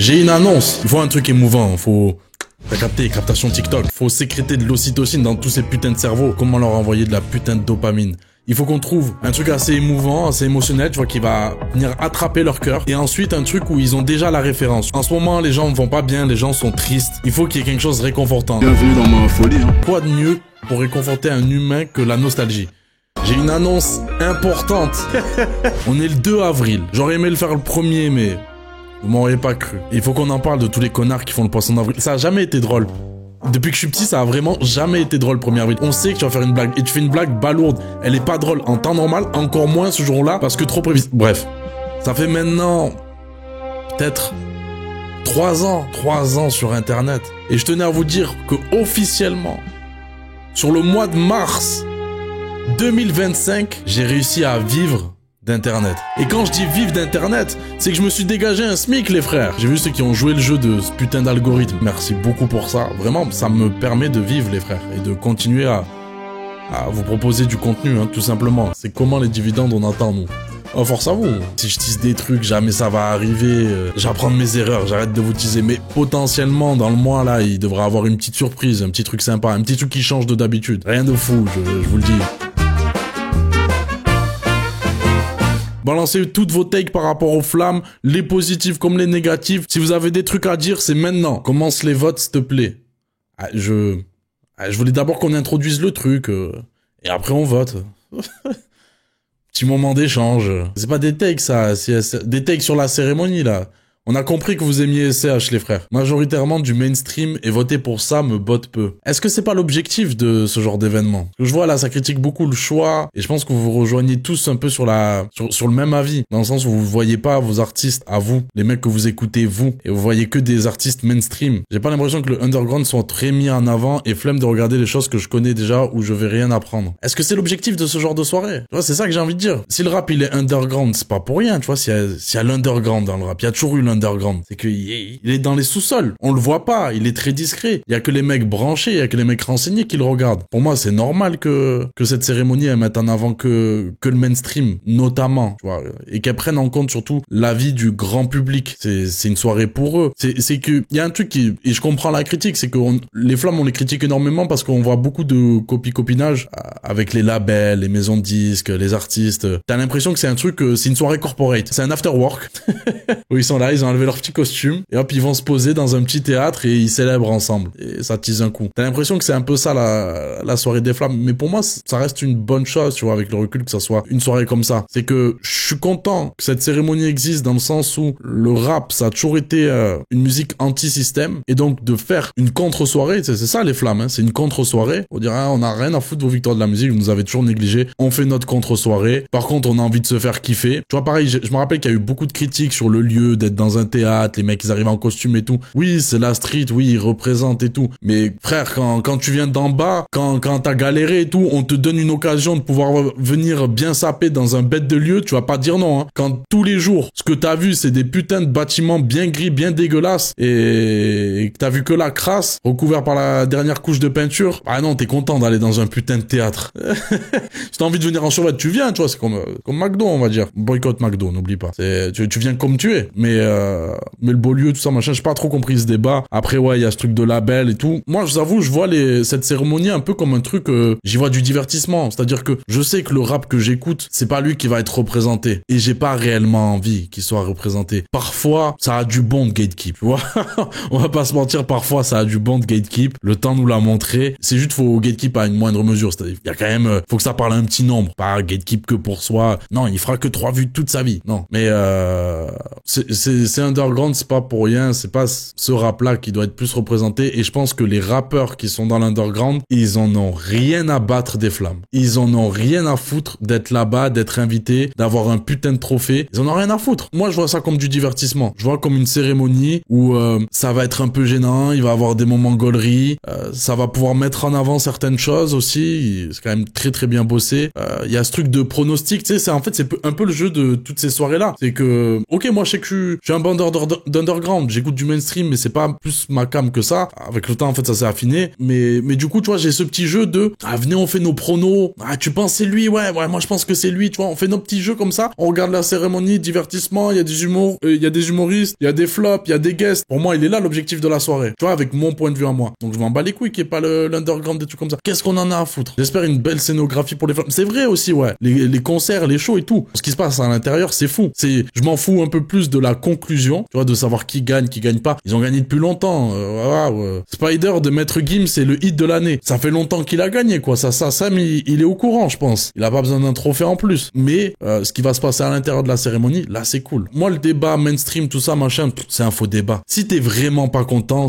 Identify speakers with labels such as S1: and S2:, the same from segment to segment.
S1: J'ai une annonce. Il faut un truc émouvant. Faut... T'as capté, captation TikTok. Faut sécréter de l'ocytocine dans tous ces putains de cerveaux. Comment leur envoyer de la putain de dopamine? Il faut qu'on trouve un truc assez émouvant, assez émotionnel, tu vois, qui va venir attraper leur cœur. Et ensuite, un truc où ils ont déjà la référence. En ce moment, les gens ne vont pas bien, les gens sont tristes. Il faut qu'il y ait quelque chose de réconfortant.
S2: Bienvenue dans ma folie, hein.
S1: Quoi de mieux pour réconforter un humain que la nostalgie? J'ai une annonce importante. On est le 2 avril. J'aurais aimé le faire le 1er, mais vous m'auriez pas cru. Il faut qu'on en parle de tous les connards qui font le poisson d'avril. Ça a jamais été drôle. Depuis que je suis petit, ça a vraiment jamais été drôle, 1er avril. On sait que tu vas faire une blague, et tu fais une blague balourde. Elle est pas drôle en temps normal, encore moins ce jour-là, parce que trop prévisible. Bref, ça fait maintenant peut-être 3 ans sur Internet. Et je tenais à vous dire que officiellement, sur le mois de mars 2025, j'ai réussi à vivre d'Internet. Et quand je dis vivre d'Internet, c'est que je me suis dégagé un SMIC, les frères. J'ai vu ceux qui ont joué le jeu de ce putain d'algorithme. Merci beaucoup pour ça. Vraiment, ça me permet de vivre, les frères, et de continuer à vous proposer du contenu, hein, tout simplement. C'est comment les dividendes on attend, nous. Oh, force à vous. Si je tease des trucs, jamais ça va arriver. J'apprends de mes erreurs, j'arrête de vous teaser. Mais potentiellement, dans le mois, là, il devrait avoir une petite surprise, un petit truc sympa, un petit truc qui change de d'habitude. Rien de fou, je vous le dis. Balancez toutes vos takes par rapport aux flammes, les positifs comme les négatifs. Si vous avez des trucs à dire, c'est maintenant. Commence les votes, s'il te plaît. Je voulais d'abord qu'on introduise le truc, et après on vote. Petit moment d'échange. C'est pas des takes, ça. C'est des takes sur la cérémonie, là. On a compris que vous aimiez SCH, les frères. Majoritairement du mainstream, et voter pour ça me botte peu. Est-ce que c'est pas l'objectif de ce genre d'événement? Parce que je vois là, ça critique beaucoup le choix, et je pense que vous vous rejoignez tous un peu sur le même avis, dans le sens où vous voyez pas vos artistes à vous, les mecs que vous écoutez vous, et vous voyez que des artistes mainstream. J'ai pas l'impression que le underground soit très mis en avant, et flemme de regarder les choses que je connais déjà, où je vais rien apprendre. Est-ce que c'est l'objectif de ce genre de soirée? Tu vois, c'est ça que j'ai envie de dire. Si le rap il est underground, c'est pas pour rien, tu vois, s'il y a l'underground dans le rap, il y a toujours eu l'underground. C'est qu'il est dans les sous-sols. On le voit pas. Il est très discret. Il y a que les mecs branchés, il y a que les mecs renseignés qui le regardent. Pour moi, c'est normal que cette cérémonie, elle mette en avant que le mainstream, notamment, tu vois, et qu'elle prenne en compte surtout l'avis du grand public. C'est une soirée pour eux. C'est que, il y a un truc et je comprends la critique, c'est que les flammes, on les critique énormément parce qu'on voit beaucoup de copinage avec les labels, les maisons de disques, les artistes. T'as l'impression que c'est un truc, c'est une soirée corporate. C'est un after work. Où ils sont là, ils ont enlevé leur petit costume, et hop, ils vont se poser dans un petit théâtre et ils célèbrent ensemble. Et ça tease un coup. T'as l'impression que c'est un peu ça la soirée des flammes. Mais pour moi, ça reste une bonne chose, tu vois, avec le recul, que ça soit une soirée comme ça. C'est que je suis content que cette cérémonie existe dans le sens où le rap, ça a toujours été une musique anti-système. Et donc, de faire une contre-soirée, c'est ça les flammes, hein, c'est une contre-soirée. On dirait, on a rien à foutre de vos victoires de la musique, vous nous avez toujours négligé. On fait notre contre-soirée. Par contre, on a envie de se faire kiffer. Tu vois, pareil, je me rappelle qu'il y a eu beaucoup de critiques sur le lieu, d'être dans un théâtre, les mecs ils arrivent en costume et tout. Oui, c'est la street, oui, ils représentent et tout. Mais frère, quand tu viens d'en bas, quand t'as galéré et tout, on te donne une occasion de pouvoir venir bien saper dans un bête de lieu, tu vas pas dire non, hein. Quand tous les jours, ce que t'as vu, c'est des putains de bâtiments bien gris, bien dégueulasses, et que t'as vu que la crasse, recouvert par la dernière couche de peinture, ah non, t'es content d'aller dans un putain de théâtre. Si t'as envie de venir en survêt, tu viens, tu vois, c'est comme McDo, on va dire. Boycott McDo, n'oublie pas. Tu viens comme tu es, mais le beau lieu, tout ça, machin, j'ai pas trop compris ce débat. Après, ouais, il y a ce truc de label et tout. Moi, je vous avoue, je vois cette cérémonie un peu comme un truc, j'y vois du divertissement. C'est-à-dire que je sais que le rap que j'écoute, c'est pas lui qui va être représenté. Et j'ai pas réellement envie qu'il soit représenté. Parfois, ça a du bon de gatekeep, tu vois. On va pas se mentir, parfois, ça a du bon de gatekeep. Le temps nous l'a montré. C'est juste, faut gatekeep à une moindre mesure. C'est-à-dire, il y a quand même, faut que ça parle à un petit nombre. Pas gatekeep que pour soi. Non, il fera que 3 vues toute sa vie. Non. Mais, c'est underground, c'est pas pour rien, c'est pas ce rap-là qui doit être plus représenté, et je pense que les rappeurs qui sont dans l'underground, ils en ont rien à battre des flammes. Ils en ont rien à foutre d'être là-bas, d'être invités, d'avoir un putain de trophée. Ils en ont rien à foutre. Moi, je vois ça comme du divertissement. Je vois comme une cérémonie où ça va être un peu gênant, il va y avoir des moments gaulerie, ça va pouvoir mettre en avant certaines choses aussi, c'est quand même très très bien bossé. Il y a ce truc de pronostic, tu sais, c'est un peu le jeu de toutes ces soirées-là. C'est que, ok, moi je sais que je suis un un bandeur d'underground. J'écoute du mainstream, mais c'est pas plus ma cam que ça. Avec le temps, en fait, ça s'est affiné. Mais du coup, tu vois, j'ai ce petit jeu de, venez, on fait nos pronos. Ah, tu penses c'est lui? Ouais, moi je pense que c'est lui, tu vois. On fait nos petits jeux comme ça. On regarde la cérémonie, divertissement, il y a des humoristes, il y a des flops, il y a des guests. Pour moi, il est là l'objectif de la soirée. Tu vois, avec mon point de vue à moi. Donc je m'en bats les couilles qu'il n'y ait pas l'underground, des trucs comme ça. Qu'est-ce qu'on en a à foutre? J'espère une belle scénographie pour les femmes. C'est vrai aussi, ouais. Les concerts, les shows et tout. Ce qui se passe à l'intérieur, c'est fou. Je m'en fous un peu plus de la conclusion, tu vois, de savoir qui gagne pas. Ils ont gagné depuis longtemps. Spider de Maître Gims, c'est le hit de l'année. Ça fait longtemps qu'il a gagné, quoi. Sam, il est au courant, je pense. Il a pas besoin d'un trophée en plus. Mais ce qui va se passer à l'intérieur de la cérémonie, là, c'est cool. Moi, le débat mainstream, tout ça, machin, c'est un faux débat. Si t'es vraiment pas content,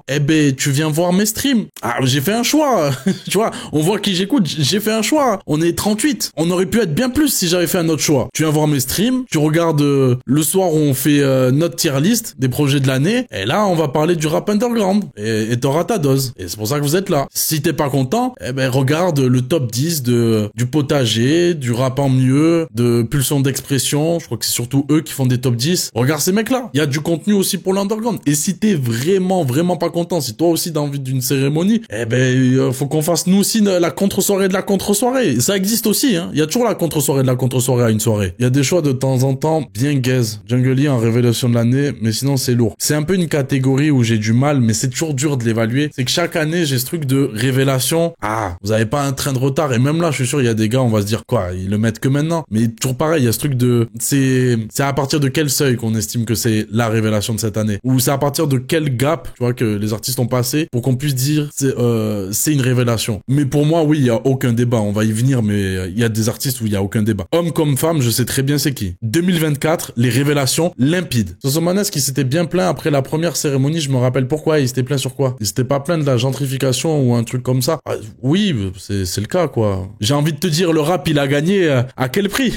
S1: eh ben, tu viens voir mes streams. Ah, j'ai fait un choix. Tu vois, on voit qui j'écoute. J'ai fait un choix. On est 38. On aurait pu être bien plus si j'avais fait un autre choix. Tu viens voir mes streams, tu regardes le soir où on fait notre tier list des projets de l'année, et là, on va parler du rap underground. Et t'auras ta dose. Et c'est pour ça que vous êtes là. Si t'es pas content, eh ben, regarde le top 10 du potager, du rap en mieux, de Pulsion d'expression. Je crois que c'est surtout eux qui font des top 10. Regarde ces mecs-là. Il y a du contenu aussi pour l'underground. Et si t'es vraiment pas content, si toi aussi t'as envie d'une cérémonie, eh ben, faut qu'on fasse nous aussi la contre-soirée de la contre-soirée. Ça existe aussi, hein. Il y a toujours la contre-soirée de la contre-soirée à une soirée. Il y a des choix de temps en temps bien gaze. Jungle Lee en révélation de l'année, mais sinon c'est lourd. C'est un peu une catégorie où j'ai du mal, mais c'est toujours dur de l'évaluer. C'est que chaque année, j'ai ce truc de révélation. Ah, vous avez pas un train de retard. Et même là, je suis sûr, il y a des gars, on va se dire quoi, ils le mettent que maintenant. Mais toujours pareil, il y a ce truc de, c'est à partir de quel seuil qu'on estime que c'est la révélation de cette année. Ou c'est à partir de quel gap, tu vois, que les artistes ont passé pour qu'on puisse dire c'est une révélation. Mais pour moi, oui, il y a aucun débat. On va y venir, mais il y a des artistes où il y a aucun débat. Homme comme femme, je sais très bien c'est qui. 2024, les révélations limpides. Sosomanes qui s'était bien plaint après la première cérémonie, je me rappelle pourquoi. Il s'était plaint sur quoi? Il s'était pas plaint de la gentrification ou un truc comme ça. Ah, oui, c'est le cas, quoi. J'ai envie de te dire, le rap, il a gagné à quel prix?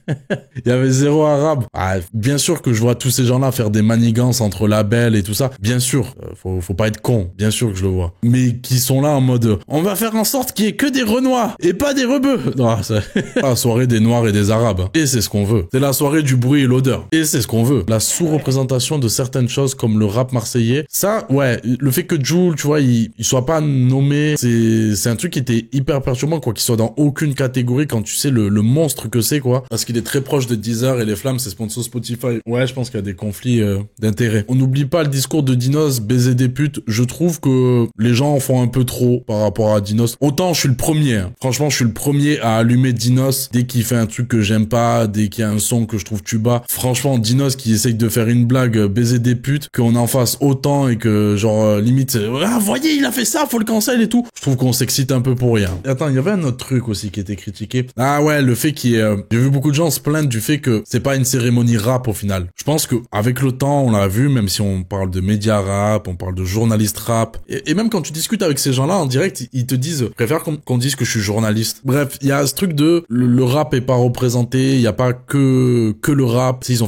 S1: Il y avait zéro arabe. Ah, bien sûr que je vois tous ces gens-là faire des manigances entre labels et tout ça. Bien sûr, faut pas être con. Bien sûr que je le vois. Mais qui sont là en mode, on va faire en sorte qu'il y ait que des Renois et pas des rebeux. Non, c'est la soirée des Noirs et des Arabes. Et c'est ce qu'on veut. C'est la soirée du bruit et l'odeur. Et c'est ce qu'on veut. La sous-représentation de certaines choses comme le rap marseillais. Ça, ouais, le fait que Jul, tu vois, il soit pas nommé, c'est un truc qui était hyper perturbant, quoi, qu'il soit dans aucune catégorie quand tu sais le monstre que c'est, quoi. Parce qu'il est très proche de Deezer et les Flammes, c'est sponsor Spotify. Ouais, je pense qu'il y a des conflits d'intérêts. On n'oublie pas le discours de Dinos, baiser des putes. Je trouve que les gens en font un peu trop par rapport à Dinos. Autant je suis le premier, hein. Franchement, je suis le premier à allumer Dinos dès qu'il fait un truc que j'aime pas, dès qu'il y a un son que je trouve tuba. Franchement, Dinos qui essaye de faire une blague, baiser des putes, qu'on en fasse autant et que genre limite, ah voyez, il a fait ça, faut le cancel et tout. Je trouve qu'on s'excite un peu pour rien. Et attends, il y avait un autre truc aussi qui était critiqué. Ah ouais, le fait qu'il y ait... j'ai vu beaucoup de gens se plaindre du fait que c'est pas une cérémonie rap au final. Je pense que avec le temps, on l'a vu, même si on parle de médias rap, on parle de journalistes rap, et même quand tu discutes avec ces gens-là en direct, ils te disent, préfère qu'on dise que je suis journaliste. Bref, il y a ce truc de le rap est pas représenté, il y a pas que le rap. Ils ont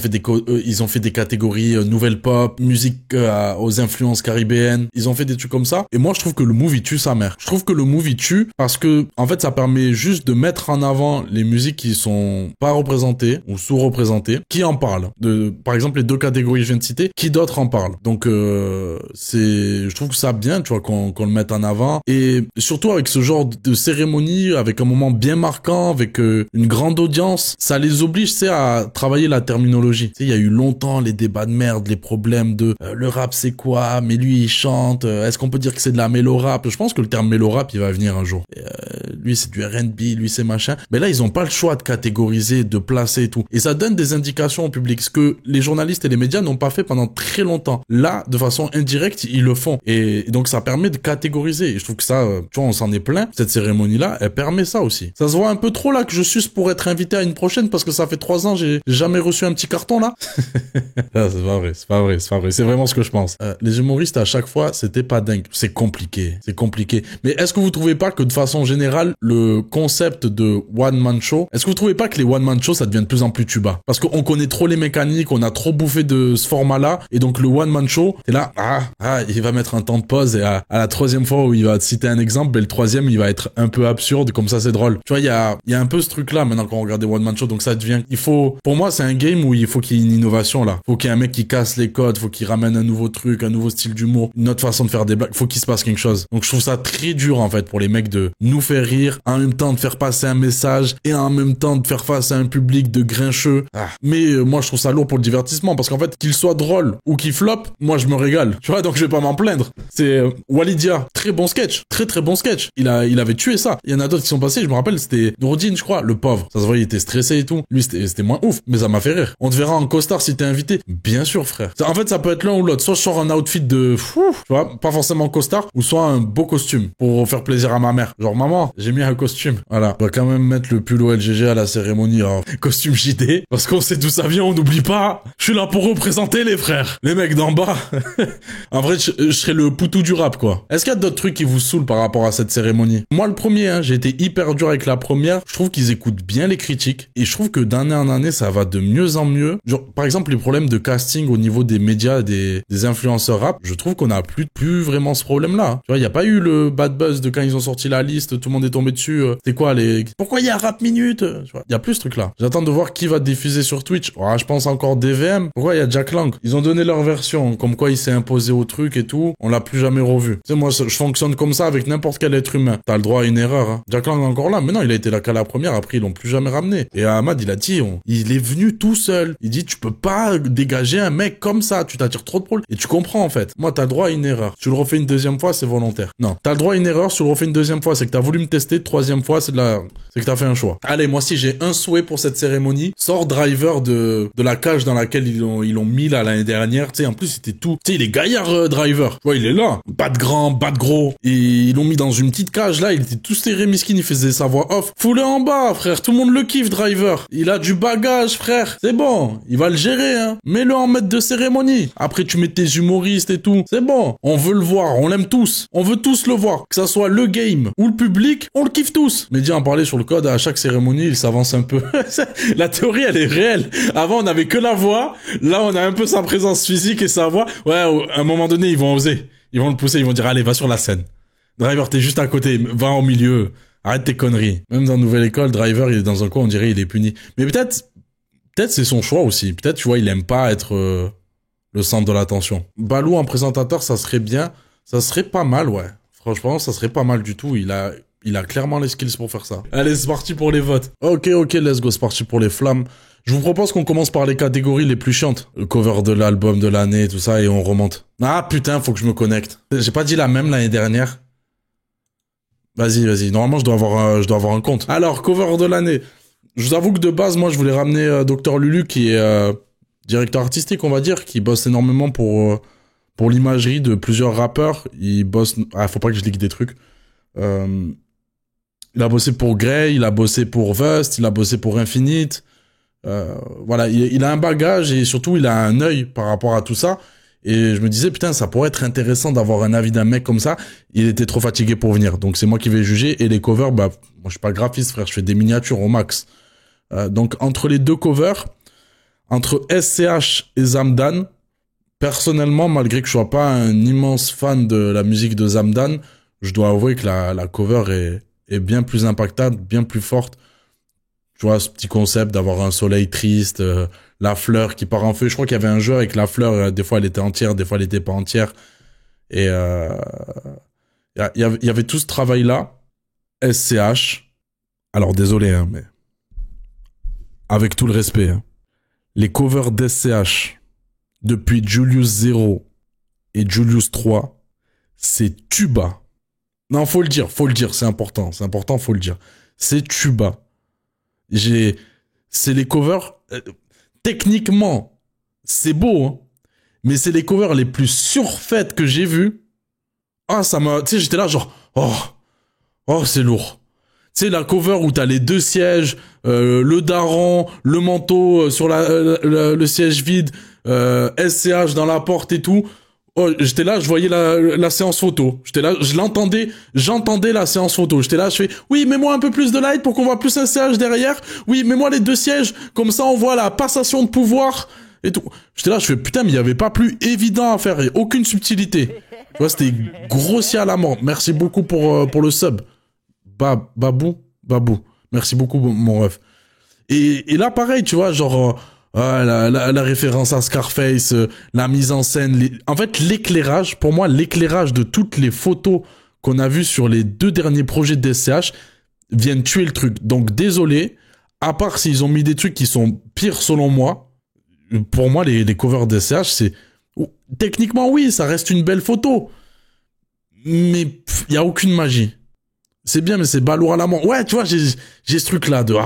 S1: fait des catégories nouvelle pop, musique aux influences caribéennes. Ils ont fait des trucs comme ça. Et moi, je trouve que le move il tue sa mère. Je trouve que le move il tue parce que en fait, ça permet juste de mettre en avant les musiques qui sont pas représentées ou sous-représentées, qui en parlent. Par exemple, les deux catégories que je viens de citer, qui d'autres en parlent. Donc je trouve que ça bien, tu vois, qu'on le mette en avant. Et surtout avec ce genre de cérémonie, avec un moment bien marquant, avec une grande audience, ça les oblige, tu sais, à travailler la terminologie. Tu sais, il y a eu longtemps les débats de merde, les problèmes de le rap c'est quoi, mais lui il chante, est-ce qu'on peut dire que c'est de la mélo-rap? Je pense que le terme mélo-rap il va venir un jour. Et, lui c'est du R&B, lui c'est machin. Mais là ils ont pas le choix de catégoriser, de placer et tout. Et ça donne des indications au public, ce que les journalistes et les médias n'ont pas fait pendant très longtemps. Là, de façon indirecte, ils le font. Et donc ça permet de catégoriser. Et je trouve que ça, tu vois, on s'en est plein. Cette cérémonie-là, elle permet ça aussi. Ça se voit un peu trop là que je suce pour être invité à une prochaine parce que ça fait 3 ans, j'ai jamais reçu un petit carton là. Ah, c'est pas vrai. C'est vraiment ce que je pense. Les humoristes à chaque fois, c'était pas dingue. C'est compliqué. Mais est-ce que vous trouvez pas que de façon générale, final, le concept de one-man show, est-ce que vous trouvez pas que les one-man show, ça devient de plus en plus tuba? Parce qu'on connaît trop les mécaniques, on a trop bouffé de ce format-là, et donc le one-man show, t'es là, il va mettre un temps de pause, et à la troisième fois où il va te citer un exemple, ben le troisième, il va être un peu absurde, comme ça c'est drôle. Tu vois, il y a un peu ce truc-là maintenant quand on regarde des one-man show, donc ça devient, pour moi, c'est un game où il faut qu'il y ait une innovation là. Faut qu'il y ait un mec qui casse les codes, faut qu'il ramène un nouveau truc, un nouveau style d'humour, une autre façon de faire des blagues, faut qu'il se passe quelque chose. Donc je trouve ça très dur en fait pour les mecs de nous faire rire, en même temps de faire passer un message et en même temps de faire face à un public de grincheux. Mais moi je trouve ça lourd pour le divertissement parce qu'en fait qu'il soit drôle ou qu'il flop, moi je me régale. Tu vois, donc je vais pas m'en plaindre. C'est Walidia, très bon sketch, très bon sketch. Il avait tué ça. Il y en a d'autres qui sont passés, je me rappelle, c'était Nourdine, je crois, le pauvre. Ça se voit, il était stressé et tout. Lui c'était moins ouf, mais ça m'a fait rire. On te verra en costard si t'es invité. Bien sûr, frère. En fait, ça peut être l'un ou l'autre. Soit je sors un outfit de fou, tu vois, pas forcément costard, ou soit un beau costume pour faire plaisir à ma mère. Genre, maman, j'ai mis un costume. Voilà. On va quand même mettre le pull LGG à la cérémonie en costume JD, parce qu'on sait d'où ça vient, on n'oublie pas. Je suis là pour représenter les frères. Les mecs d'en bas. En vrai, je serais le poutou du rap, quoi. Est-ce qu'il y a d'autres trucs qui vous saoulent par rapport à cette cérémonie? Moi, le premier, hein, j'ai été hyper dur avec la première. Je trouve qu'ils écoutent bien les critiques, et je trouve que d'année en année, ça va de mieux en mieux. Genre, par exemple, les problèmes de casting au niveau des médias, des influenceurs rap, je trouve qu'on a plus vraiment ce problème-là. Hein. Tu vois, il y a pas eu le bad buzz de quand ils ont sorti la liste, tout le monde est tombé dessus. C'est quoi pourquoi il y a Rap Minute? Tu vois, il y a plus ce truc-là. J'attends de voir qui va diffuser sur Twitch. Oh, je pense encore DVM. Pourquoi il y a Jack Lang? Ils ont donné leur version, comme quoi il s'est imposé au truc et tout. On l'a plus jamais revu. Tu sais, moi, je fonctionne comme ça avec n'importe quel être humain. T'as le droit à une erreur. Hein. Jack Lang est encore là, mais non, il a été là qu'à la première. Après, ils l'ont plus jamais ramené. Et Ahmad, il a dit, il est venu tout seul. Il dit, tu peux pas dégager un mec comme ça. Tu t'attires trop de problèmes. Et tu comprends, en fait. Moi, t'as le droit à une erreur. Tu le refais une deuxième fois, c'est volontaire. Non. T'as le droit à une erreur, tu le refais une deuxième fois, c'est que t'as voulu me tester. Troisième fois, c'est que t'as fait un choix. Allez, moi, si j'ai un souhait pour cette cérémonie, sort Driver de la cage dans laquelle ils l'ont mis, là, l'année dernière. Tu sais, en plus, c'était tout. Tu sais, il est gaillard, Driver. Tu vois, il est là. Pas de grand, pas de gros. Et ils l'ont mis dans une petite cage, là. Il était tout serré, miskin, il faisait sa voix off. Fous-le en bas, frère. Tout le monde le kiffe, Driver. Il a du bagage, frère. C'est bon. Il va le gérer, hein. Mets-le en maître de cérémonie. Après, tu mets tes humoristes et tout. C'est bon. On veut le voir. On l'aime tous. On veut tous le voir. Que ça soit le game ou le public, on le kiffe tous. Média en parlait sur le code. À chaque cérémonie, il s'avance un peu. La théorie, elle est réelle. Avant, on avait que la voix. Là, on a un peu sa présence physique et sa voix. Ouais, à un moment donné, ils vont oser. Ils vont le pousser. Ils vont dire, allez, va sur la scène. Driver, t'es juste à côté. Va au milieu. Arrête tes conneries. Même dans Nouvelle École, Driver, il est dans un coin, on dirait il est puni. Mais peut-être c'est son choix aussi. Peut-être, tu vois, il aime pas être le centre de l'attention. Balou en présentateur, ça serait bien. Ça serait pas mal, ouais. Franchement, ça serait pas mal du tout. Il a clairement les skills pour faire ça. Allez, c'est parti pour les votes. Ok, let's go, c'est parti pour les flammes. Je vous propose qu'on commence par les catégories les plus chiantes. Le cover de l'album de l'année, tout ça, et on remonte. Ah, putain, faut que je me connecte. J'ai pas dit la même l'année dernière. Vas-y. Normalement, je dois avoir un compte. Alors, cover de l'année. Je vous avoue que de base, moi, je voulais ramener Dr Lulu, qui est directeur artistique, on va dire, qui bosse énormément pour l'imagerie de plusieurs rappeurs. Il bosse... Ah, faut pas que je ligue des trucs. Il a bossé pour Grey, il a bossé pour Vust, il a bossé pour Infinite. Voilà, il a un bagage et surtout, il a un œil par rapport à tout ça. Et je me disais, putain, ça pourrait être intéressant d'avoir un avis d'un mec comme ça. Il était trop fatigué pour venir. Donc, c'est moi qui vais juger. Et les covers, bah, moi, je suis pas graphiste, frère. Je fais des miniatures au max. Donc, entre les deux covers, entre SCH et Zamdan, personnellement, malgré que je sois pas un immense fan de la musique de Zamdan, je dois avouer que la cover est bien plus impactante, bien plus forte. Tu vois, ce petit concept d'avoir un soleil triste, la fleur qui part en feu. Je crois qu'il y avait un jeu avec la fleur, des fois elle était entière, des fois elle était pas entière. Et il y avait tout ce travail-là. SCH. Alors désolé, hein, mais avec tout le respect, hein, les covers d'SCH depuis Julius 0 et Julius 3, c'est tuba. Non, faut le dire, c'est important, faut le dire. C'est tuba. C'est les covers, techniquement, c'est beau, hein, mais c'est les covers les plus surfaites que j'ai vues. Ah, ça m'a, tu sais, j'étais là genre, oh, c'est lourd. Tu sais, la cover où t'as les deux sièges, le daron, le manteau sur le siège vide, SCH dans la porte et tout. Oh, j'étais là, je voyais la séance photo. J'étais là, j'entendais la séance photo. J'étais là, je fais, oui, mets-moi un peu plus de light pour qu'on voit plus un siège derrière. Oui, mets-moi les 2 sièges, comme ça on voit la passation de pouvoir et tout. J'étais là, je fais, putain, mais il y avait pas plus évident à faire, y a aucune subtilité. Tu vois, c'était grossier à la mort. Merci beaucoup pour le sub. Babou. Merci beaucoup, mon ref. Et là, pareil, tu vois, genre, la référence à Scarface, la mise en scène, en fait, l'éclairage, pour moi, l'éclairage de toutes les photos qu'on a vues sur les 2 derniers projets de SCH viennent tuer le truc. Donc, désolé, à part s'ils ont mis des trucs qui sont pires selon moi, pour moi, les covers de SCH, c'est... Techniquement, oui, ça reste une belle photo, mais il y a aucune magie. C'est bien, mais c'est balourd à la mort. Ouais, tu vois, j'ai ce truc-là de...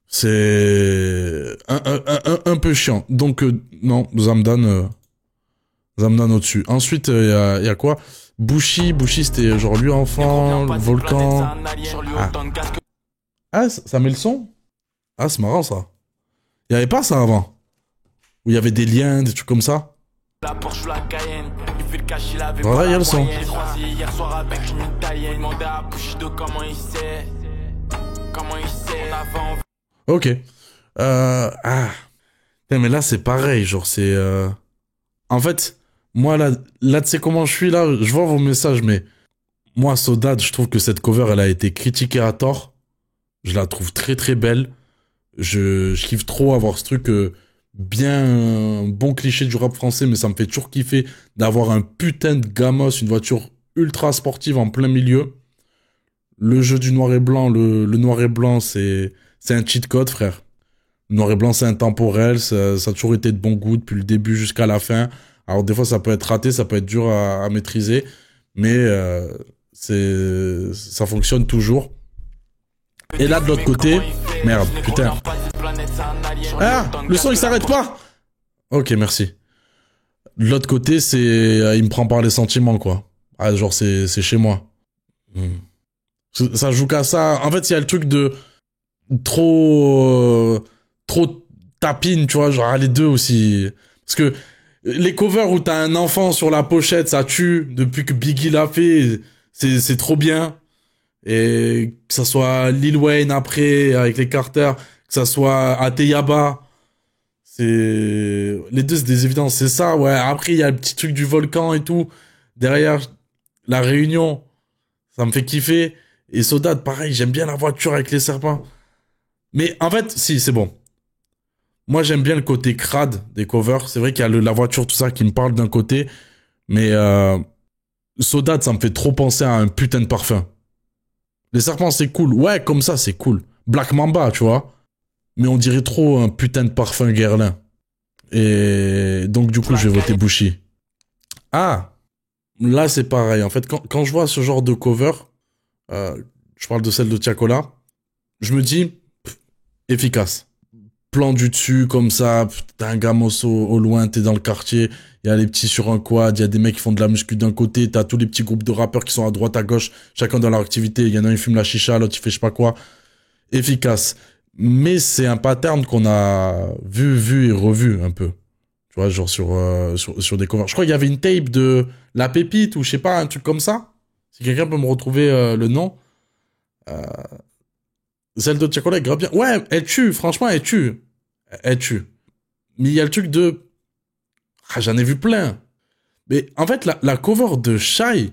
S1: c'est un peu chiant. Donc, non, Zamdan au-dessus. Ensuite, il y a quoi? Bushi, c'était genre lui enfant, le volcan. Ça met le son? Ah, c'est marrant ça. Il y avait pas ça avant. Où il y avait des liens, des trucs comme ça. Voilà, il y a le son. Ok. Mais là, c'est pareil, genre, c'est... En fait, moi, là, tu sais comment je suis, là, je vois vos messages, mais... Moi, Sodad, je trouve que cette cover, elle a été critiquée à tort. Je la trouve très, très belle. Je kiffe trop avoir ce truc bien bon cliché du rap français, mais ça me fait toujours kiffer d'avoir un putain de Gamos, une voiture ultra sportive en plein milieu. Le jeu du noir et blanc, le noir et blanc, c'est un cheat code, frère. Le noir et blanc, c'est intemporel, ça a toujours été de bon goût depuis le début jusqu'à la fin. Alors des fois, ça peut être raté, ça peut être dur à maîtriser, mais ça fonctionne toujours. Et là, de l'autre côté, merde, putain. Ah, le son, il s'arrête pas. Ok, merci. De l'autre côté, c'est, il me prend par les sentiments, quoi. Ah, genre, c'est chez moi. Ça joue qu'à ça. En fait, il y a le truc de trop tapine, tu vois, genre les deux aussi. Parce que les covers où t'as un enfant sur la pochette, ça tue. Depuis que Biggie l'a fait, c'est trop bien. Et que ça soit Lil Wayne après, avec les Carter, que ça soit Ateyaba, les deux, c'est des évidences, c'est ça, ouais. Après, il y a le petit truc du volcan et tout. Derrière, la Réunion, ça me fait kiffer. Et Sodad, pareil, j'aime bien la voiture avec les serpents. Mais en fait, si, c'est bon. Moi, j'aime bien le côté crade des covers. C'est vrai qu'il y a la voiture, tout ça, qui me parle d'un côté. Mais Sodad, ça me fait trop penser à un putain de parfum. Les serpents, c'est cool. Ouais, comme ça, c'est cool. Black Mamba, tu vois. Mais on dirait trop un putain de parfum Guerlain. Et donc, du coup, je vais voter Bushi. Ah, là, c'est pareil. En fait, quand je vois ce genre de cover, je parle de celle de Tiakola, je me dis, efficace. Plan du dessus, comme ça, t'as un gamos au loin, t'es dans le quartier, il y a les petits sur un quad, il y a des mecs qui font de la muscu d'un côté, t'as tous les petits groupes de rappeurs qui sont à droite, à gauche, chacun dans leur activité, il y en a un qui fume la chicha, l'autre il fait je sais pas quoi. Efficace. Mais c'est un pattern qu'on a vu et revu un peu. Tu vois, genre sur des covers. Je crois qu'il y avait une tape de La Pépite ou je sais pas, un truc comme ça. Si quelqu'un peut me retrouver le nom. Celle de Tiakola est grave bien. Ouais, elle tue, franchement, elle tue. Elle tue. Mais il y a le truc de... Ah, j'en ai vu plein. Mais en fait, la cover de Shai,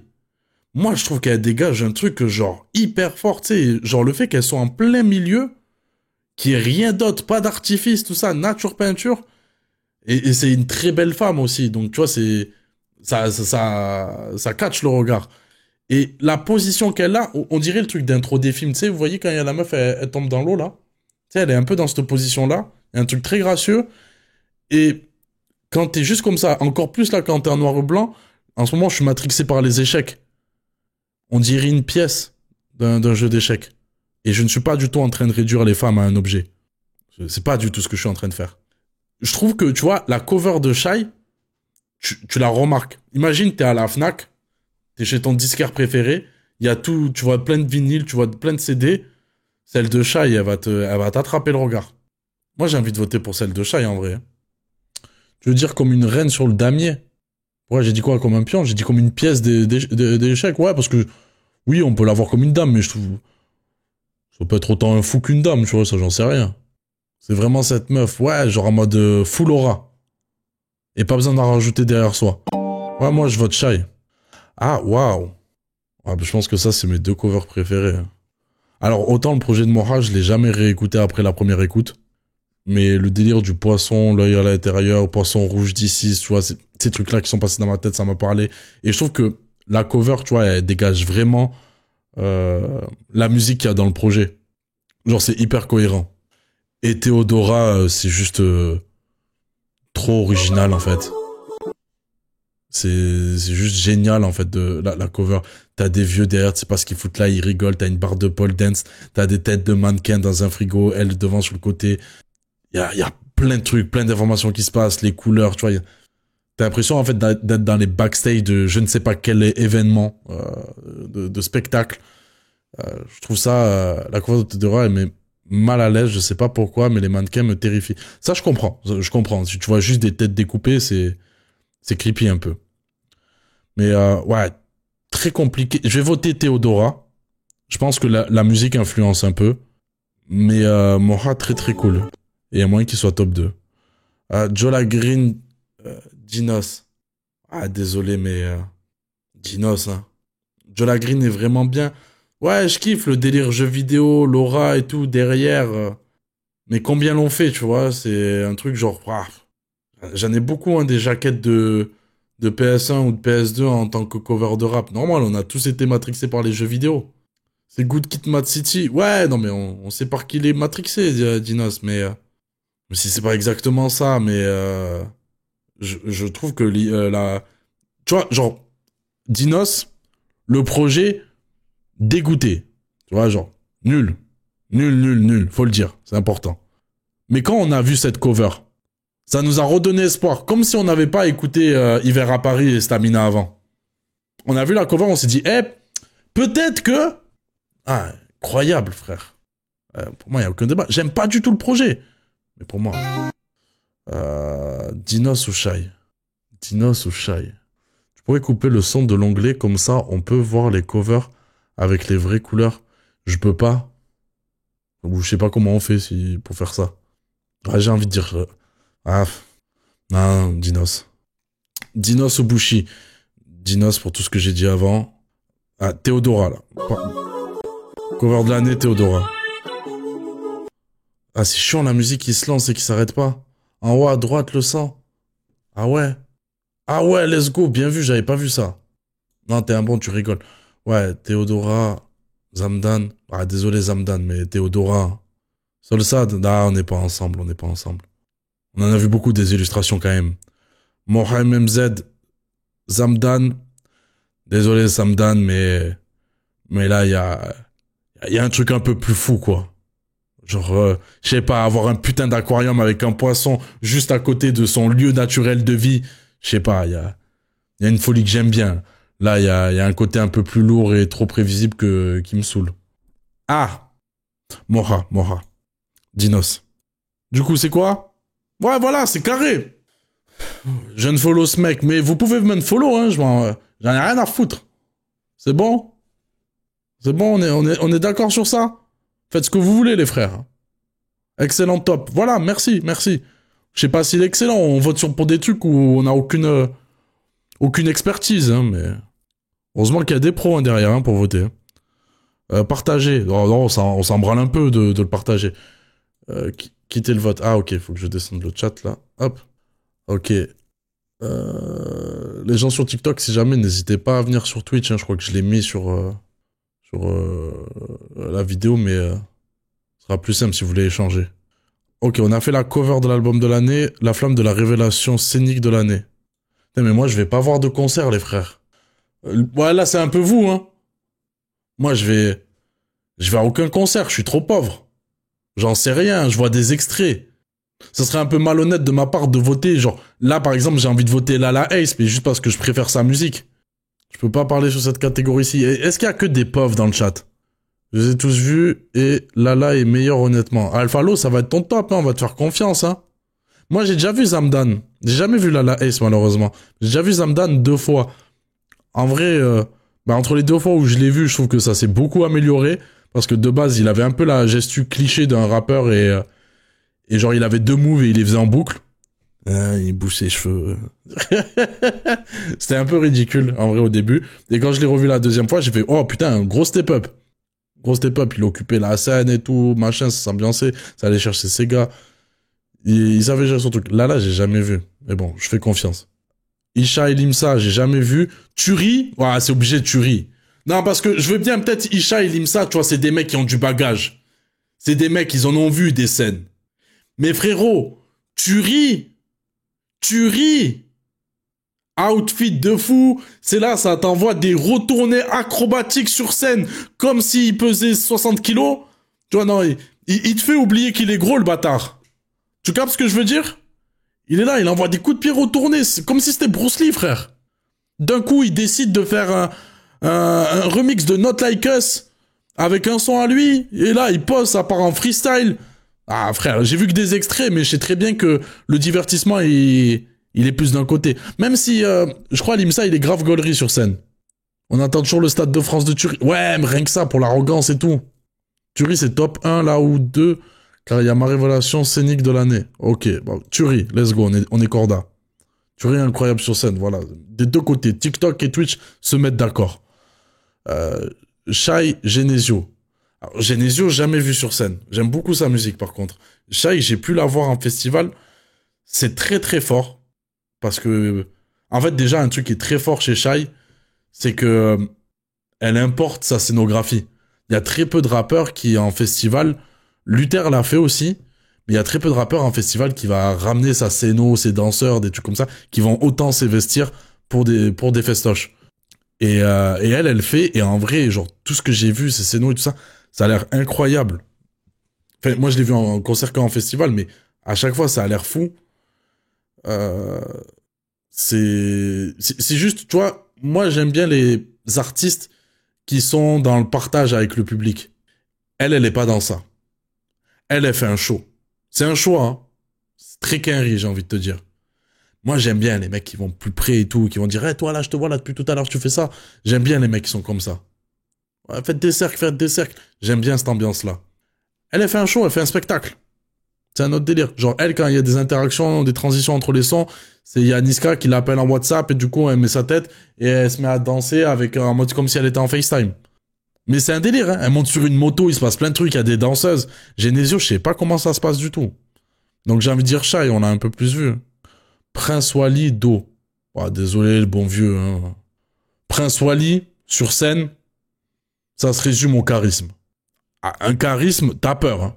S1: moi, je trouve qu'elle dégage un truc genre hyper fort, tu sais. Genre le fait qu'elle soit en plein milieu, qu'il n'y ait rien d'autre, pas d'artifice, tout ça, nature peinture. Et c'est une très belle femme aussi. Donc, tu vois, ça catch le regard. Et la position qu'elle a, on dirait le truc d'intro des films. Tu sais, vous voyez quand il y a la meuf, elle tombe dans l'eau, là. Tu sais, elle est un peu dans cette position-là. Il y a un truc très gracieux. Et quand t'es juste comme ça, encore plus là quand t'es en noir et blanc, en ce moment, je suis matrixé par les échecs. On dirait une pièce d'un jeu d'échecs. Et je ne suis pas du tout en train de réduire les femmes à un objet. C'est pas du tout ce que je suis en train de faire. Je trouve que, tu vois, la cover de Shai, tu la remarques. Imagine, t'es à la Fnac, t'es chez ton disquaire préféré, il y a tout, tu vois plein de vinyles, tu vois plein de CD. Celle de Shai, elle va t'attraper le regard. Moi, j'ai envie de voter pour celle de Shai, en vrai. Je veux dire, comme une reine sur le damier. Ouais, j'ai dit quoi comme un pion? J'ai dit comme une pièce d'échecs. Ouais, parce que, oui, on peut l'avoir comme une dame, mais je trouve... Ça peut être autant un fou qu'une dame, tu vois, ça, j'en sais rien. C'est vraiment cette meuf, ouais, genre en mode full aura. Et pas besoin d'en rajouter derrière soi. Ouais, moi, je vote Shy. Ah, waouh. Ah, bah, je pense que ça, c'est mes deux covers préférés. Hein. Alors, autant le projet de Moha, je l'ai jamais réécouté après la première écoute. Mais le délire du poisson, l'œil à l'intérieur, poisson rouge d'ici, tu vois, ces trucs-là qui sont passés dans ma tête, ça m'a parlé. Et je trouve que la cover, tu vois, elle dégage vraiment la musique qu'il y a dans le projet. Genre, c'est hyper cohérent. Et Théodora, c'est juste trop original, en fait. C'est juste génial, en fait, de la cover. T'as des vieux derrière, tu sais pas ce qu'ils foutent là, ils rigolent. T'as une barre de pole dance. T'as des têtes de mannequins dans un frigo, elle devant sur le côté. Il y a plein de trucs, plein d'informations qui se passent, les couleurs, tu vois. T'as l'impression, en fait, d'être dans les backstage de je ne sais pas quel événement de spectacle. Je trouve ça, la cover de Théodora, elle met mal à l'aise, je sais pas pourquoi, mais les mannequins me terrifient. Ça, je comprends. Je comprends. Si tu vois juste des têtes découpées, c'est creepy un peu. Mais ouais, très compliqué. Je vais voter Théodora. Je pense que la musique influence un peu. Mais Moha, très très cool. Et il y a moyen qu'il soit top 2. Jola Green, Dinos. Ah, désolé, mais Dinos, hein. Jola Green est vraiment bien. Ouais, je kiffe le délire jeu vidéo, l'aura et tout derrière. Mais combien l'ont fait, tu vois? C'est un truc genre... J'en ai beaucoup, hein, des jaquettes de PS1 ou de PS2 en tant que cover de rap. Normal, on a tous été matrixés par les jeux vidéo. C'est Good Kid, Mad City. Ouais, non, mais on sait par qui il est matrixé, Dinos. Mais si c'est pas exactement ça, mais je trouve que la... Tu vois, genre, Dinos, le projet, dégoûté. Tu vois, genre, nul. Nul, nul, nul. Faut le dire, c'est important. Mais quand on a vu cette cover, ça nous a redonné espoir. Comme si on n'avait pas écouté Hiver à Paris et Stamina avant. On a vu la cover, on s'est dit, eh, peut-être que... Ah, incroyable, frère. Pour moi, il n'y a aucun débat. J'aime pas du tout le projet. Mais pour moi... Dinos ou Shy. Dinos ou Shy. Tu pourrais couper le son de l'onglet, comme ça, on peut voir les covers avec les vraies couleurs. Je peux pas. Ou je sais pas comment on fait pour faire ça. Ah, j'ai envie de dire... Ah, non, Dinos. Dinos ou Bushi. Dinos pour tout ce que j'ai dit avant. Ah, Théodora, là. Cover de l'année, Théodora. Ah, c'est chiant, la musique qui se lance et qui s'arrête pas. En haut à droite, le sang. Ah ouais. Ah ouais, let's go, bien vu, j'avais pas vu ça. Non, t'es un bon, tu rigoles. Ouais, Théodora, Zamdan. Ah, désolé Zamdan, mais Théodora. Solsad, ah, on n'est pas ensemble, on n'est pas ensemble. On en a vu beaucoup des illustrations quand même. Mohamed MZ, Zamdan. Désolé Zamdan, mais là, il y a un truc un peu plus fou, quoi. Genre, je sais pas, avoir un putain d'aquarium avec un poisson juste à côté de son lieu naturel de vie. Je sais pas, il y a une folie que j'aime bien. Là, il y a un côté un peu plus lourd et trop prévisible qui me saoule. Ah, Moha. Dinos. Du coup, c'est quoi? Ouais, voilà, c'est carré. Je ne follow ce mec, mais vous pouvez me follow, hein, j'en ai rien à foutre. C'est bon? C'est bon, on est d'accord sur ça? Faites ce que vous voulez, les frères. Excellent top. Voilà, merci. Je sais pas s'il est excellent, on vote pour des trucs où on n'a aucune expertise, hein, mais... Heureusement qu'il y a des pros hein, derrière hein, pour voter. Partager. Oh, non, on s'en branle un peu de le partager. Quitter le vote. Ah, ok, faut que je descende le chat, là. Hop. Ok. Les gens sur TikTok, si jamais, n'hésitez pas à venir sur Twitch. Hein, je crois que je l'ai mis sur la vidéo, mais ce sera plus simple si vous voulez échanger. Ok, on a fait la cover de l'album de l'année, la flamme de la révélation scénique de l'année. Mais moi, je vais pas voir de concert, les frères. Ouais, là, c'est un peu vous, hein. Moi, je vais à aucun concert, je suis trop pauvre. J'en sais rien, je vois des extraits. Ça serait un peu malhonnête de ma part de voter, genre, là, par exemple, j'ai envie de voter Lala Ace, mais juste parce que je préfère sa musique. Je peux pas parler sur cette catégorie-ci. Est-ce qu'il y a que des pauvres dans le chat? Je les ai tous vus, et Lala est meilleur, honnêtement. Alphalo, ça va être ton top, hein, on va te faire confiance, hein. Moi, j'ai déjà vu Zamdan. J'ai jamais vu la Ace, malheureusement. J'ai déjà vu Zamdan 2 fois. En vrai, entre les 2 fois où je l'ai vu, je trouve que ça s'est beaucoup amélioré. Parce que de base, il avait un peu la gestu cliché d'un rappeur et genre, il avait 2 moves et il les faisait en boucle. Il bouge ses cheveux. C'était un peu ridicule, en vrai, au début. Et quand je l'ai revu la 2e fois, j'ai fait, oh putain, un gros step-up. Gros step-up, il occupait la scène et tout, machin, ça s'ambiançait, ça allait chercher ses gars. Il savait gérer son truc. Là, j'ai jamais vu. Mais bon, je fais confiance. Isha et Limsa, j'ai jamais vu. Turi, ouais, c'est obligé Turi. Non, parce que je veux bien peut-être Isha et Limsa, tu vois, c'est des mecs qui ont du bagage. C'est des mecs, ils en ont vu des scènes. Mais frérot, Turi, outfit de fou, c'est là, ça t'envoie des retournées acrobatiques sur scène, comme s'il pesait 60 kilos. Tu vois, non, il te fait oublier qu'il est gros, le bâtard. Tu captes ce que je veux dire? Il est là, il envoie des coups de pied retournés, c'est comme si c'était Bruce Lee, frère. D'un coup, il décide de faire un remix de Not Like Us, avec un son à lui, et là, il pose, ça part en freestyle. Ah, frère, j'ai vu que des extraits, mais je sais très bien que le divertissement, il est plus d'un côté. Même si, je crois, Limsa, il est grave gaulerie sur scène. On attend toujours le Stade de France de Turi. Ouais, mais rien que ça, pour l'arrogance et tout. Turi, c'est top 1, là, ou 2, car il y a ma révélation scénique de l'année. Ok, bon, Turi, let's go, on est corda. Turi est incroyable sur scène, voilà. Des 2 côtés, TikTok et Twitch se mettent d'accord. Shai Genesio. Alors, Genesio, jamais vu sur scène. J'aime beaucoup sa musique, par contre. Shai, j'ai pu la voir en festival. C'est très, très fort. Parce que, en fait, déjà, un truc qui est très fort chez Shai, c'est que elle importe sa scénographie. Il y a très peu de rappeurs qui, en festival, Luther l'a fait aussi, mais il y a très peu de rappeurs en festival qui va ramener sa scéno, ses danseurs, des trucs comme ça, qui vont autant s'investir pour des festoches. Et elle fait, et en vrai, genre, tout ce que j'ai vu, ces scénos et tout ça, ça a l'air incroyable. Enfin, moi, je l'ai vu en concert qu'en festival, mais à chaque fois, ça a l'air fou. C'est juste, tu vois, moi, j'aime bien les artistes qui sont dans le partage avec le public. Elle est pas dans ça. Elle fait un show. C'est un choix, hein. C'est très quinri, j'ai envie de te dire. Moi, j'aime bien les mecs qui vont plus près et tout, qui vont dire, hey, toi, là, je te vois là depuis tout à l'heure, tu fais ça. J'aime bien les mecs qui sont comme ça. Ouais, faites des cercles. J'aime bien cette ambiance-là. Elle fait un show, elle fait un spectacle. C'est un autre délire. Genre, elle, quand il y a des interactions, des transitions entre les sons, il y a Niska qui l'appelle en WhatsApp et du coup, elle met sa tête et elle se met à danser avec, en mode comme si elle était en FaceTime. Mais c'est un délire, hein. Elle monte sur une moto, il se passe plein de trucs, il y a des danseuses. Genesio, je sais pas comment ça se passe du tout. Donc j'ai envie de dire Shai, on a un peu plus vu. Prince Wally, Do. Oh, désolé, le bon vieux. Hein. Prince Wally, sur scène, ça se résume au charisme. Ah, un charisme, t'as peur. Hein.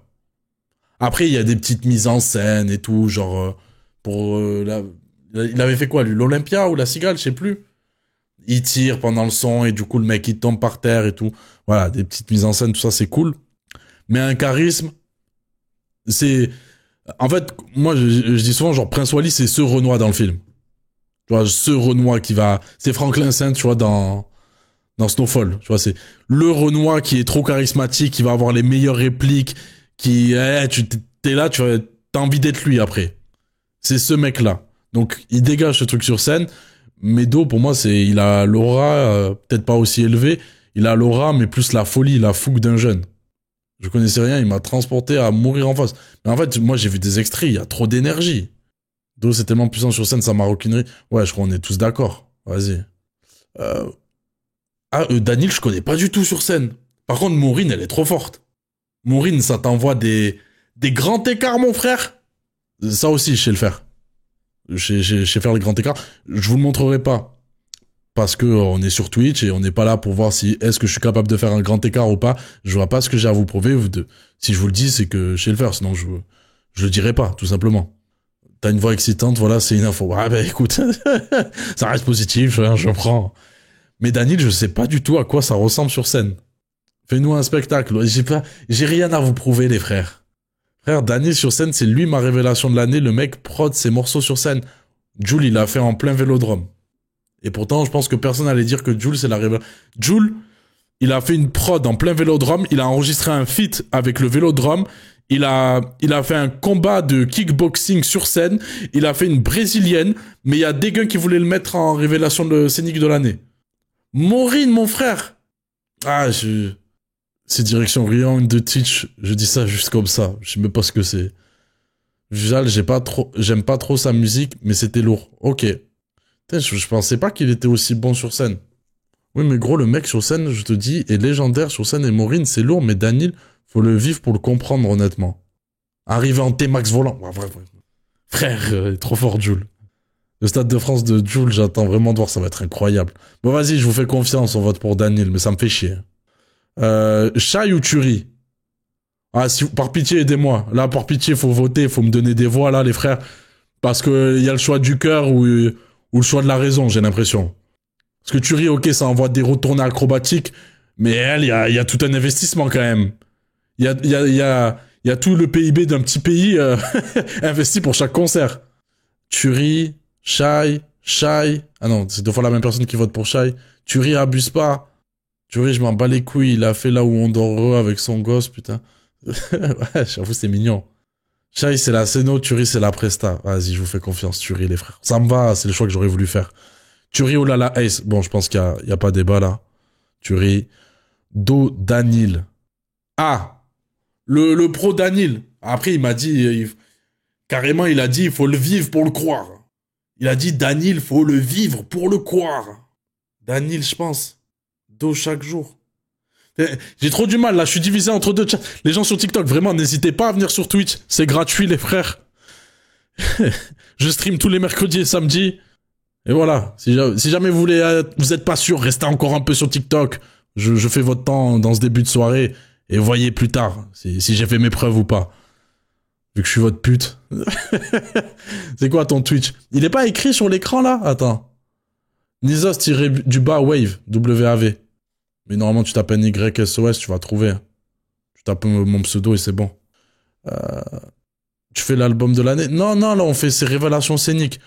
S1: Après, il y a des petites mises en scène et tout, genre... il avait fait quoi, lui? L'Olympia ou la Cigale, je sais plus. Il tire pendant le son et du coup, le mec, il tombe par terre et tout. Voilà, des petites mises en scène, tout ça, c'est cool. Mais un charisme, c'est... En fait, moi, je dis souvent, genre, Prince Wally, c'est ce Renoir dans le film. Tu vois, ce Renoir qui va... C'est Franklin Saint, tu vois, dans Snowfall. Tu vois, c'est le Renoir qui est trop charismatique, qui va avoir les meilleures répliques, qui... tu t'es là, t'as envie d'être lui après. C'est ce mec-là. Donc, il dégage ce truc sur scène. Medo, pour moi, il a l'aura, peut-être pas aussi élevée, il a l'aura, mais plus la folie, la fougue d'un jeune. Je connaissais rien, il m'a transporté à mourir en face. Mais en fait, moi, j'ai vu des extraits, il y a trop d'énergie. Do, c'est tellement puissant sur scène, sa maroquinerie. Ouais, je crois qu'on est tous d'accord. Vas-y. Daniel, je connais pas du tout sur scène. Par contre, Maureen, elle est trop forte. Maureen, ça t'envoie des grands écarts, mon frère. Ça aussi, je sais le faire. Je sais faire les grands écarts. Je vous le montrerai pas. Parce que on est sur Twitch et on n'est pas là pour voir si est-ce que je suis capable de faire un grand écart ou pas. Je vois pas ce que j'ai à vous prouver. Si je vous le dis, c'est que je sais le faire. Sinon, je le dirai pas, tout simplement. T'as une voix excitante, voilà, c'est une info. Ah ben écoute, ça reste positif, hein, je prends. Mais Daniel, je sais pas du tout à quoi ça ressemble sur scène. Fais-nous un spectacle. J'ai rien à vous prouver, les frères. Frère, Daniel sur scène, c'est lui ma révélation de l'année. Le mec prod ses morceaux sur scène. Jul, il l'a fait en plein Vélodrome. Et pourtant, je pense que personne allait dire que Jul, c'est la révélation. Jul, il a fait une prod en plein Vélodrome. Il a enregistré un feat avec le Vélodrome. il a fait un combat de kickboxing sur scène, il a fait une brésilienne, mais il y a des gars qui voulaient le mettre en révélation de scénique de l'année. Maureen, mon frère. Ah, c'est direction Rewind de Teach, je dis ça juste comme ça, je sais même pas ce que c'est. Vijal, j'aime pas trop sa musique, mais c'était lourd. Ok. Putain, je pensais pas qu'il était aussi bon sur scène. Oui, mais gros, le mec sur scène, je te dis, est légendaire sur scène, et Maureen, c'est lourd, mais Daniel, faut le vivre pour le comprendre, honnêtement. Arriver en T-Max volant. Frère, trop fort, Jul. Le Stade de France de Jul, j'attends vraiment de voir, ça va être incroyable. Bon, vas-y, je vous fais confiance, on vote pour Daniel, mais ça me fait chier. Shai ou Turi? Ah, si, par pitié, aidez-moi. Là, par pitié, faut voter, faut me donner des voix, là, les frères. Parce que y a le choix du cœur ou le choix de la raison, j'ai l'impression. Parce que Turi, ok, ça envoie des retournées acrobatiques, mais elle, il y a tout un investissement, quand même. Il y a tout le PIB d'un petit pays investi pour chaque concert. Turi, Shai. Ah non, c'est deux fois la même personne qui vote pour Shai. Turi, abuse pas. Turi, je m'en bats les couilles, il a fait là où on dort avec son gosse, putain. Ouais, j'avoue, c'est mignon. Shai, c'est la Céno, Turi, c'est la Presta. Vas-y, je vous fais confiance, Turi, les frères. Ça me va, c'est le choix que j'aurais voulu faire. Turi ou Lala Ace. Bon, je pense qu'il y a pas débat, là. Turi. Do Danil. Ah! Le pro Danil. Après, il m'a dit... carrément, il a dit, il faut le vivre pour le croire. Il a dit, Danil, faut le vivre pour le croire. Danil, je pense. Do chaque jour. J'ai trop du mal, là, je suis divisé entre deux chats. Les gens sur TikTok, vraiment, n'hésitez pas à venir sur Twitch. C'est gratuit, les frères. Je stream tous les mercredis et samedis. Et voilà. Si jamais vous êtes pas sûr, restez encore un peu sur TikTok. Je fais votre temps dans ce début de soirée. Et voyez plus tard, si j'ai fait mes preuves ou pas. Vu que je suis votre pute. C'est quoi ton Twitch? Il est pas écrit sur l'écran, là? Attends. Nizos-du-bas Wave, W-A-V. Mais normalement, tu tapes NYSOS, tu vas trouver. Tu tapes mon pseudo et c'est bon. Tu fais l'album de l'année? Non, là, on fait ses révélations scéniques.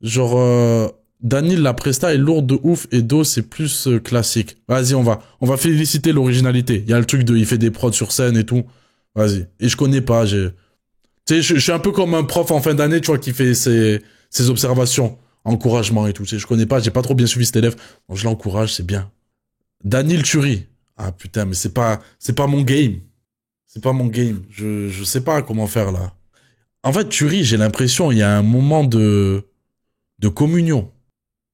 S1: Genre, Daniel, la presta est lourde de ouf et Do, c'est plus classique. Vas-y, on va féliciter l'originalité. Il y a le truc de, il fait des prods sur scène et tout. Vas-y. Et je connais pas, tu sais, je suis un peu comme un prof en fin d'année, tu vois, qui fait ses observations, encouragement et tout. Tu sais, je connais pas, j'ai pas trop bien suivi cet élève. Donc, je l'encourage, c'est bien. Daniel Turi. Ah putain, mais c'est pas mon game. C'est pas mon game. Je sais pas comment faire là. En fait, Turi, j'ai l'impression, il y a un moment de communion.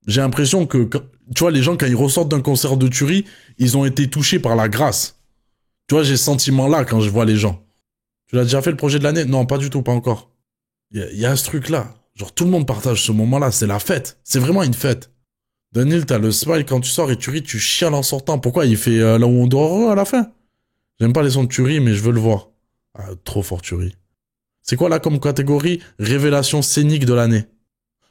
S1: J'ai l'impression que, tu vois, les gens, quand ils ressortent d'un concert de Turi, ils ont été touchés par la grâce. Tu vois, j'ai ce sentiment-là quand je vois les gens. Tu l'as déjà fait le projet de l'année? Non, pas du tout, pas encore. Il y a ce truc-là. Genre, tout le monde partage ce moment-là. C'est la fête. C'est vraiment une fête. Daniel, t'as le smile quand tu sors et Turi, tu chiales en sortant. Pourquoi? Il fait là où on dort à la fin. J'aime pas les sons de Turi, mais je veux le voir. Ah, trop fort Turi. C'est quoi là comme catégorie? Révélation scénique de l'année.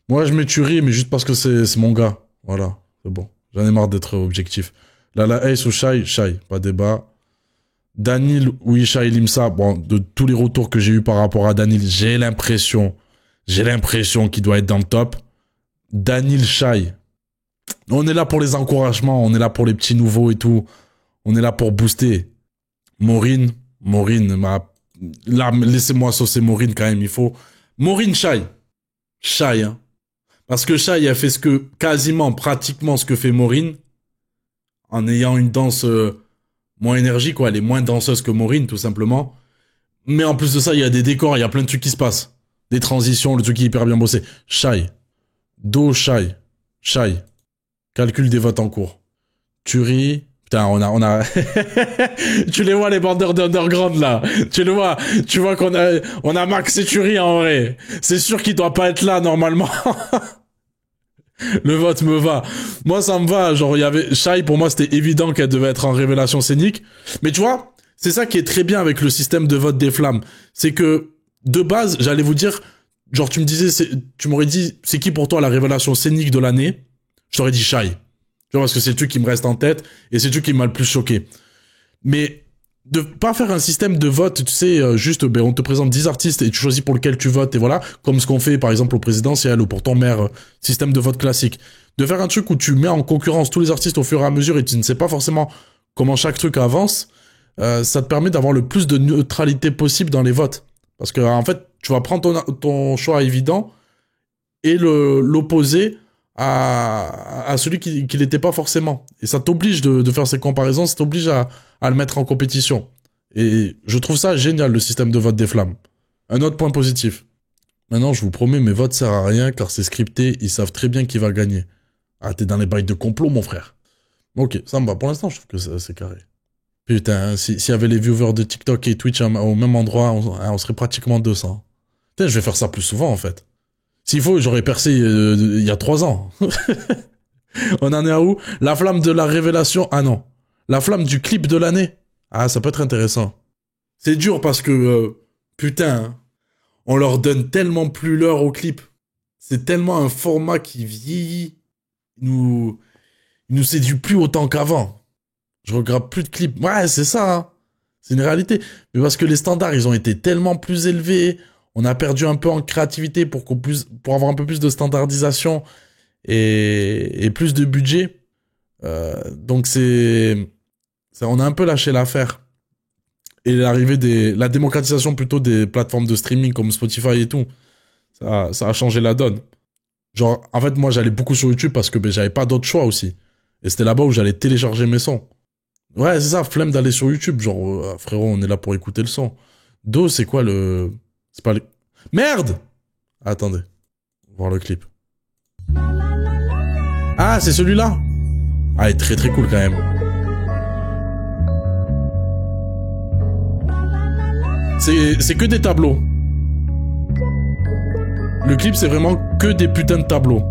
S1: Moi, je mets Turi, mais juste parce que c'est mon gars. Voilà, c'est bon. J'en ai marre d'être objectif. Là, la Ace ou Shai, pas débat. Daniel ou Isha et Limsa, bon, de tous les retours que j'ai eu par rapport à Daniel, j'ai l'impression qu'il doit être dans le top. Daniel, Shai. On est là pour les encouragements, on est là pour les petits nouveaux et tout. On est là pour booster. Maureen, là, laissez-moi saucer Maureen quand même, il faut. Maureen, Shai, hein. Parce que Shai a fait pratiquement ce que fait Maureen, en ayant une danse moins énergique, quoi. Elle est moins danseuse que Maureen, tout simplement. Mais en plus de ça, il y a des décors, il y a plein de trucs qui se passent. Des transitions, le truc qui est hyper bien bossé. Shai. Do, Shai. Calcul des votes en cours. Turi. Putain, on a... Tu les vois, les bandeurs d'underground, là. Tu vois qu'on a Max et Turi, en vrai. C'est sûr qu'il doit pas être là, normalement. Le vote me va. Moi, ça me va. Genre, il y avait Shai, pour moi, c'était évident qu'elle devait être en révélation scénique. Mais tu vois, c'est ça qui est très bien avec le système de vote des flammes. C'est que, de base, j'allais vous dire, genre, tu m'aurais dit, c'est qui pour toi la révélation scénique de l'année? Je t'aurais dit Shai. Tu vois, parce que c'est le truc qui me reste en tête et c'est le truc qui m'a le plus choqué. Mais de pas faire un système de vote, tu sais, juste, on te présente 10 artistes et tu choisis pour lequel tu votes et voilà, comme ce qu'on fait par exemple au présidentiel ou pour ton maire, système de vote classique. De faire un truc où tu mets en concurrence tous les artistes au fur et à mesure et tu ne sais pas forcément comment chaque truc avance, ça te permet d'avoir le plus de neutralité possible dans les votes. Parce que, en fait, tu vas prendre ton choix évident et l'opposer à celui qui l'était pas forcément. Et ça t'oblige de faire ces comparaisons, ça t'oblige à le mettre en compétition. Et je trouve ça génial, le système de vote des flammes. Un autre point positif. Maintenant, je vous promets, mes votes servent à rien car c'est scripté, ils savent très bien qui va gagner. Ah, t'es dans les bails de complot, mon frère. Ok, ça me va. Pour l'instant, je trouve que c'est carré. Putain, s'il y avait les viewers de TikTok et Twitch au même endroit, on serait pratiquement 200. Putain, je vais faire ça plus souvent, en fait. S'il faut, j'aurais percé il y a 3 ans. On en est à où? La flamme de la révélation. Ah non. La flamme du clip de l'année. Ah, ça peut être intéressant. C'est dur parce que, putain, hein, on leur donne tellement plus l'heure au clip. C'est tellement un format qui vieillit. Il nous séduit plus autant qu'avant. Je regarde plus de clips. Ouais, c'est ça, hein. C'est une réalité. Mais parce que les standards, ils ont été tellement plus élevés. On a perdu un peu en créativité pour avoir un peu plus de standardisation et plus de budget. Donc on a un peu lâché l'affaire. Et la démocratisation plutôt des plateformes de streaming comme Spotify et tout, ça a changé la donne. Genre, en fait, moi, j'allais beaucoup sur YouTube parce que j'avais pas d'autre choix aussi. Et c'était là-bas où j'allais télécharger mes sons. Ouais, c'est ça, flemme d'aller sur YouTube. Genre, frérot, on est là pour écouter le son. Do, c'est quoi le... C'est pas le... Merde! Attendez. Voir le clip. Ah, c'est celui-là? Ah, il est très très cool quand même. C'est que des tableaux. Le clip, c'est vraiment que des putains de tableaux.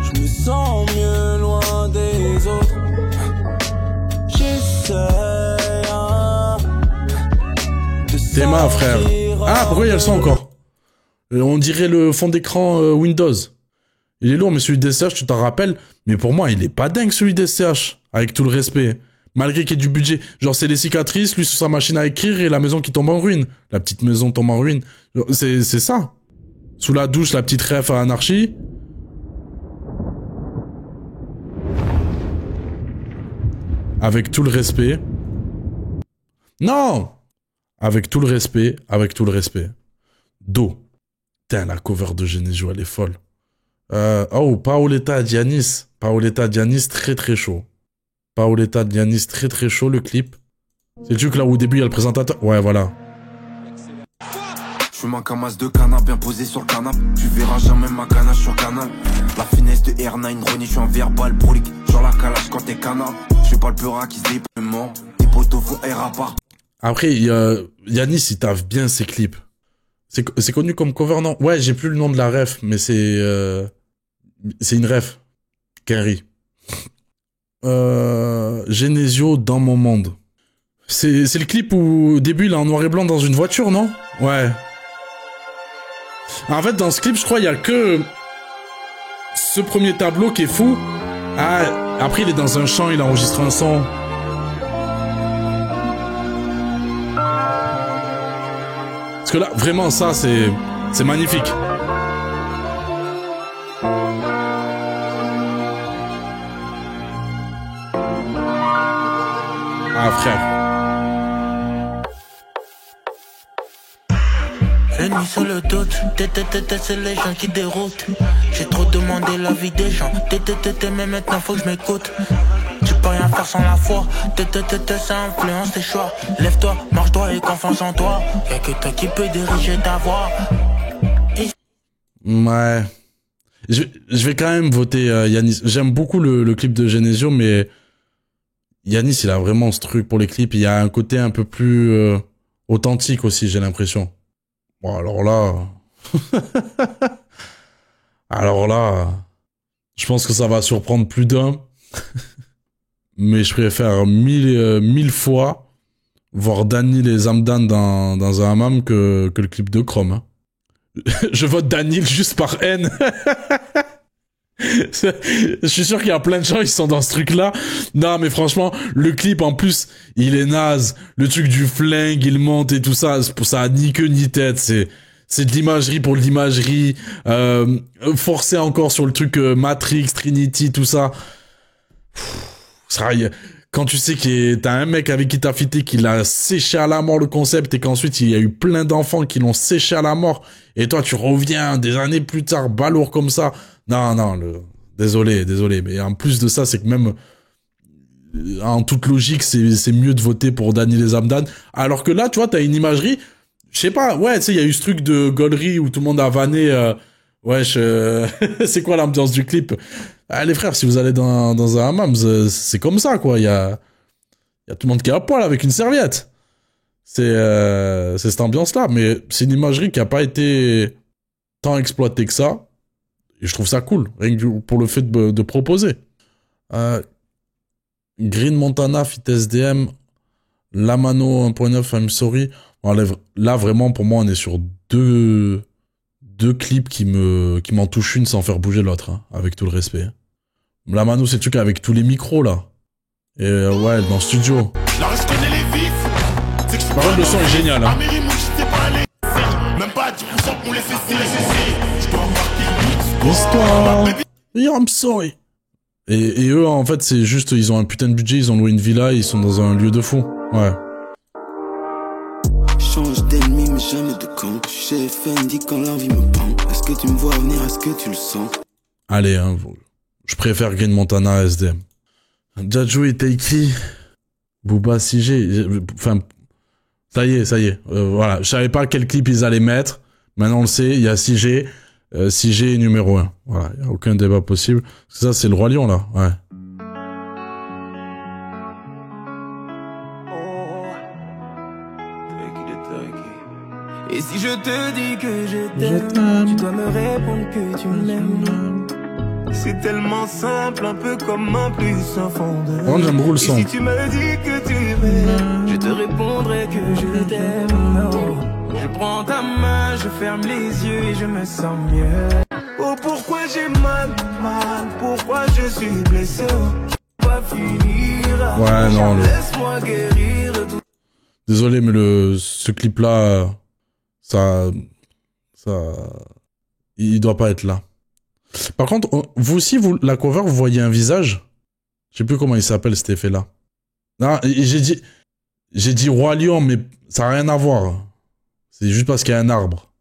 S2: Je me sens mieux loin des autres. J'essaie
S1: T'es ma frère. Ah, pourquoi il y a le son encore? On dirait le fond d'écran Windows. Il est lourd, mais celui d'SCH, tu t'en rappelles? Mais pour moi, il est pas dingue, celui d'SCH. Avec tout le respect. Malgré qu'il y ait du budget. Genre, c'est les cicatrices, lui sur sa machine à écrire et la maison qui tombe en ruine. La petite maison tombe en ruine. C'est ça. Sous la douche, la petite ref à Anarchie. Avec tout le respect. Non! Avec tout le respect, avec tout le respect. Do. Putain, la cover de Genesio, elle est folle. Oh, Paoletta Dianis. Paoletta Dianis, très très chaud. Paoletta Dianis, très très chaud, le clip. C'est le truc là où au début il y a le présentateur. Ouais, voilà.
S2: Je fume un camas de canard bien posé sur le canapé. Tu verras jamais ma ganache sur canal. La finesse de R9, Ronnie, je suis un verbal prolique. Sur la calage quand t'es canard. Je suis pas le peurat qui se déploie. Tes potos font R à part.
S1: Après, Yanis, il taffe bien ses clips. C'est connu comme cover, non? Ouais, j'ai plus le nom de la ref, mais c'est une ref. Kenry. Genesio dans mon monde. C'est le clip où au début il est en noir et blanc dans une voiture, non? Ouais. En fait, dans ce clip, je crois il y a que ce premier tableau qui est fou. Ah, après il est dans un champ, il enregistre un son. Parce que là, vraiment, ça, c'est magnifique. Ah, frère.
S3: La nuit sur le doute, c'est les gens qui déroutent. J'ai trop demandé la vie des gens, mais maintenant faut que je m'écoute. Tu peux rien faire sans la foi, ça influence tes choix. Lève-toi, marche droit et confiance en toi. Y'a que toi qui peux diriger ta voix.
S1: Ouais. Je vais quand même voter Yanis. J'aime beaucoup le clip de Genesio, mais Yanis, il a vraiment ce truc pour les clips. Il y a un côté un peu plus authentique aussi, j'ai l'impression. Bon, alors là... alors là... Je pense que ça va surprendre plus d'un. Mais je préfère mille fois voir Dany les Zamdan dans un hammam que le clip de Chrome. Hein. Je vote Dany juste par haine. Je suis sûr qu'il y a plein de gens qui sont dans ce truc-là. Non, mais franchement, le clip, en plus, il est naze. Le truc du flingue, il monte et tout ça, ça a ni queue ni tête. C'est de l'imagerie pour l'imagerie. Forcer encore sur le truc Matrix, Trinity, tout ça. quand tu sais que t'as un mec avec qui t'as fité, qui l'a séché à la mort le concept, et qu'ensuite il y a eu plein d'enfants qui l'ont séché à la mort, et toi tu reviens des années plus tard, balourd comme ça. Non, désolé, mais en plus de ça, c'est que même en toute logique, c'est mieux de voter pour Daniel Zamdan. Alors que là, tu vois, t'as une imagerie, je sais pas, ouais, tu sais, il y a eu ce truc de gaulerie où tout le monde a vanné, c'est quoi l'ambiance du clip? Ah, les frères, si vous allez dans un hammam, c'est comme ça, quoi. Il y a tout le monde qui est à poil avec une serviette. C'est cette ambiance-là, mais c'est une imagerie qui a pas été tant exploitée que ça. Et je trouve ça cool, rien que pour le fait de proposer. Green Montana, Fit SDM, Lamano 1.9, I'm sorry. Là, vraiment, pour moi, on est sur deux clips qui m'en touchent une sans faire bouger l'autre, hein, avec tout le respect. Lamano, c'est le truc avec tous les micros, là. Et ouais, dans le studio. Par contre, le son est génial, hein. L'histoire. Yeah, I'm sorry. Et eux, en fait, c'est juste, ils ont un putain de budget, ils ont loué une villa, ils sont dans un lieu de fou. Ouais.
S2: Change d'ennemi, mais jamais de camp. Chez Fendi quand l'envie me prend. Est-ce que tu me vois venir, est-ce que tu le sens?
S1: Allez, hein, je préfère Green Montana à SDM. Jadju et Taiki. Booba, CG. Enfin, ça y est. Voilà, je savais pas quel clip ils allaient mettre. Maintenant, on le sait, il y a CG. CG est numéro 1. Voilà, il n'y a aucun débat possible. Parce que ça, c'est le Roi Lion, là. Ouais.
S2: Et si je te dis que je t'aime, tu dois me répondre que tu m'aimes. C'est tellement simple, un peu comme un plus sans fondeur.
S1: Oh, j'aime beaucoup le son.
S2: Et si tu me dis que tu m'aimes, je te répondrai que je t'aime. Oh. Je prends ta main, je ferme les yeux et je me sens mieux. Oh, pourquoi j'ai mal, pourquoi je suis blessé. Pas finir.
S1: Ouais, non,
S2: laisse-moi guérir de tout.
S1: Désolé, mais ce clip-là, ça, il doit pas être là. Par contre, vous aussi, la cover, vous voyez un visage. Je sais plus comment il s'appelle cet effet-là. Non, j'ai dit Roi Lion, mais ça n'a rien à voir. C'est juste parce qu'il y a un arbre.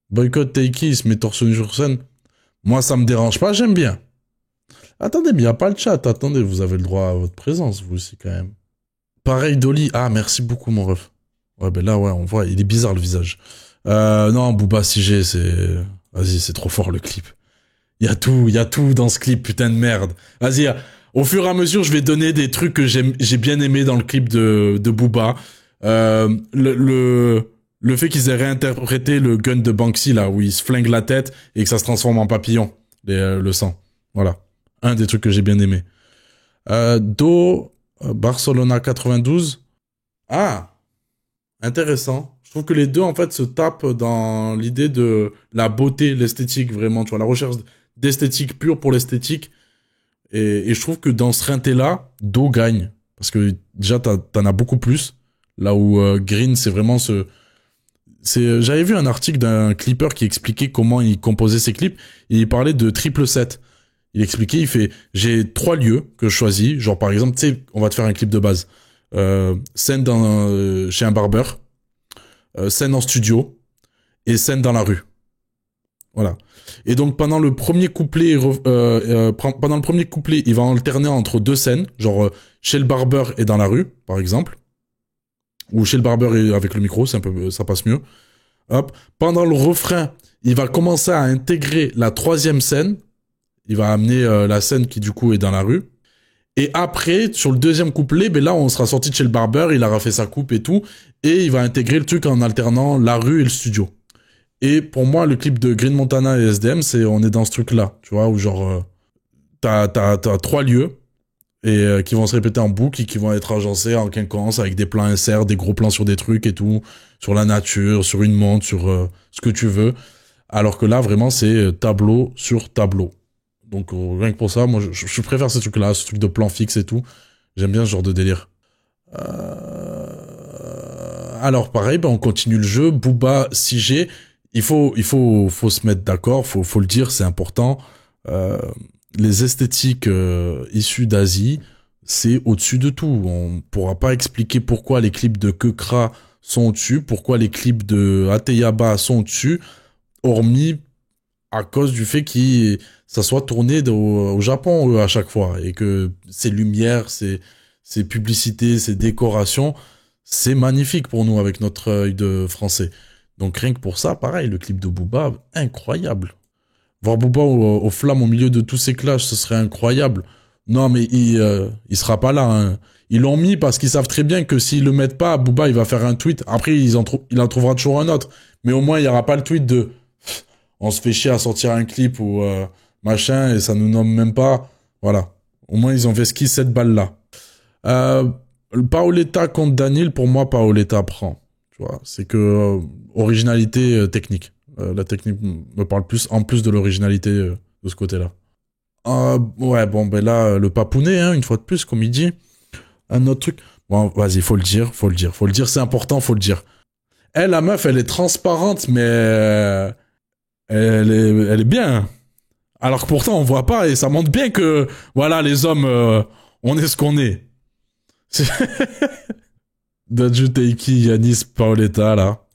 S1: Boycott Taiki, il se met torse nu sur scène. Moi, ça me dérange pas, j'aime bien. Attendez, mais il n'y a pas le chat. Attendez, vous avez le droit à votre présence, vous aussi, quand même. Pareil, Dolly. Ah, merci beaucoup, mon ref. Ouais, ben là, ouais, on voit, il est bizarre, le visage. Non, Booba CG, vas-y, c'est trop fort, le clip. Il y a tout dans ce clip, putain de merde. Vas-y, au fur et à mesure, je vais donner des trucs que j'ai bien aimé dans le clip de Booba. Le fait qu'ils aient réinterprété le gun de Banksy, là, où il se flingue la tête et que ça se transforme en papillon, le sang. Voilà. Un des trucs que j'ai bien aimé. Barcelona 92. Ah! Intéressant. Je trouve que les deux, en fait, se tapent dans l'idée de la beauté, l'esthétique, vraiment. Tu vois, la recherche d'esthétique pure pour l'esthétique. Et je trouve que dans ce rinté-là, Do gagne. Parce que déjà, t'en as beaucoup plus. Là où Green, c'est vraiment j'avais vu un article d'un clipper qui expliquait comment il composait ses clips. Et il parlait de triple set. Il expliquait, il fait, j'ai 3 lieux que je choisis. Genre, par exemple, tu sais, on va te faire un clip de base. Scène chez un barbeur. Scène en studio. Et scène dans la rue. Voilà. Et donc, pendant le premier couplet, il va alterner entre 2 scènes. Genre, chez le barbeur et dans la rue, par exemple. Ou chez le barbeur et avec le micro, ça passe mieux. Hop. Pendant le refrain, il va commencer à intégrer la 3e scène. Il va amener la scène qui, du coup, est dans la rue. Et après, sur le 2e couplet, ben là, on sera sorti de chez le barbeur, il aura fait sa coupe et tout. Et il va intégrer le truc en alternant la rue et le studio. Et pour moi, le clip de Green Montana et SDM, on est dans ce truc-là. Tu vois, où genre, t'as 3 lieux. Et qui vont se répéter en boucle et qui vont être agencés en quinconce avec des plans inserts, des gros plans sur des trucs et tout, sur la nature, sur une montre, sur ce que tu veux. Alors que là, vraiment, c'est tableau sur tableau. Donc rien que pour ça, moi, je préfère ce truc-là, ce truc de plan fixe et tout. J'aime bien ce genre de délire. Alors pareil, ben on continue le jeu. Booba, CG. Il faut se mettre d'accord, faut le dire, c'est important. Les esthétiques issues d'Asie, c'est au-dessus de tout. On pourra pas expliquer pourquoi les clips de Kekra sont au-dessus, pourquoi les clips de Ateyaba sont au-dessus, hormis à cause du fait que ça soit tourné au Japon à chaque fois, et que ces lumières, ces publicités, ces décorations, c'est magnifique pour nous avec notre œil de français. Donc rien que pour ça, pareil, le clip de Booba, incroyable. Voir Booba au flamme au milieu de tous ces clashs, ce serait incroyable. Non, mais il sera pas là. Hein. Ils l'ont mis parce qu'ils savent très bien que s'ils le mettent pas, Booba, il va faire un tweet. Après, il en trouvera toujours un autre. Mais au moins, il y aura pas le tweet de on se fait chier à sortir un clip ou machin et ça nous nomme même pas. Voilà. Au moins, ils ont vesquis cette balle-là. Paoletta contre Daniel, pour moi, Paoletta prend. Tu vois, c'est que originalité technique. La technique me parle plus, en plus de l'originalité de ce côté-là. Ouais, bon, ben là, le papounet, hein, une fois de plus, comme il dit. Un autre truc. Bon, vas-y, faut le dire, c'est important, faut le dire. Elle, la meuf, elle est transparente, mais elle est bien. Alors que pourtant, on voit pas, et ça montre bien que, voilà, les hommes, on est ce qu'on est. Dadju Teiki, Yanis, Paoletta, là.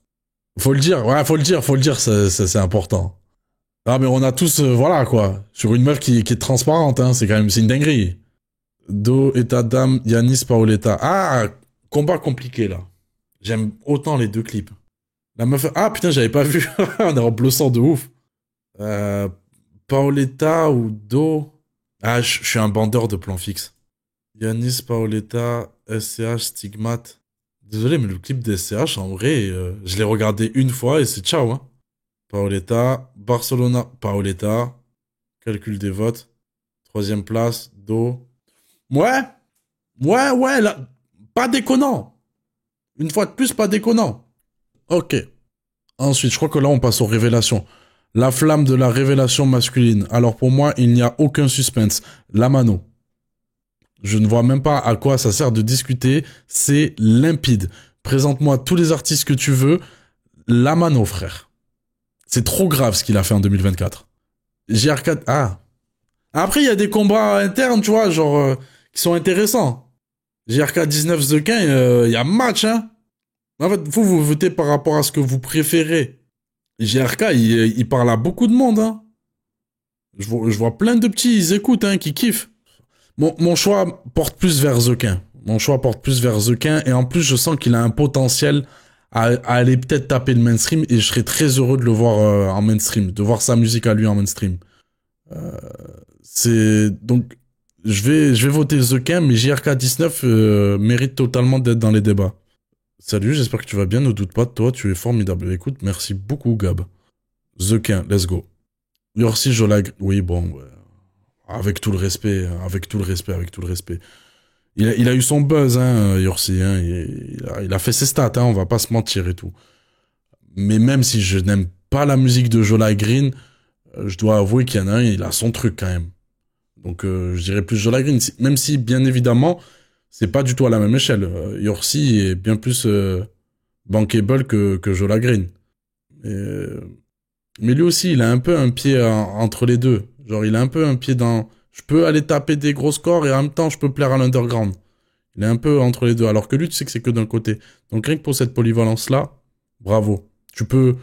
S1: Faut le dire, c'est important. Ah, mais on a tous, voilà, quoi. Sur une meuf qui est transparente, hein, c'est une dinguerie. Do, État d'âme, Yanis, Paoletta. Ah, combat compliqué, là. J'aime autant les deux clips. La meuf, ah, putain, j'avais pas vu. On est en bleu sang de ouf. Paoletta ou Do. Ah, je suis un bandeur de plan fixe. Yanis, Paoletta, SCH, Stigmate. Désolé, mais le clip de SCH, en vrai, je l'ai regardé une fois et c'est ciao, hein. Paoletta, Barcelona, Paoletta, calcul des votes, 3e place, Do. Ouais, là, pas déconnant. Une fois de plus, pas déconnant. Ok. Ensuite, je crois que là, on passe aux révélations. La flamme de la révélation masculine. Alors pour moi, il n'y a aucun suspense. La mano. Je ne vois même pas à quoi ça sert de discuter. C'est limpide. Présente-moi tous les artistes que tu veux. La mano, frère. C'est trop grave ce qu'il a fait en 2024. GR4, ah. Après, il y a des combats internes, tu vois, genre, qui sont intéressants. GRK 19 The King, il y a match, hein. En fait, vous votez par rapport à ce que vous préférez. GRK, il parle à beaucoup de monde, hein. Je vois plein de petits, ils écoutent, hein, qui kiffent. Mon choix porte plus vers The King. Et en plus, je sens qu'il a un potentiel à aller peut-être taper le mainstream et je serais très heureux de le voir en mainstream, de voir sa musique à lui en mainstream. Donc, je vais voter The King, mais JRK19 mérite totalement d'être dans les débats. Salut, j'espère que tu vas bien, ne doute pas de toi, tu es formidable. Écoute, merci beaucoup, Gab. The King, let's go. Yorsi Jolag, oui, bon, ouais. Avec tout le respect. Il a eu son buzz, hein, Yorsi, hein, il a fait ses stats, hein, on va pas se mentir et tout. Mais même si je n'aime pas la musique de Jola Green, je dois avouer qu'il y en a un, il a son truc quand même. Donc je dirais plus Jola Green, même si bien évidemment, c'est pas du tout à la même échelle. Yorsi est bien plus bankable que Jola Green. Mais lui aussi, il a un peu un pied entre les deux. Genre, il a un peu un pied dans... Je peux aller taper des gros scores et en même temps, je peux plaire à l'underground. Il est un peu entre les deux. Alors que lui, tu sais que c'est que d'un côté. Donc rien que pour cette polyvalence-là, bravo. Tu peux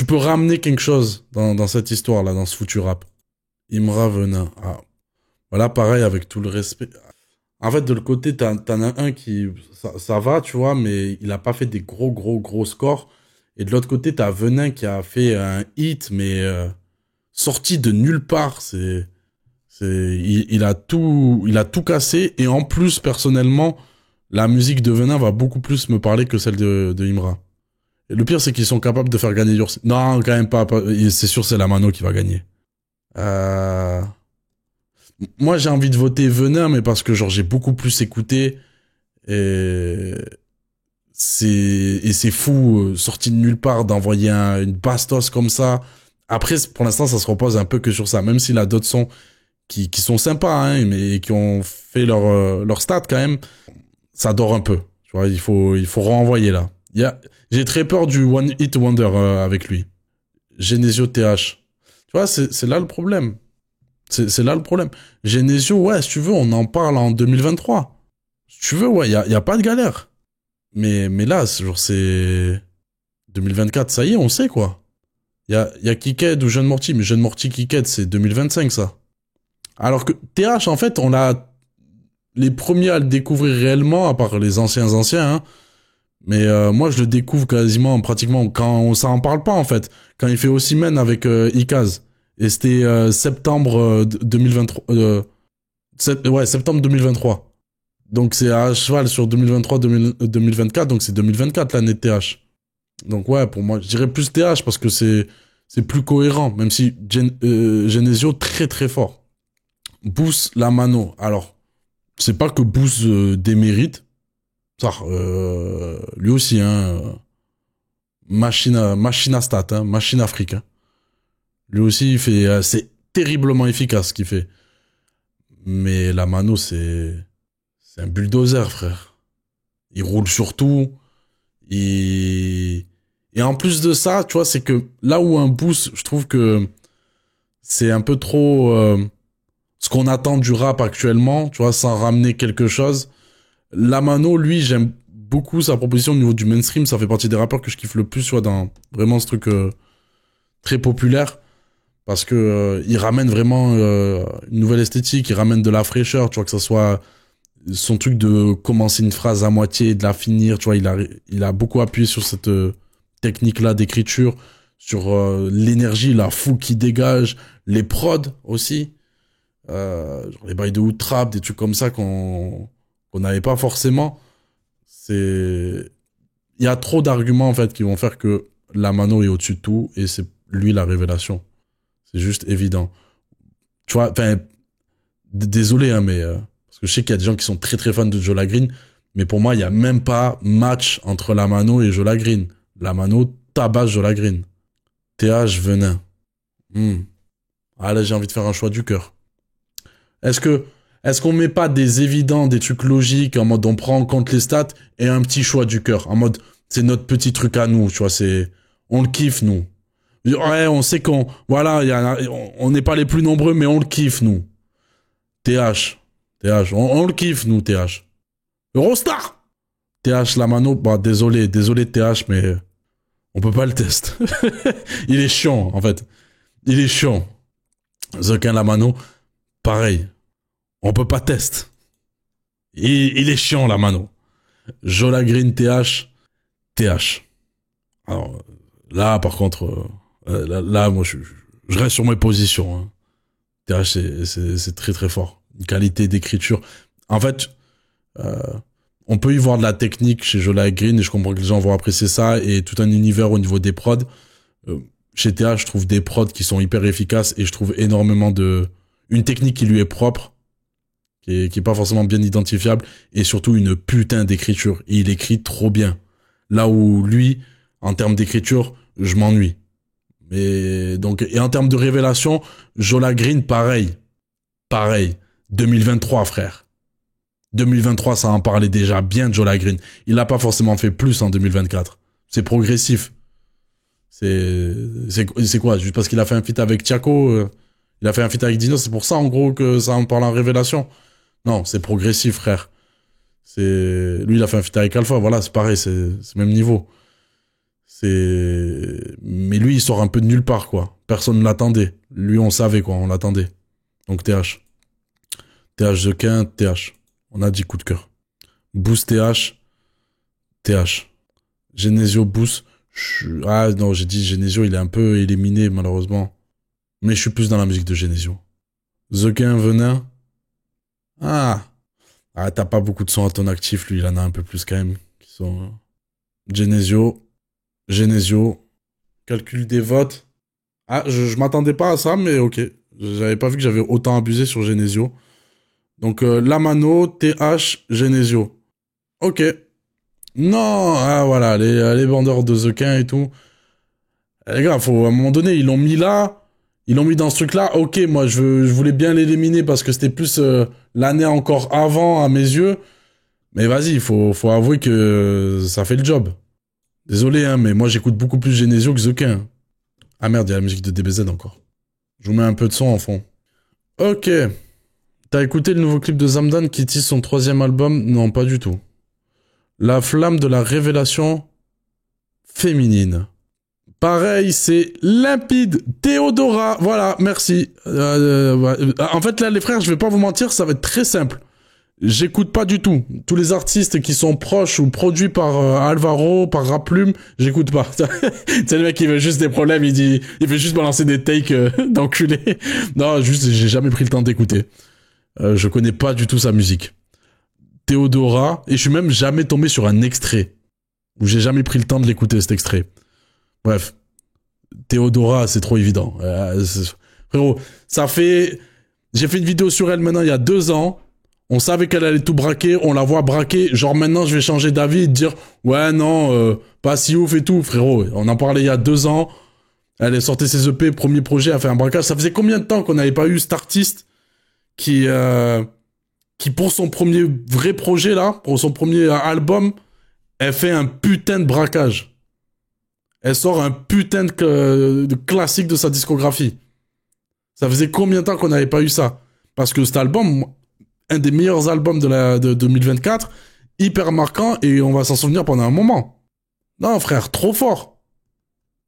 S1: ramener quelque chose dans cette histoire-là, dans ce foutu rap. Imra Venin. Ah. Voilà, pareil, avec tout le respect. En fait, de le côté, t'en as un qui... Ça va, tu vois, mais il a pas fait des gros scores. Et de l'autre côté, t'as Venin qui a fait un hit, mais sorti de nulle part. Il a tout cassé. Et en plus, personnellement, la musique de Venin va beaucoup plus me parler que celle de Imra. Et le pire, c'est qu'ils sont capables de faire gagner Yorsi. Non, quand même pas. C'est sûr, c'est la Mano qui va gagner. Moi, j'ai envie de voter Venin, mais parce que genre j'ai beaucoup plus écouté. Et c'est fou, sorti de nulle part, d'envoyer une bastos comme ça. Après, pour l'instant, ça se repose un peu que sur ça. Même s'il a d'autres sons qui sont sympas, hein, mais qui ont fait leur stat quand même, ça dort un peu. Tu vois, il faut renvoyer là. J'ai très peur du One Hit Wonder avec lui. Genesio TH. Tu vois, c'est là le problème. C'est là le problème. Genesio, ouais, si tu veux, on en parle en 2023. Si tu veux, ouais, y a pas de galère. Mais là, c'est 2024, ça y est, on sait, quoi. Y a Kiked ou Jeune Morty, mais Jeune Morty Kiked, c'est 2025, ça. Alors que TH, en fait, on a les premiers à le découvrir réellement, à part les anciens, hein. Mais moi, je le découvre quasiment, pratiquement, quand ça en parle pas, en fait. Quand il fait Osimhen avec Ikaz. Et c'était septembre 2023. Ouais, septembre 2023. Donc c'est à cheval sur 2023-2024, donc c'est 2024 l'année de TH. Donc ouais, pour moi, je dirais plus TH parce que c'est plus cohérent, même si Genesio très très fort. Boost Lamano. Alors, c'est pas que Boost démérite. Ça, lui aussi, hein. Machine à stat, hein, machine afrique. Hein. Lui aussi, il fait, c'est terriblement efficace ce qu'il fait. Mais Lamano, c'est un bulldozer, frère. Il roule sur tout. Et en plus de ça, tu vois, c'est que là où un Boost, je trouve que c'est un peu trop ce qu'on attend du rap actuellement, tu vois, sans ramener quelque chose. Lamano, lui, j'aime beaucoup sa proposition au niveau du mainstream. Ça fait partie des rappeurs que je kiffe le plus, tu vois, dans vraiment ce truc très populaire. Parce que il ramène vraiment une nouvelle esthétique, il ramène de la fraîcheur, tu vois, que ça soit son truc de commencer une phrase à moitié et de la finir, tu vois, il a beaucoup appuyé sur cette technique-là d'écriture, sur l'énergie, la fou qui dégage, les prods aussi, genre les bails de hood trap, des trucs comme ça qu'on n'avait pas forcément. Il y a trop d'arguments en fait qui vont faire que Lamano est au-dessus de tout et c'est lui la révélation. C'est juste évident. Tu vois, enfin, désolé, hein, mais parce que je sais qu'il y a des gens qui sont très très fans de Joe Green, mais pour moi, il y a même pas match entre Lamano et Joe Green. Lamano tabasse Joe Green. TH Venin. Ah là, j'ai envie de faire un choix du cœur. Est-ce qu'on met pas des évidents, des trucs logiques, en mode on prend en compte les stats, et un petit choix du cœur, en mode c'est notre petit truc à nous, tu vois, on le kiffe, nous. Ouais, on sait voilà, on n'est pas les plus nombreux, mais on le kiffe, nous. TH, on le kiffe, nous, TH. Eurostar! TH Lamano, bah, désolé, TH, mais on peut pas le tester. Il est chiant, en fait. Il est chiant. Zokin Lamano, pareil. On peut pas tester. Il est chiant, Lamano. Jola Green, TH. Alors, là, par contre, là, moi, je reste sur mes positions. Hein. TH, c'est très très fort. Une qualité d'écriture. En fait, on peut y voir de la technique chez Jola Green et je comprends que les gens vont apprécier ça et tout un univers au niveau des prods. Chez TH, je trouve des prods qui sont hyper efficaces et je trouve énormément une technique qui lui est propre, qui est pas forcément bien identifiable et surtout une putain d'écriture. Et il écrit trop bien. Là où lui, en termes d'écriture, je m'ennuie. Et en termes de révélation, Jola Green, pareil. 2023, frère. 2023, ça en parlait déjà bien de Jola Green. Il n'a pas forcément fait plus en 2024. C'est progressif. C'est quoi? Juste parce qu'il a fait un feat avec Tiako, il a fait un feat avec Dino, c'est pour ça, en gros, que ça en parle en révélation. Non, c'est progressif, frère. Lui, il a fait un feat avec Alpha, voilà, c'est pareil, c'est le même niveau. Mais lui, il sort un peu de nulle part, quoi. Personne ne l'attendait. Lui, on savait, quoi, on l'attendait. Donc, TH. TH The Quin, TH. On a dit coup de cœur. Boost TH. Genesio Boost. Ah non, j'ai dit Genesio, il est un peu éliminé, malheureusement. Mais je suis plus dans la musique de Genesio. The Quin Venin. Ah, t'as pas beaucoup de sons à ton actif, lui, il en a un peu plus quand même. Qui sont... Genesio. Calcul des votes. Ah, je m'attendais pas à ça, mais ok. J'avais pas vu que j'avais autant abusé sur Genesio. Donc, Lamano, TH, Genesio. Ok. Non, ah voilà, les vendeurs de The Quin et tout. Les gars, à un moment donné, ils l'ont mis là, ils l'ont mis dans ce truc-là. Ok, moi, je voulais bien l'éliminer parce que c'était plus l'année encore avant à mes yeux. Mais vas-y, faut avouer que ça fait le job. Désolé, hein, mais moi, j'écoute beaucoup plus Genesio que The Quin. Ah merde, il y a la musique de DBZ encore. Je vous mets un peu de son en fond. Ok. T'as écouté le nouveau clip de Zamdan qui tease son 3e album? Non, pas du tout. La flamme de la révélation féminine. Pareil, c'est limpide. Théodora, voilà, merci. En fait, là, les frères, je vais pas vous mentir, ça va être très simple. J'écoute pas du tout. Tous les artistes qui sont proches ou produits par Alvaro, par Raplume, j'écoute pas. C'est le mec qui veut juste des problèmes, il veut juste balancer des takes d'enculé. Non, juste, j'ai jamais pris le temps d'écouter. Je connais pas du tout sa musique. Théodora, et je suis même jamais tombé sur un extrait. Où j'ai jamais pris le temps de l'écouter, cet extrait. Bref. Théodora, c'est trop évident. Frérot, ça fait... J'ai fait une vidéo sur elle maintenant il y a 2 ans. On savait qu'elle allait tout braquer, on la voit braquer. Genre maintenant, je vais changer d'avis et dire « Ouais, non, pas si ouf et tout. » Frérot, on en parlait il y a 2 ans. Elle est sortie ses EP, premier projet, a fait un braquage. Ça faisait combien de temps qu'on n'avait pas eu cet artiste qui pour son premier vrai projet, là, pour son premier album, elle fait un putain de braquage. Elle sort un putain de classique de sa discographie. Ça faisait combien de temps qu'on n'avait pas eu ça? Parce que cet album, un des meilleurs albums de 2024, hyper marquant, et on va s'en souvenir pendant un moment. Non, frère, trop fort.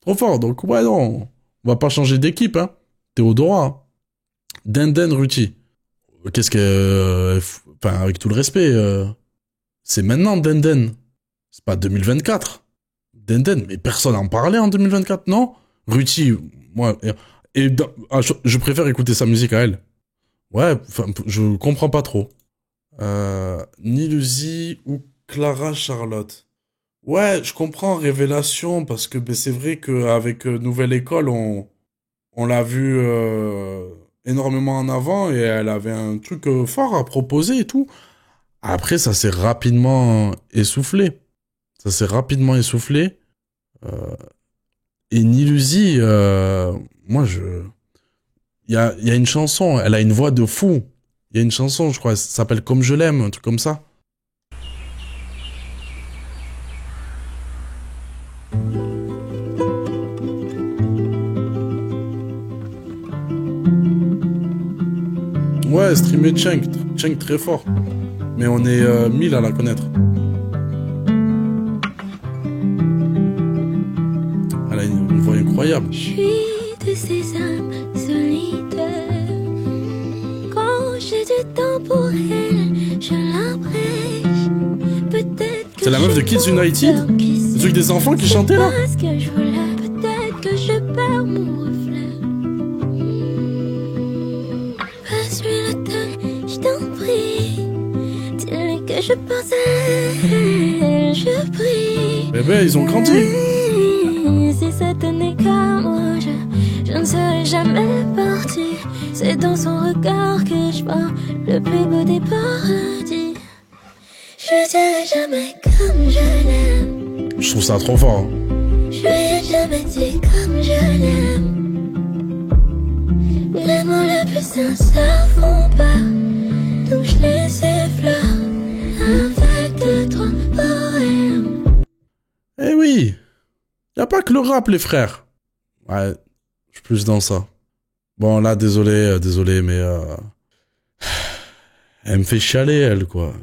S1: Trop fort. Donc, ouais, non, on va pas changer d'équipe, hein. Théodora. Denden Ruti. Qu'est-ce que... Enfin, avec tout le respect, c'est maintenant, Denden. C'est pas 2024. Denden, mais personne en parlait en 2024, non? Ruti, moi... je préfère écouter sa musique à elle. Ouais, je comprends pas trop. Niluzi ou Clara Charlotte. Ouais, je comprends Révélation, parce que c'est vrai qu'avec Nouvelle École, on l'a vu énormément en avant, et elle avait un truc fort à proposer et tout. Après, ça s'est rapidement essoufflé. Et Niluzi, moi, il y a une chanson, elle a une voix de fou. Il y a une chanson, je crois, ça s'appelle Comme je l'aime, un truc comme ça. Ouais, streamer Cheng très fort. Mais on est 1000 à la connaître. Elle a une voix incroyable.
S4: Je suis de ces âmes solitaires. Quand j'ai du temps pour elle, je l'emprêche. Peut-être que
S1: c'est la meuf de Kids United? Le truc des enfants qui chantaient là?
S4: parce que je voulais, peut-être que je perds mon reflet. Passe-lui le temps, je t'en prie. Dis-lui que je pense à elle, je prie.
S1: Bébé, ils ont grandi.
S4: Si ça tenait qu'à moi, je ne serais jamais partie. C'est dans son regard que je vois le plus beau des paradis. Je dirai jamais comme je l'aime.
S1: Je trouve ça trop fort. Hein.
S4: Je lui ai jamais dit comme je l'aime. Les mots les plus sincères font pas. Donc je les effleure avec 2-3 poèmes.
S1: Eh oui. Y a pas que le rap, les frères. Ouais, je suis plus dans ça. Bon, là, désolé, mais... Elle me fait chialer, elle, quoi.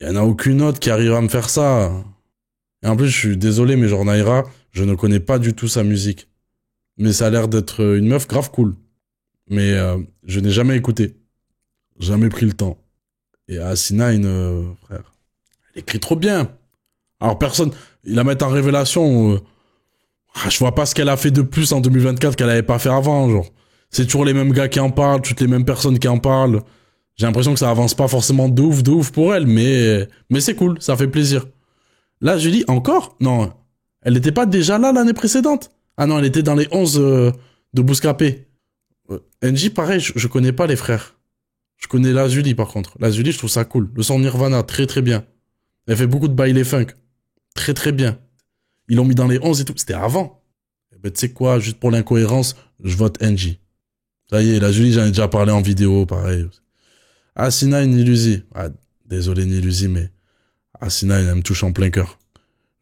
S1: Y en a aucune autre qui arrive à me faire ça. Et en plus, je suis désolé, mais genre, Naira, je ne connais pas du tout sa musique. Mais ça a l'air d'être une meuf grave cool. Mais je n'ai jamais écouté. Jamais pris le temps. Et Asinine, frère, elle écrit trop bien. Alors, personne... Il la met en révélation... je vois pas ce qu'elle a fait de plus en 2024 qu'elle avait pas fait avant, genre. C'est toujours les mêmes gars qui en parlent, toutes les mêmes personnes qui en parlent. J'ai l'impression que ça avance pas forcément de ouf pour elle, mais c'est cool, ça fait plaisir. Là, Julie, encore? Non. Elle était pas déjà là l'année précédente? Ah non, elle était dans les 11 de Bouscapé. NJ, pareil, je connais pas les frères. Je connais la Julie, par contre. La Julie, je trouve ça cool. Le son Nirvana, très très bien. Elle fait beaucoup de baile funk. Très très bien. Ils l'ont mis dans les 11 et tout. C'était avant. Eh ben, tu sais quoi, juste pour l'incohérence, je vote NJ. Ça y est, la Julie, j'en ai déjà parlé en vidéo, pareil. Asina et Niluzi. Ah, désolé Niluzi, mais Asina, elle me touche en plein cœur.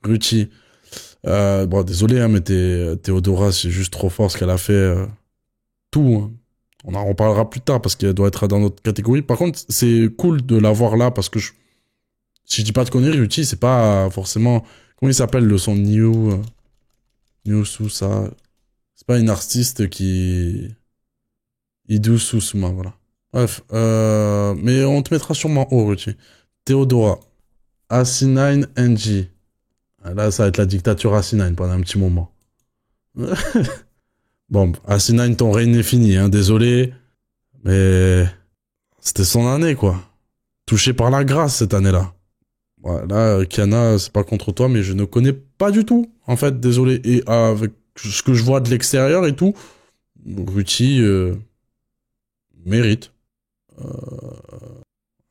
S1: Ruti. Bon, désolé, hein, mais Théodora, c'est juste trop fort ce qu'elle a fait. Tout, hein. On en reparlera plus tard parce qu'elle doit être dans notre catégorie. Par contre, c'est cool de l'avoir là parce que si je dis pas de conneries, Ruti, c'est pas forcément... Comment il s'appelle le son New Sousa? C'est pas une artiste qui... Idou Sousma, voilà. Bref, mais on te mettra sûrement haut, Ruti. Théodora. Asinine NG. Là, ça va être la dictature Asinine pendant un petit moment. Bon, Asinine, ton règne est fini, hein, désolé. Mais c'était son année, quoi. Touché par la grâce, cette année-là. Ouais, là, Kiana, c'est pas contre toi, mais je ne connais pas du tout, en fait, désolé. Et avec ce que je vois de l'extérieur et tout, Ruti mérite.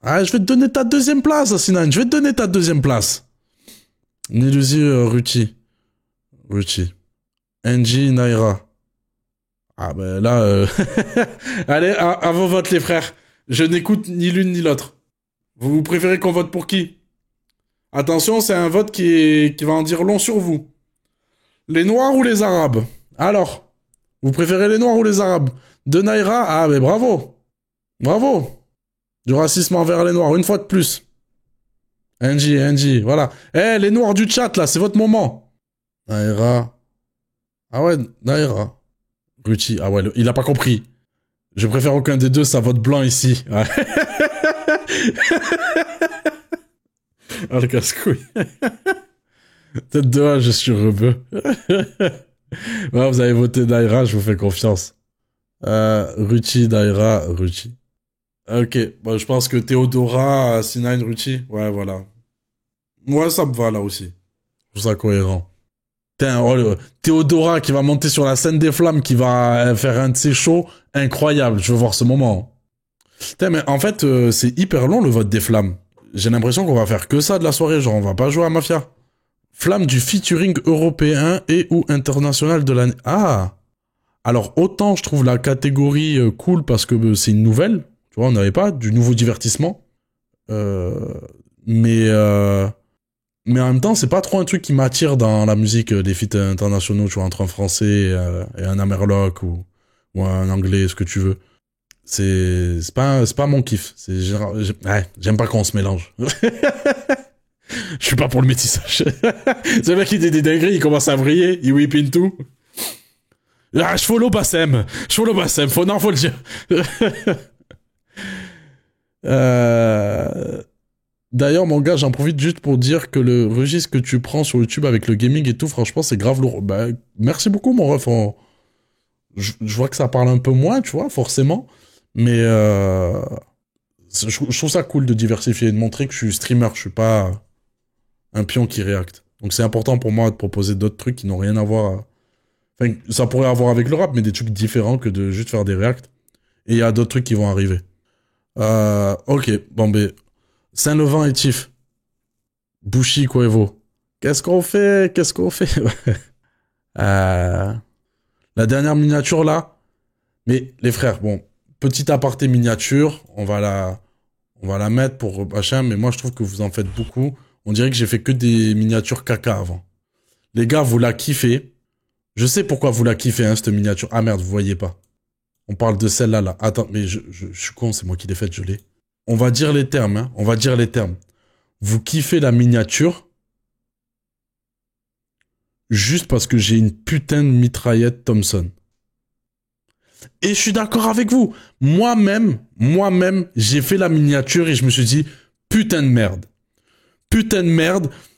S1: Ah, je vais te donner ta deuxième place, Asinine. Je vais te donner ta deuxième place. Nilusi, Ruti. NG, Naira. Ah ben là... Allez, à vos votes, les frères. Je n'écoute ni l'une ni l'autre. Vous préférez qu'on vote pour qui? Attention, c'est un vote qui va en dire long sur vous. Les Noirs ou les Arabes? Alors, vous préférez les Noirs ou les Arabes? De Naira? Ah ben bravo. Bravo. Du racisme envers les Noirs, une fois de plus. NG, voilà. Eh, les Noirs du chat, là, c'est votre moment. Naira. Ah ouais, Naira. Ruti, ah ouais, il a pas compris. Je préfère aucun des deux, ça vote blanc ici. Ouais. Oh le casse-couille. Tête de hache, je suis rebeu. Ouais, vous avez voté Naira, je vous fais confiance. Ruti, Naira, Ruti. Ok, bon, je pense que Théodora, Sinine, Ruti. Ouais, voilà. Moi, ça me va là aussi. Je trouve ça cohérent. Putain, oh, Théodora qui va monter sur la scène des flammes, qui va faire un de ses shows, incroyable. Je veux voir ce moment. Putain, mais en fait, c'est hyper long le vote des flammes. J'ai l'impression qu'on va faire que ça de la soirée, genre on va pas jouer à Mafia. Flamme du featuring européen et ou international de l'année. Ah! Alors autant je trouve la catégorie cool parce que c'est une nouvelle, tu vois, on n'avait pas du nouveau divertissement. Mais en même temps, c'est pas trop un truc qui m'attire dans la musique des feats internationaux, tu vois, entre un français et un amerloc ou un anglais, ce que tu veux. C'est pas mon kiff. J'aime pas quand on se mélange. Je suis pas pour le métissage. C'est le mec qui dit des dingueries, il commence à vriller, il whip into. Ah, je follow Bassem. Faut le dire. D'ailleurs, mon gars, j'en profite juste pour dire que le registre que tu prends sur YouTube avec le gaming et tout, franchement, c'est grave lourd. Bah, merci beaucoup, mon ref. Je vois que ça parle un peu moins, tu vois, forcément. Mais je trouve ça cool de diversifier et de montrer que je suis streamer, je suis pas un pion qui réacte. Donc c'est important pour moi de proposer d'autres trucs qui n'ont rien à voir... Enfin, ça pourrait avoir avec le rap, mais des trucs différents que de juste faire des reacts. Et il y a d'autres trucs qui vont arriver. Ok, bon, ben... Saint-Levant et Tiff. Bushi, Quevo. Qu'est-ce qu'on fait La dernière miniature, là. Mais, les frères, bon... Petit aparté miniature, on va la mettre pour machin, mais moi je trouve que vous en faites beaucoup. On dirait que j'ai fait que des miniatures caca avant. Les gars, vous la kiffez. Je sais pourquoi vous la kiffez, hein, cette miniature. Ah merde, vous voyez pas. On parle de celle-là, là. Attends, mais je suis con, c'est moi qui l'ai faite, je l'ai. On va dire les termes, hein. On va dire les termes. Vous kiffez la miniature juste parce que j'ai une putain de mitraillette Thompson. Et je suis d'accord avec vous. Moi-même, j'ai fait la miniature et je me suis dit, putain de merde.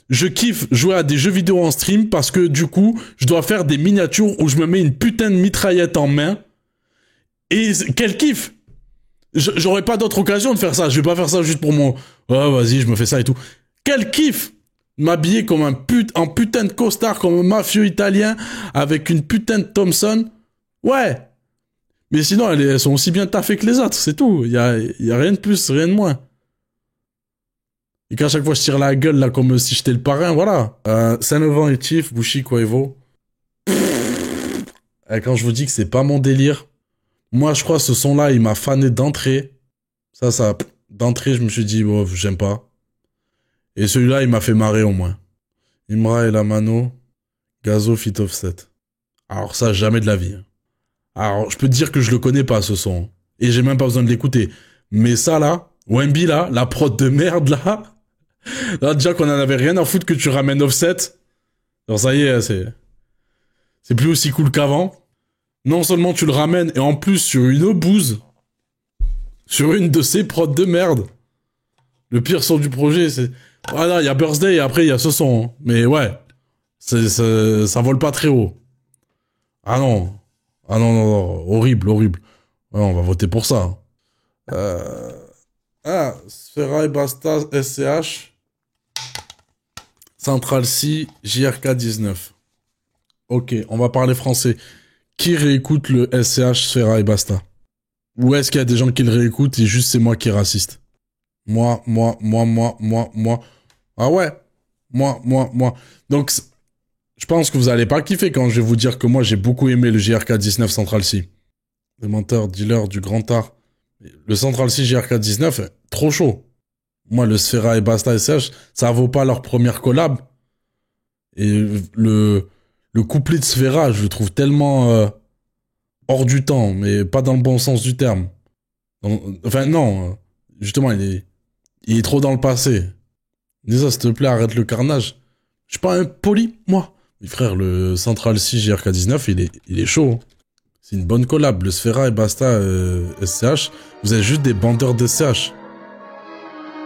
S1: Je kiffe jouer à des jeux vidéo en stream parce que du coup, je dois faire des miniatures où je me mets une putain de mitraillette en main. Et quel kiff! J'aurais pas d'autre occasion de faire ça. Je vais pas faire ça juste pour mon... Oh, vas-y, je me fais ça et tout. Quel kiff! M'habiller comme en putain de costard, comme un mafieux italien, avec une putain de Thompson. Ouais! Mais sinon, elles sont aussi bien taffées que les autres, c'est tout. Y a rien de plus, rien de moins. Et qu'à chaque fois, je tire la gueule, là, comme si j'étais le parrain, voilà. Saint-Levant et Tiff, Bushi, Quevo. Et quand je vous dis que c'est pas mon délire, moi, je crois, ce son-là, il m'a fané d'entrée. D'entrée, je me suis dit, oh, j'aime pas. Et celui-là, il m'a fait marrer, au moins. Imra et la Mano, Gazo, Fit Offset. Alors ça, jamais de la vie. Alors, je peux te dire que je le connais pas, ce son. Et j'ai même pas besoin de l'écouter. Mais ça, là, Wemby, là, la prod de merde, là. Là, déjà qu'on en avait rien à foutre que tu ramènes Offset. Alors, ça y est, c'est plus aussi cool qu'avant. Non seulement tu le ramènes, et en plus, sur une bouse. Sur une de ces prods de merde. Le pire son du projet, c'est... Voilà, il y a Birthday et après, il y a ce son. Hein. Mais ouais, ça vole pas très haut. Ah non. Ah non, non, non. Horrible, horrible. Ouais, on va voter pour ça. Sfera et Basta, SCH. Central C, JRK 19. Ok, on va parler français. Qui réécoute le SCH, Sfera et Basta? Ou est-ce qu'il y a des gens qui le réécoutent et juste c'est moi qui est raciste? Moi. Ah ouais. Moi. Donc, je pense que vous allez pas kiffer quand je vais vous dire que moi, j'ai beaucoup aimé le JRK 19 Central C. Le menteur, dealer du grand art. Le Central C JRK 19, trop chaud. Moi, le Sfera et Basta SCH, ça vaut pas leur première collab. Et le couplet de Sfera, je le trouve tellement hors du temps, mais pas dans le bon sens du terme. Enfin, non. Justement, il est trop dans le passé. Dis-ça, s'il te plaît, arrête le carnage. Je suis pas un poli, moi. Mais frère, le Central C JRK 19, il est chaud. C'est une bonne collab. Le Sfera et Basta SCH, vous êtes juste des bandeurs de SCH.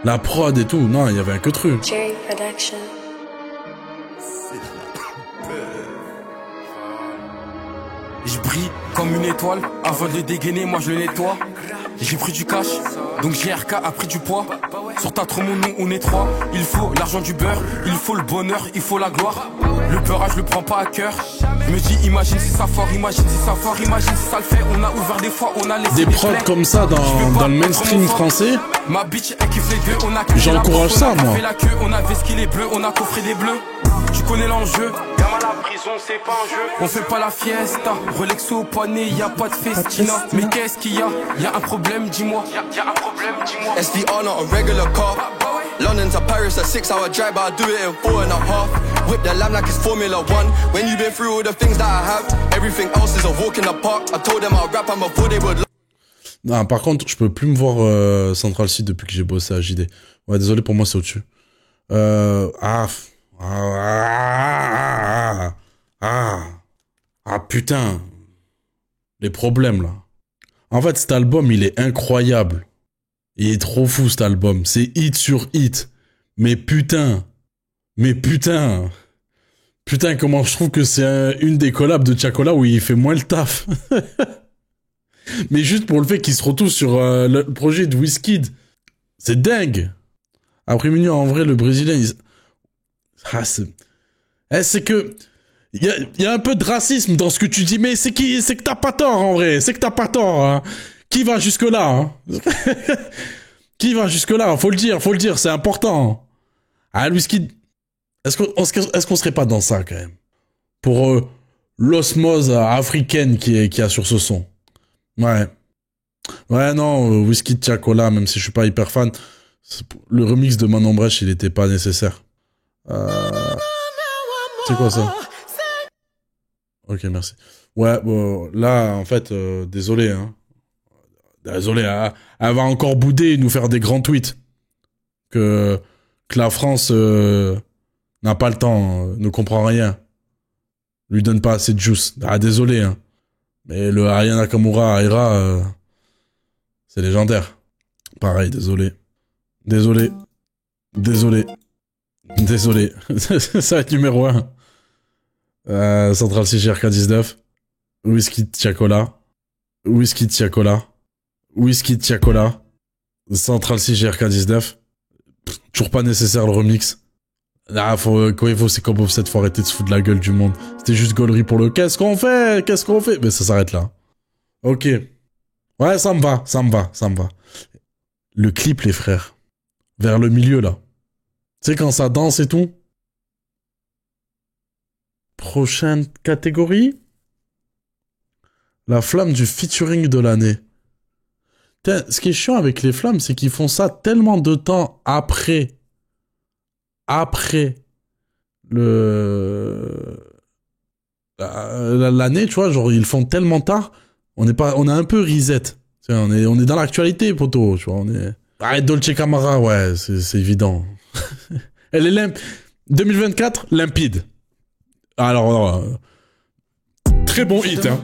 S1: La prod et tout, non, il y avait un que truc.
S5: Jerry Production.
S2: Je brille comme une étoile, avant de le dégainer, moi je le nettoie. J'ai pris du cash, donc JRK a pris du poids. Sur ta trop nous on est trois. Il faut l'argent du beurre, il faut le bonheur, il faut la gloire. Le beurrage je le prends pas à cœur. Je me dis imagine si ça fort, imagine si ça fort, imagine si ça le fait. On a ouvert des fois, on a laissé
S1: des prods comme ça dans le mainstream français.
S2: Ma bitch elle kiffe les gueux, on a
S1: j'encourage ça moi.
S2: On a fait la queue, on a vesqué les bleus, on a coffré des bleus. Tu connais l'enjeu. Gamin la prison c'est pas un jeu. On fait pas la fiesta. Relexo au poignet, y a pas de festina. Mais qu'est-ce qu'il y a? Y a un problème, dis-moi. Y a un problème, dis-moi.
S6: SVR not a regular car. London to Paris a 6-hour drive, but I do it in 4.5. Whip the lamb like it's Formula 1. When you've been through all the things that I have, everything else is a walk in the park. I told them I'll rap, I'm before they would.
S1: Non, par contre, je peux plus me voir Central C depuis que j'ai bossé à JD. Ouais, désolé, pour moi c'est au-dessus. Putain. Les problèmes, là. En fait, cet album, il est incroyable. Il est trop fou, cet album. C'est hit sur hit. Mais putain. Putain, comment je trouve que c'est une des collabs de Tiakola où il fait moins le taf. Mais juste pour le fait qu'il se retrouve sur le projet de Wizkid. C'est dingue. Après minuit, en vrai, le Brésilien, c'est que... Il y a un peu de racisme dans ce que tu dis, mais c'est que t'as pas tort, en vrai. C'est que t'as pas tort, hein. Qui va jusque-là, hein. Qui va jusque-là? Faut le dire, c'est important. Ah, Wizkid, est-ce qu'on serait pas dans ça, quand même? Pour l'osmose africaine qu'il y a sur ce son. Ouais. Ouais, non, Wizkid Tiakola, même si je suis pas hyper fan, le remix de Manon Brèche, il était pas nécessaire. C'est quoi ça? Ok, merci. Ouais, bon, là, en fait, désolé, hein. Désolé, elle va encore bouder et nous faire des grands tweets. Que la France n'a pas le temps, ne comprend rien. Lui donne pas assez de juice. Ah, désolé, hein. Mais le Aya Nakamura, Aira, c'est légendaire. Pareil, désolé. Désolé. Ça va être numéro 1. Central C JRK 19. Wizkid Tiakola. Central C JRK 19. Toujours pas nécessaire le remix. Ah, quand il faut, c'est comme Offset, faut arrêter de se foutre de la gueule du monde. C'était juste gaulerie pour le qu'est-ce qu'on fait? Mais ça s'arrête là. Ok. Ouais, ça me va. Le clip, les frères. Vers le milieu, là. Tu sais, quand ça danse et tout. Prochaine catégorie. La flamme du featuring de l'année. Ce qui est chiant avec les flammes, c'est qu'ils font ça tellement de temps après l'année, tu vois, genre ils le font tellement tard On est un peu reset. On est dans l'actualité, poto, tu vois, on est... Ah, Dolce Camara, ouais, c'est évident. Elle est 2024, limpide. Alors, très bon hit, hein.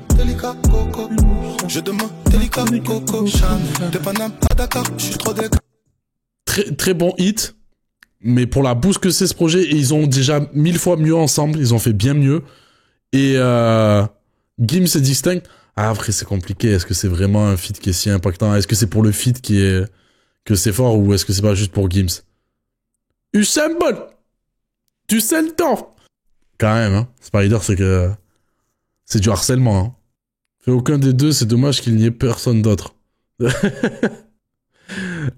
S1: Très bon hit. Mais pour la bouse que c'est ce projet, ils ont déjà 1000 fois mieux ensemble, ils ont fait bien mieux. Et Gims est distinct. Ah, après, c'est compliqué. Est-ce que c'est vraiment un feat qui est si impactant? Est-ce que c'est pour le feat que c'est fort ou est-ce que c'est pas juste pour Gims? Usain Bolt, tu sais le temps. Quand même, hein. Spider, c'est du harcèlement, hein. Fait aucun des deux, c'est dommage qu'il n'y ait personne d'autre.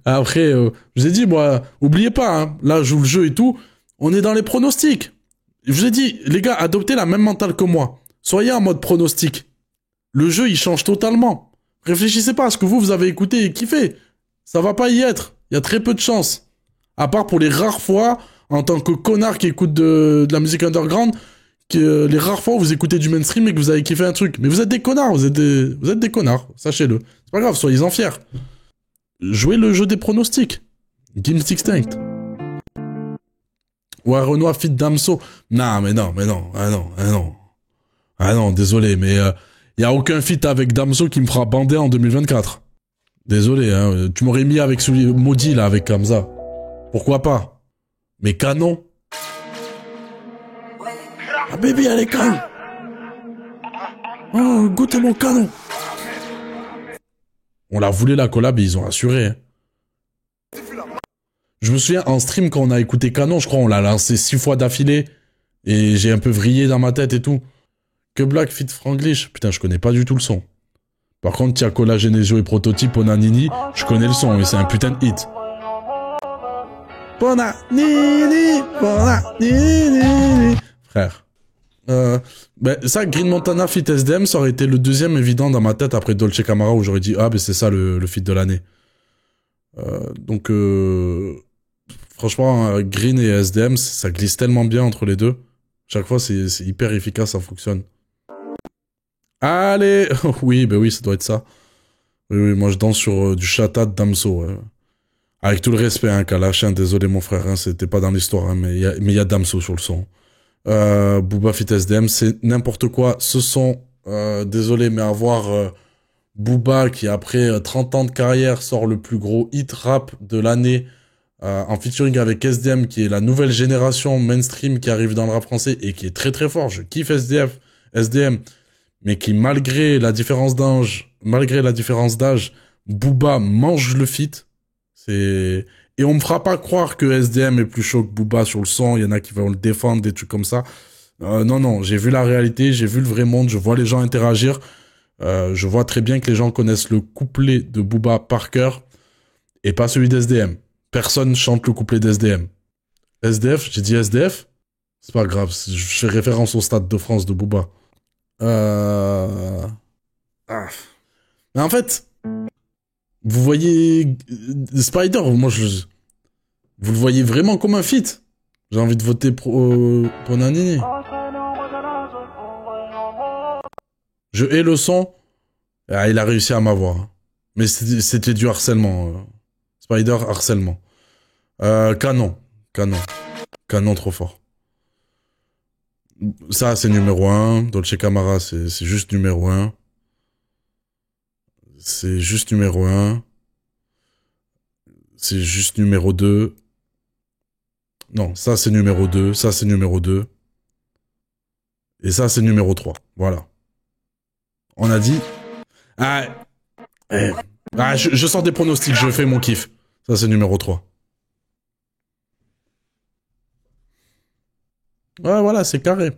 S1: Après, je vous ai dit, moi, oubliez pas, hein, là, je joue le jeu et tout, on est dans les pronostics. Je vous ai dit, les gars, adoptez la même mentale que moi. Soyez en mode pronostic. Le jeu, il change totalement. Réfléchissez pas à ce que vous avez écouté et kiffé. Ça va pas y être. Il y a très peu de chance. À part pour les rares fois, en tant que connard qui écoute de la musique underground, que les rares fois où vous écoutez du mainstream et que vous avez kiffé un truc. Mais vous êtes des connards, vous êtes des connards, sachez-le. C'est pas grave, soyez-en fiers. Jouez le jeu des pronostics. Gims Extinct. Ouais, Renoir fit Damso. Non, mais non. Ah non, désolé, mais y a aucun feat avec Damso qui me fera bander en 2024. Désolé, hein. Tu m'aurais mis avec celui maudit, là, avec Kamza. Pourquoi pas? Mais Canon. Ah, bébé, elle est calme. Oh, goûtez mon Canon. On l'a voulu la collab et ils ont assuré. Hein. Je me souviens, en stream, quand on a écouté Canon, je crois on l'a lancé 6 fois d'affilée. Et j'ai un peu vrillé dans ma tête et tout. Que Black fit Franglish. Putain, je connais pas du tout le son. Par contre, Tiakola, Genesio et Prototype, Ponanini, je connais le son et c'est un putain de hit. Ponanini. Frère. Ça, Green Montana fit SDM, ça aurait été le deuxième évident dans ma tête après Dolce Camara où j'aurais dit, ah, ben c'est ça le feat de l'année. Donc, franchement, Green et SDM, ça glisse tellement bien entre les deux. Chaque fois, c'est hyper efficace, ça fonctionne. Allez. Oui, ben oui, ça doit être ça. Oui, moi je danse sur du chata de Damso. Avec tout le respect, hein, Kalash, hein, désolé mon frère, hein, c'était pas dans l'histoire, hein, mais il y a Damso sur le son. Booba fit SDM, c'est n'importe quoi. Ce son, désolé, mais avoir Booba qui après 30 ans de carrière sort le plus gros hit rap de l'année en featuring avec SDM qui est la nouvelle génération mainstream qui arrive dans le rap français et qui est très très fort. Je kiffe SDM, mais qui malgré la différence d'âge, Booba mange le feat. Et on me fera pas croire que SDM est plus chaud que Booba sur le son. Il y en a qui vont le défendre, des trucs comme ça. Non, j'ai vu la réalité, j'ai vu le vrai monde, je vois les gens interagir. Je vois très bien que les gens connaissent le couplet de Booba par cœur et pas celui d'SDM. Personne chante le couplet d'SDM. SDF, j'ai dit SDF? C'est pas grave, je fais référence au Stade de France de Booba. Mais en fait, vous voyez Spider, vous le voyez vraiment comme un feat. J'ai envie de voter pour Nanini. Je hais le son. Ah, il a réussi à m'avoir. Mais c'était du harcèlement. Spider, harcèlement. Canon, trop fort. Ça, c'est numéro 1. Dolce Camara, c'est juste numéro 1. C'est juste numéro 1. C'est juste numéro 2. Non, ça, c'est numéro 2. Ça, c'est numéro 2. Et ça, c'est numéro 3. Voilà. On a dit... je sors des pronostics, je fais mon kiff. Ça, c'est numéro 3. Ouais, voilà, c'est carré.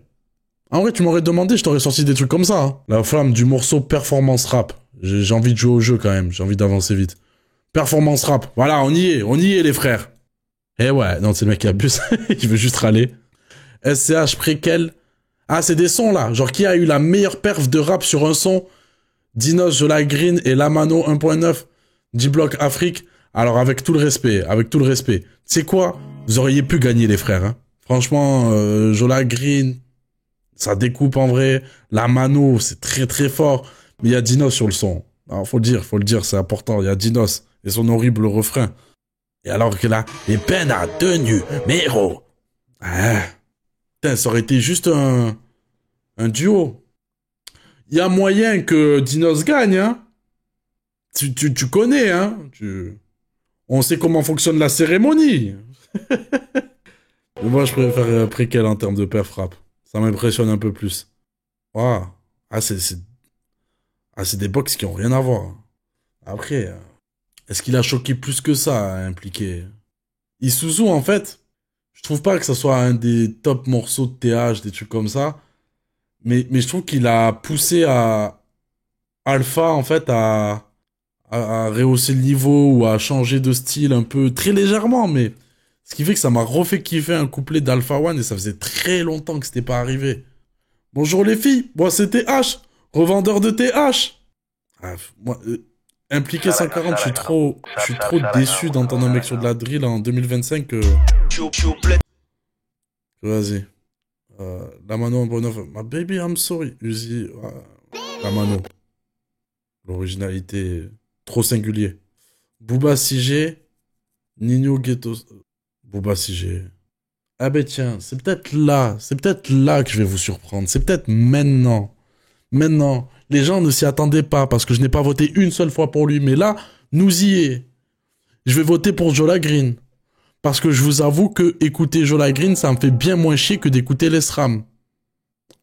S1: En vrai, tu m'aurais demandé, je t'aurais sorti des trucs comme ça. Hein. La flamme du morceau performance rap. J'ai envie de jouer au jeu quand même, j'ai envie d'avancer vite. Performance rap, voilà, on y est les frères. Eh ouais, non, c'est le mec qui abuse, il veut juste râler. SCH préquel. Ah, c'est des sons là, genre qui a eu la meilleure perf de rap sur un son? Dinos, Jola Green et Lamano 1.9, D-Block Afrique. Alors avec tout le respect, tu sais quoi? Vous auriez pu gagner les frères, hein. Franchement, Jola Green, ça découpe en vrai. Lamano, c'est très très fort. Mais il y a Dinos sur le son. Alors, faut le dire, c'est important. Il y a Dinos et son horrible refrain. Et alors que là, les peines à deux numéros. Ah. Putain, ça aurait été juste un duo. Il y a moyen que Dinos gagne, hein. Tu connais, hein. On sait comment fonctionne la cérémonie. Mais moi, je préfère Préquel en termes de perf rap. Ça m'impressionne un peu plus. Waouh. Ah, c'est des box qui ont rien à voir. Après, est-ce qu'il a choqué plus que ça à impliquer Isuzu, en fait, je trouve pas que ça soit un des top morceaux de TH, des trucs comme ça. Mais je trouve qu'il a poussé à Alpha, en fait, à rehausser le niveau ou à changer de style un peu, très légèrement, mais ce qui fait que ça m'a refait kiffer un couplet d'Alpha One et ça faisait très longtemps que c'était pas arrivé. Bonjour les filles, moi c'est TH, revendeur de TH. Ah, moi, impliqué 140, je suis trop déçu d'entendre un mec sur de la drill en 2025 que... Vas-y. La mano en bonne oeuvre. My baby, I'm sorry. Uzi. La mano. L'originalité. Trop singulier. Booba Sigé. Nino Ghetto. Booba Sigé. Ah ben tiens, c'est peut-être là que je vais vous surprendre. C'est peut-être maintenant. Maintenant. Les gens ne s'y attendaient pas parce que je n'ai pas voté une seule fois pour lui. Mais là, nous y est. Je vais voter pour Jola Green. Parce que je vous avoue que écouter Jola Green, ça me fait bien moins chier que d'écouter les SRAM.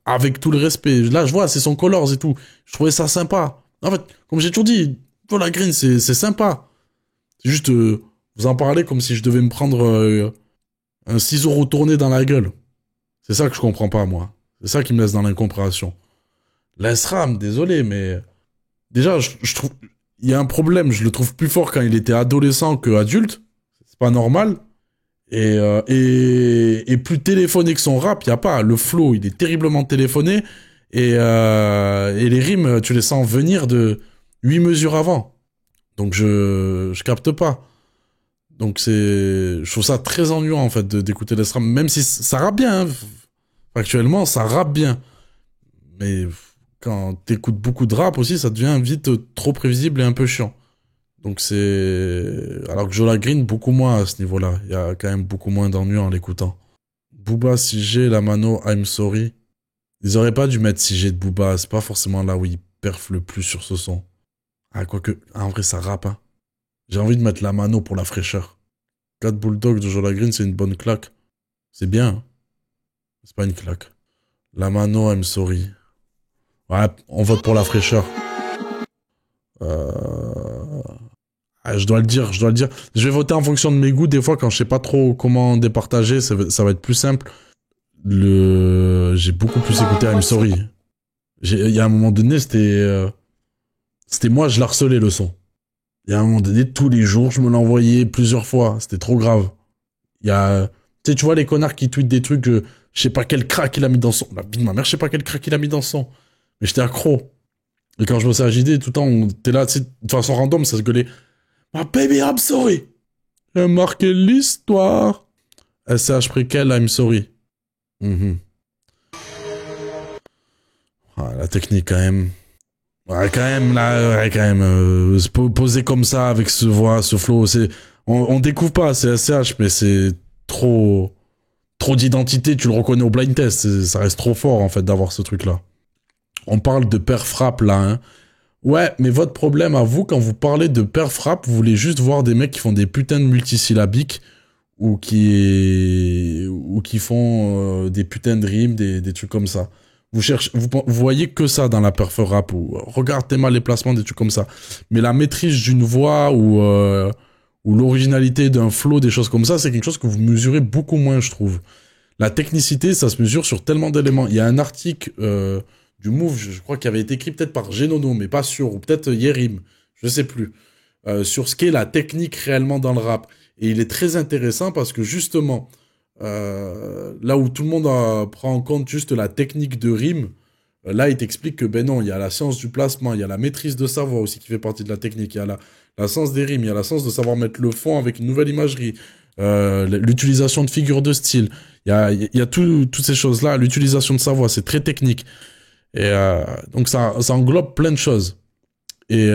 S1: Avec tout le respect. Là, je vois, c'est son Colors et tout. Je trouvais ça sympa. En fait, comme j'ai toujours dit, Jola Green, c'est sympa. C'est juste, vous en parlez comme si je devais me prendre un ciseau retourné dans la gueule. C'est ça que je comprends pas, moi. C'est ça qui me laisse dans l'incompréhension. La SRAM, désolé, mais... Déjà, je trouve... Il y a un problème, je le trouve plus fort quand il était adolescent que adulte. C'est pas normal. Et plus téléphoné que son rap, y a pas. Le flow, il est terriblement téléphoné. Et les rimes, tu les sens venir de 8 mesures avant. Donc je capte pas. Donc je trouve ça très ennuyant, en fait, d'écouter les SRAM. Même si ça rappe bien, hein. Factuellement, ça rappe bien. Mais quand t'écoutes beaucoup de rap aussi, ça devient vite trop prévisible et un peu chiant. Donc alors que Jola Green, beaucoup moins à ce niveau-là. Il y a quand même beaucoup moins d'ennui en l'écoutant. Booba, Sigé, La Mano, I'm Sorry. Ils auraient pas dû mettre Sigé de Booba. C'est pas forcément là où il perf le plus sur ce son. Ah, quoique, en vrai, ça rappe, hein. J'ai envie de mettre La Mano pour la fraîcheur. 4 Bulldog de Jola Green, c'est une bonne claque. C'est bien, hein. C'est pas une claque. La Mano, I'm Sorry. Ouais, on vote pour la fraîcheur. Je dois le dire. Je vais voter en fonction de mes goûts. Des fois, quand je sais pas trop comment départager, ça va être plus simple. J'ai beaucoup plus écouté I'm Sorry. Il y a un moment donné, c'était moi, je l'harcelais le son. Il y a un moment donné, tous les jours, je me l'envoyais plusieurs fois. C'était trop grave. Tu vois les connards qui tweetent des trucs, je sais pas quel crack il a mis dans son. La vie de ma mère, je sais pas quel crack il a mis dans son. Mais j'étais accro. Et quand je bossais à JD, tout le temps, t'es là, de façon random, ça se gueulait. My baby, I'm sorry. J'ai marqué l'histoire. SCH Préquel, I'm sorry. La technique, quand même. Poser comme ça, avec ce voix, ce flow, on découvre pas, c'est SCH, mais c'est trop d'identité, tu le reconnais au blind test. Ça reste trop fort, en fait, d'avoir ce truc-là. On parle de perf rap, là, hein. Ouais, mais votre problème à vous, quand vous parlez de perf rap, vous voulez juste voir des mecs qui font des putains de multisyllabiques ou qui font des putains de rimes, des trucs comme ça. Vous voyez que ça dans la perf rap, ou regardez mal les placements, des trucs comme ça. Mais la maîtrise d'une voix ou l'originalité d'un flow, des choses comme ça, c'est quelque chose que vous mesurez beaucoup moins, je trouve. La technicité, ça se mesure sur tellement d'éléments. Il y a un article du Move, je crois, qui avait été écrit peut-être par Genono, mais pas sûr, ou peut-être Yerim, je sais plus, sur ce qu'est la technique réellement dans le rap. Et il est très intéressant parce que justement, là où tout le monde prend en compte juste la technique de rime, là il t'explique que ben non, il y a la science du placement, il y a la maîtrise de sa voix aussi qui fait partie de la technique, il y a la science des rimes, il y a la science de savoir mettre le fond avec une nouvelle imagerie, l'utilisation de figures de style, il y a toutes ces choses-là, l'utilisation de sa voix, c'est très technique. Et donc ça englobe plein de choses. Et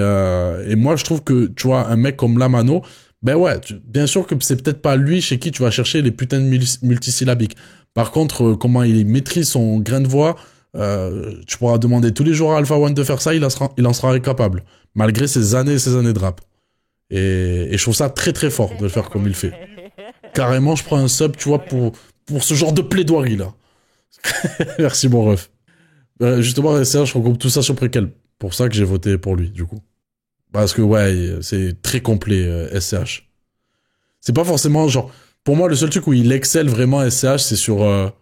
S1: moi, je trouve que, tu vois, un mec comme Lamano, ben ouais, bien sûr que c'est peut-être pas lui chez qui tu vas chercher les putains de multisyllabiques. Par contre, comment il maîtrise son grain de voix, tu pourras demander tous les jours à Alpha One de faire ça, il en sera capable. Malgré ses années et ses années de rap. Et je trouve ça très très fort de le faire comme il fait. Carrément, je prends un sub, tu vois, pour ce genre de plaidoirie, là. Merci, mon ref. Justement, SCH, je regroupe tout ça sur Préquel. Pour ça que j'ai voté pour lui, du coup. Parce que, ouais, c'est très complet, SCH. C'est pas forcément, genre... Pour moi, le seul truc où il excelle vraiment, SCH, c'est sur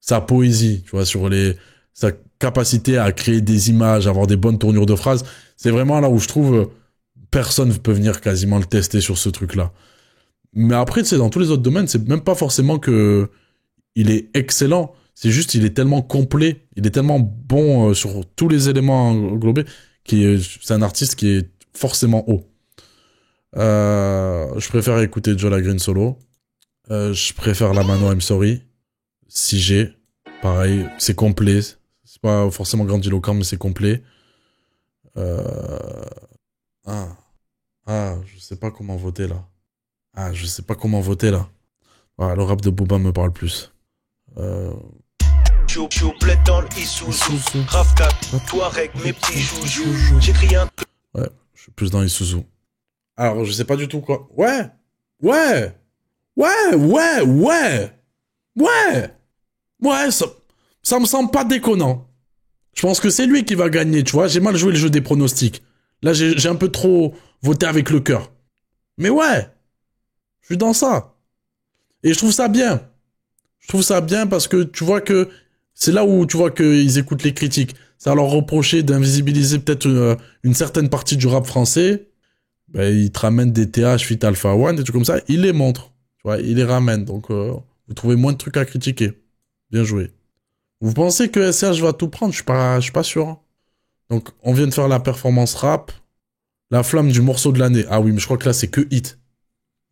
S1: sa poésie, tu vois, sur sa capacité à créer des images, avoir des bonnes tournures de phrases. C'est vraiment là où je trouve personne peut venir quasiment le tester sur ce truc-là. Mais après, tu sais, dans tous les autres domaines, c'est même pas forcément que il est excellent. C'est juste, il est tellement complet, il est tellement bon sur tous les éléments englobés, c'est un artiste qui est forcément haut. Je préfère écouter Joe Green solo. Je préfère Lamano I'm Sorry. 6G, pareil, c'est complet. C'est pas forcément grandiloquent, mais c'est complet. Je sais pas comment voter là. Voilà, le rap de Booba me parle plus.
S5: Ouais,
S1: je suis plus dans Isuzu. Alors, je sais pas du tout quoi. Ouais, ça me semble pas déconnant. Je pense que c'est lui qui va gagner, tu vois. J'ai mal joué le jeu des pronostics. Là, j'ai un peu trop voté avec le cœur. Mais ouais, je suis dans ça. Et je trouve ça bien. Je trouve ça bien parce que tu vois que c'est là où tu vois qu'ils écoutent les critiques. Ça leur reprocher d'invisibiliser peut-être une certaine partie du rap français. Ben, ils te ramènent des TH, Fit Alpha One, des trucs comme ça. Ils les montrent. Tu vois, ils les ramènent. Donc, vous trouvez moins de trucs à critiquer. Bien joué. Vous pensez que SCH va tout prendre? Je suis pas sûr. Donc, on vient de faire la performance rap. La flamme du morceau de l'année. Ah oui, mais je crois que là, c'est que hit.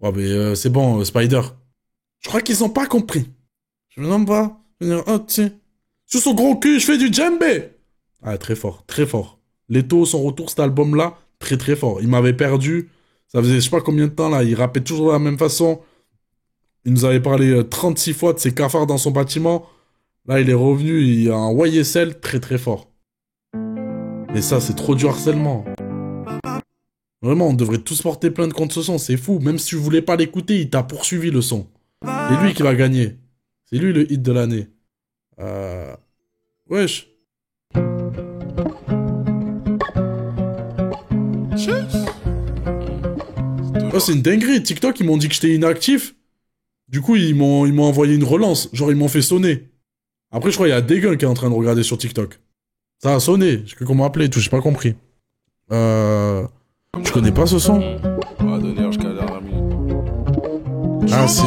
S1: Ouais, mais c'est bon, Spider. Je crois qu'ils ont pas compris. Je me demande pas. Je vais dire, oh, tiens. Sur son gros cul, je fais du djembé. Ah, très fort, très fort. Leto, son retour, cet album-là, très très fort. Il m'avait perdu. Ça faisait je sais pas combien de temps, là. Il rappait toujours de la même façon. Il nous avait parlé 36 fois de ses cafards dans son bâtiment. Là, il est revenu, il a un YSL très très fort. Et ça, c'est trop du harcèlement. Vraiment, on devrait tous porter plainte contre ce son, c'est fou. Même si tu voulais pas l'écouter, il t'a poursuivi le son. C'est lui qui va gagner. C'est lui le hit de l'année. Wesh. Oh, c'est une dinguerie. TikTok, ils m'ont dit que j'étais inactif. Du coup, ils m'ont envoyé une relance. Genre, ils m'ont fait sonner. Après, je crois qu'il y a Degun qui est en train de regarder sur TikTok. Ça a sonné. Je sais plus comment appeler, tout. J'ai pas compris. Je connais pas ce son. Ah, si.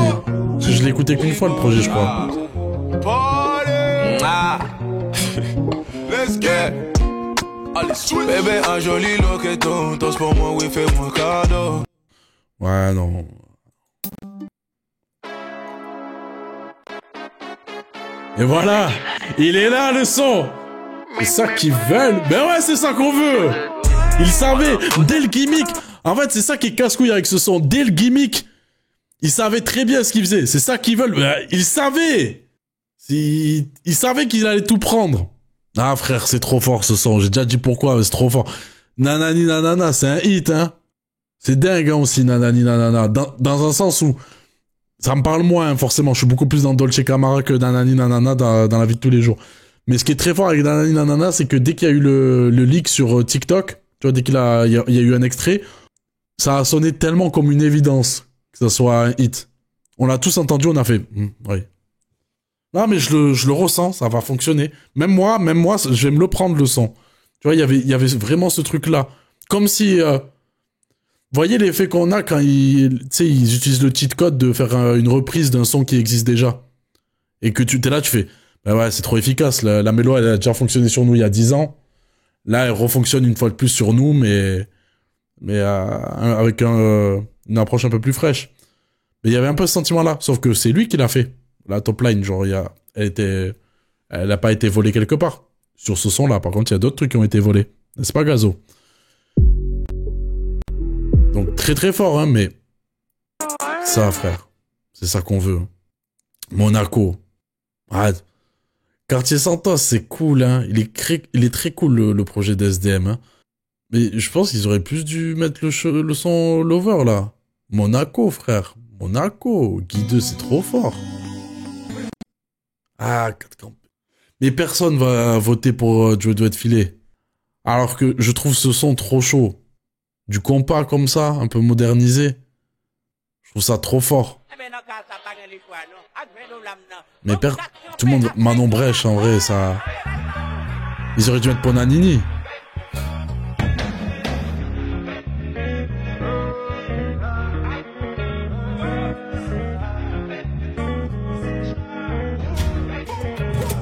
S1: Je l'ai écouté qu'une fois, le projet, je crois.
S5: Let's get. Bébé, un joli loqueton. Tous pour moi, oui, fais-moi cadeau.
S1: Ouais, non. Et voilà, il est là le son. C'est ça qu'ils veulent. Ben ouais, c'est ça qu'on veut. Ils savaient, dès le gimmick. En fait, c'est ça qui est casse-couille avec ce son. Dès le gimmick, ils savaient très bien ce qu'ils faisaient. C'est ça qu'ils veulent. Ben, ils savaient. Ils savaient qu'ils allaient tout prendre. Ah frère, c'est trop fort ce son. J'ai déjà dit pourquoi, mais c'est trop fort. Nanani nanana, c'est un hit, hein. C'est dingue hein, aussi, nanani nanana. Dans un sens où ça me parle moins, hein, forcément. Je suis beaucoup plus dans Dolce Camara que Nanani nanana dans la vie de tous les jours. Mais ce qui est très fort avec Nanani nanana, c'est que dès qu'il y a eu le leak sur TikTok, tu vois, dès qu'il y a eu un extrait, ça a sonné tellement comme une évidence que ça soit un hit. On l'a tous entendu, on a fait, oui. Non, mais je le ressens, ça va fonctionner. Même moi, je vais me le prendre le son. Tu vois, il y avait vraiment ce truc-là. Comme si, vous voyez l'effet qu'on a quand ils utilisent le cheat code de faire une reprise d'un son qui existe déjà. Et que t'es là, tu fais, bah ouais, c'est trop efficace. La mélo, elle a déjà fonctionné sur nous il y a 10 ans. Là, elle refonctionne une fois de plus sur nous, mais avec une approche un peu plus fraîche. Mais il y avait un peu ce sentiment-là. Sauf que c'est lui qui l'a fait. La top line, genre, elle a pas été volée quelque part. Sur ce son-là, par contre, il y a d'autres trucs qui ont été volés. N'est-ce pas, Gazo? Donc, très très fort, hein, mais... Ça, frère. C'est ça qu'on veut. Monaco. Ah, Quartier Santos, c'est cool, hein. Il est très cool, le projet d'SDM, hein. Mais je pense qu'ils auraient plus dû mettre le son Lover, là. Monaco, frère. Monaco. Guy 2, c'est trop fort. Ah, 4 camps. Mais personne va voter pour Joe doit être filé. Alors que je trouve ce son trop chaud. Du compas comme ça, un peu modernisé. Je trouve ça trop fort. Mais tout le monde... Manon Brèche, en vrai, ça... Ils auraient dû mettre Ponanini.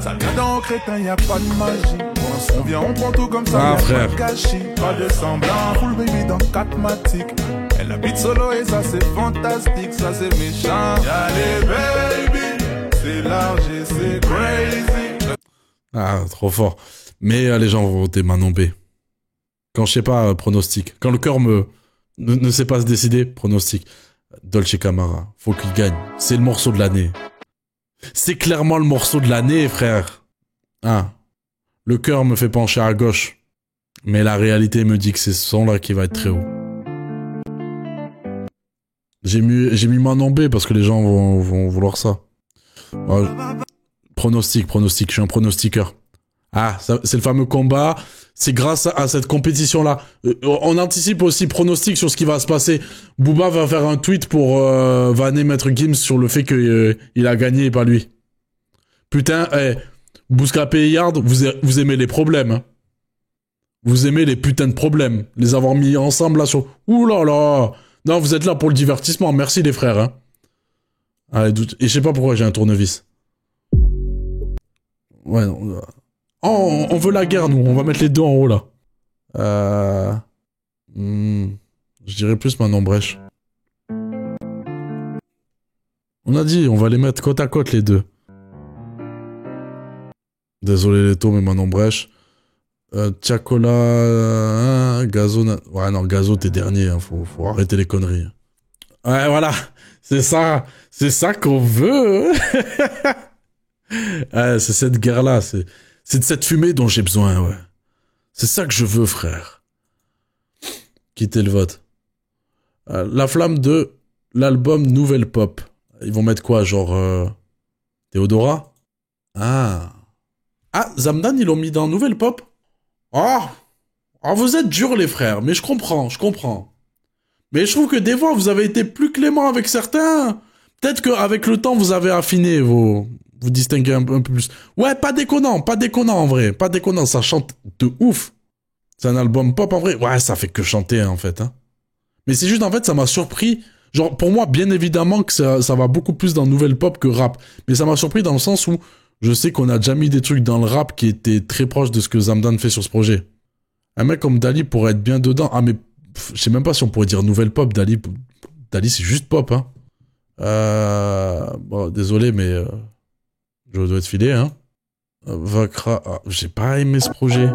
S5: Ça vient dans crétin, y a pas de magie. On vient, on prend tout comme ça,
S1: frère.
S5: Pas de gâchis, pas de semblant. Full baby dans 4 matiques. Elle habite solo et ça c'est fantastique, ça c'est méchant. Y'a les baby, c'est large et c'est crazy.
S1: Ah, trop fort. Mais les gens vont voter Manon B. Quand je sais pas, pronostic. Quand le cœur ne sait pas se décider, pronostic. Dolce Camara, faut qu'il gagne. C'est le morceau de l'année. C'est clairement le morceau de l'année, frère. Ah. Le cœur me fait pencher à gauche. Mais la réalité me dit que c'est ce son-là qui va être très haut. J'ai mis Manon B parce que les gens vont vouloir ça. Pronostic. Je suis un pronostiqueur. Ah, c'est le fameux combat. C'est grâce à cette compétition-là. On anticipe aussi pronostic sur ce qui va se passer. Booba va faire un tweet pour vanner Maître Gims sur le fait qu'il a gagné et pas lui. Putain, Bouscapé et Yard, vous aimez les problèmes. Hein. Vous aimez les putains de problèmes. Les avoir mis ensemble là sur... Ouh là là. Non, vous êtes là pour le divertissement. Merci les frères. Hein. Allez, et je sais pas pourquoi j'ai un tournevis. Ouais, non... Oh, on veut la guerre, nous. On va mettre les deux en haut, là. Je dirais plus Manon Brèche. On a dit, on va les mettre côte à côte, les deux. Désolé, les taux, mais Manon Brèche. Tiakola... Gazo... Ouais, non, Gazo, t'es dernier. Hein. Faut arrêter les conneries. Ouais, voilà. C'est ça. C'est ça qu'on veut. Ouais, c'est cette guerre-là. C'est de cette fumée dont j'ai besoin, ouais. C'est ça que je veux, frère. Quitter le vote. La flamme de l'album Nouvelle Pop. Ils vont mettre quoi, genre... Théodora? Ah, Zamdan, ils l'ont mis dans Nouvelle Pop? Ah, vous êtes durs, les frères, mais je comprends. Mais je trouve que des fois, vous avez été plus clément avec certains. Peut-être qu'avec le temps, vous avez affiné vous distinguez un peu plus. Ouais, pas déconnant en vrai. Pas déconnant, ça chante de ouf. C'est un album pop en vrai. Ouais, ça fait que chanter en fait. Hein. Mais c'est juste en fait, ça m'a surpris. Genre, pour moi, bien évidemment que ça va beaucoup plus dans nouvelle pop que rap. Mais ça m'a surpris dans le sens où je sais qu'on a déjà mis des trucs dans le rap qui étaient très proches de ce que Zamdan fait sur ce projet. Un mec comme Dali pourrait être bien dedans. Ah mais, je sais même pas si on pourrait dire nouvelle pop. Dali c'est juste pop. Hein. Bon, désolé, mais... Je dois être filé, hein. Vakra... Ah, j'ai pas aimé ce projet.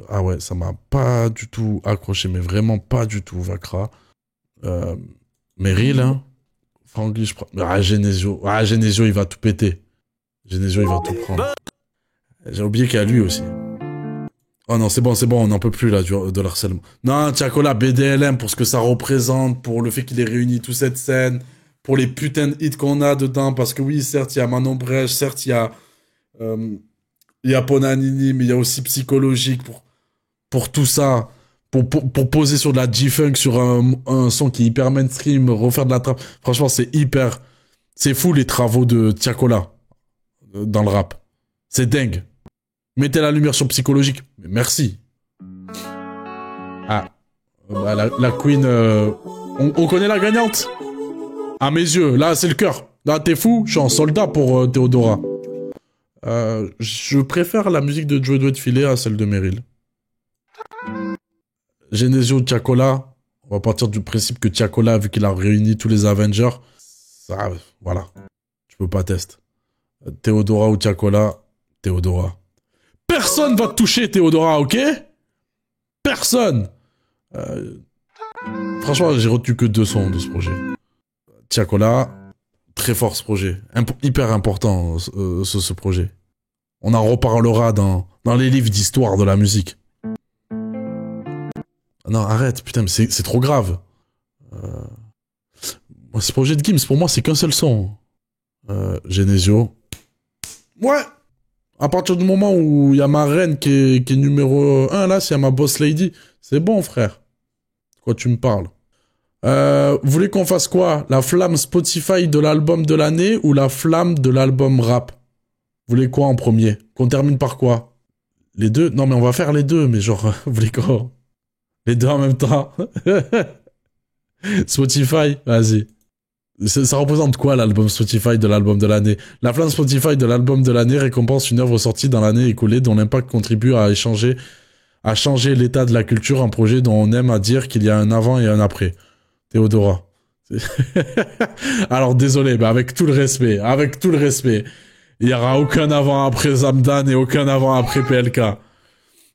S1: Ah ouais, ça m'a pas du tout accroché, mais vraiment pas du tout, Vakra. Meryl, hein. Franglish... Genesio, il va tout péter. Genesio, il va tout prendre. J'ai oublié qu'il y a lui aussi. Oh non, c'est bon, on n'en peut plus, là, de l'harcèlement. Non, Tiakola, BDLM, pour ce que ça représente, pour le fait qu'il ait réuni toute cette scène... Pour les putains de hits qu'on a dedans, parce que oui, certes, il y a Manon Brèche, certes, il y a Ponanini, mais il y a aussi Psychologique pour tout ça, pour poser sur de la G-Funk, sur un son qui est hyper mainstream, refaire de la trap. Franchement, c'est fou les travaux de Tiakola dans le rap. C'est dingue. Mettez la lumière sur Psychologique. Merci. Ah. Bah, la Queen, on connaît la gagnante. À mes yeux, là, c'est le cœur. Là, t'es fou, je suis en soldat pour Théodora. Je préfère la musique de Joe doit être filé à celle de Meryl. Genesio, Tiakola. On va partir du principe que Tiakola, vu qu'il a réuni tous les Avengers, ça, voilà. Je peux pas tester. Théodora ou Tiakola, Théodora. Personne va te toucher, Théodora, ok? Personne. Franchement, j'ai retenu que 2 sons de ce projet. Tiakola, très fort ce projet. Hyper important, ce projet. On en reparlera dans les livres d'histoire de la musique. Non, arrête, putain, mais c'est trop grave. Ce projet de Gims, pour moi, c'est qu'un seul son. Genesio. Ouais. À partir du moment où il y a ma reine qui est numéro 1, là, s'il y a ma boss lady, c'est bon, frère. Quoi tu me parles? Vous voulez qu'on fasse quoi? La flamme Spotify de l'album de l'année ou la flamme de l'album rap? Vous voulez quoi en premier? Qu'on termine par quoi? Les deux? Non, mais on va faire les deux, mais genre, vous voulez quoi? Les deux en même temps? Spotify, vas-y. Ça représente quoi l'album Spotify de l'album de l'année? La flamme Spotify de l'album de l'année récompense une œuvre sortie dans l'année écoulée dont l'impact contribue à changer l'état de la culture, un projet dont on aime à dire qu'il y a un avant et un après. Théodora. Alors désolé, mais avec tout le respect, il n'y aura aucun avant après Zamdan et aucun avant après PLK.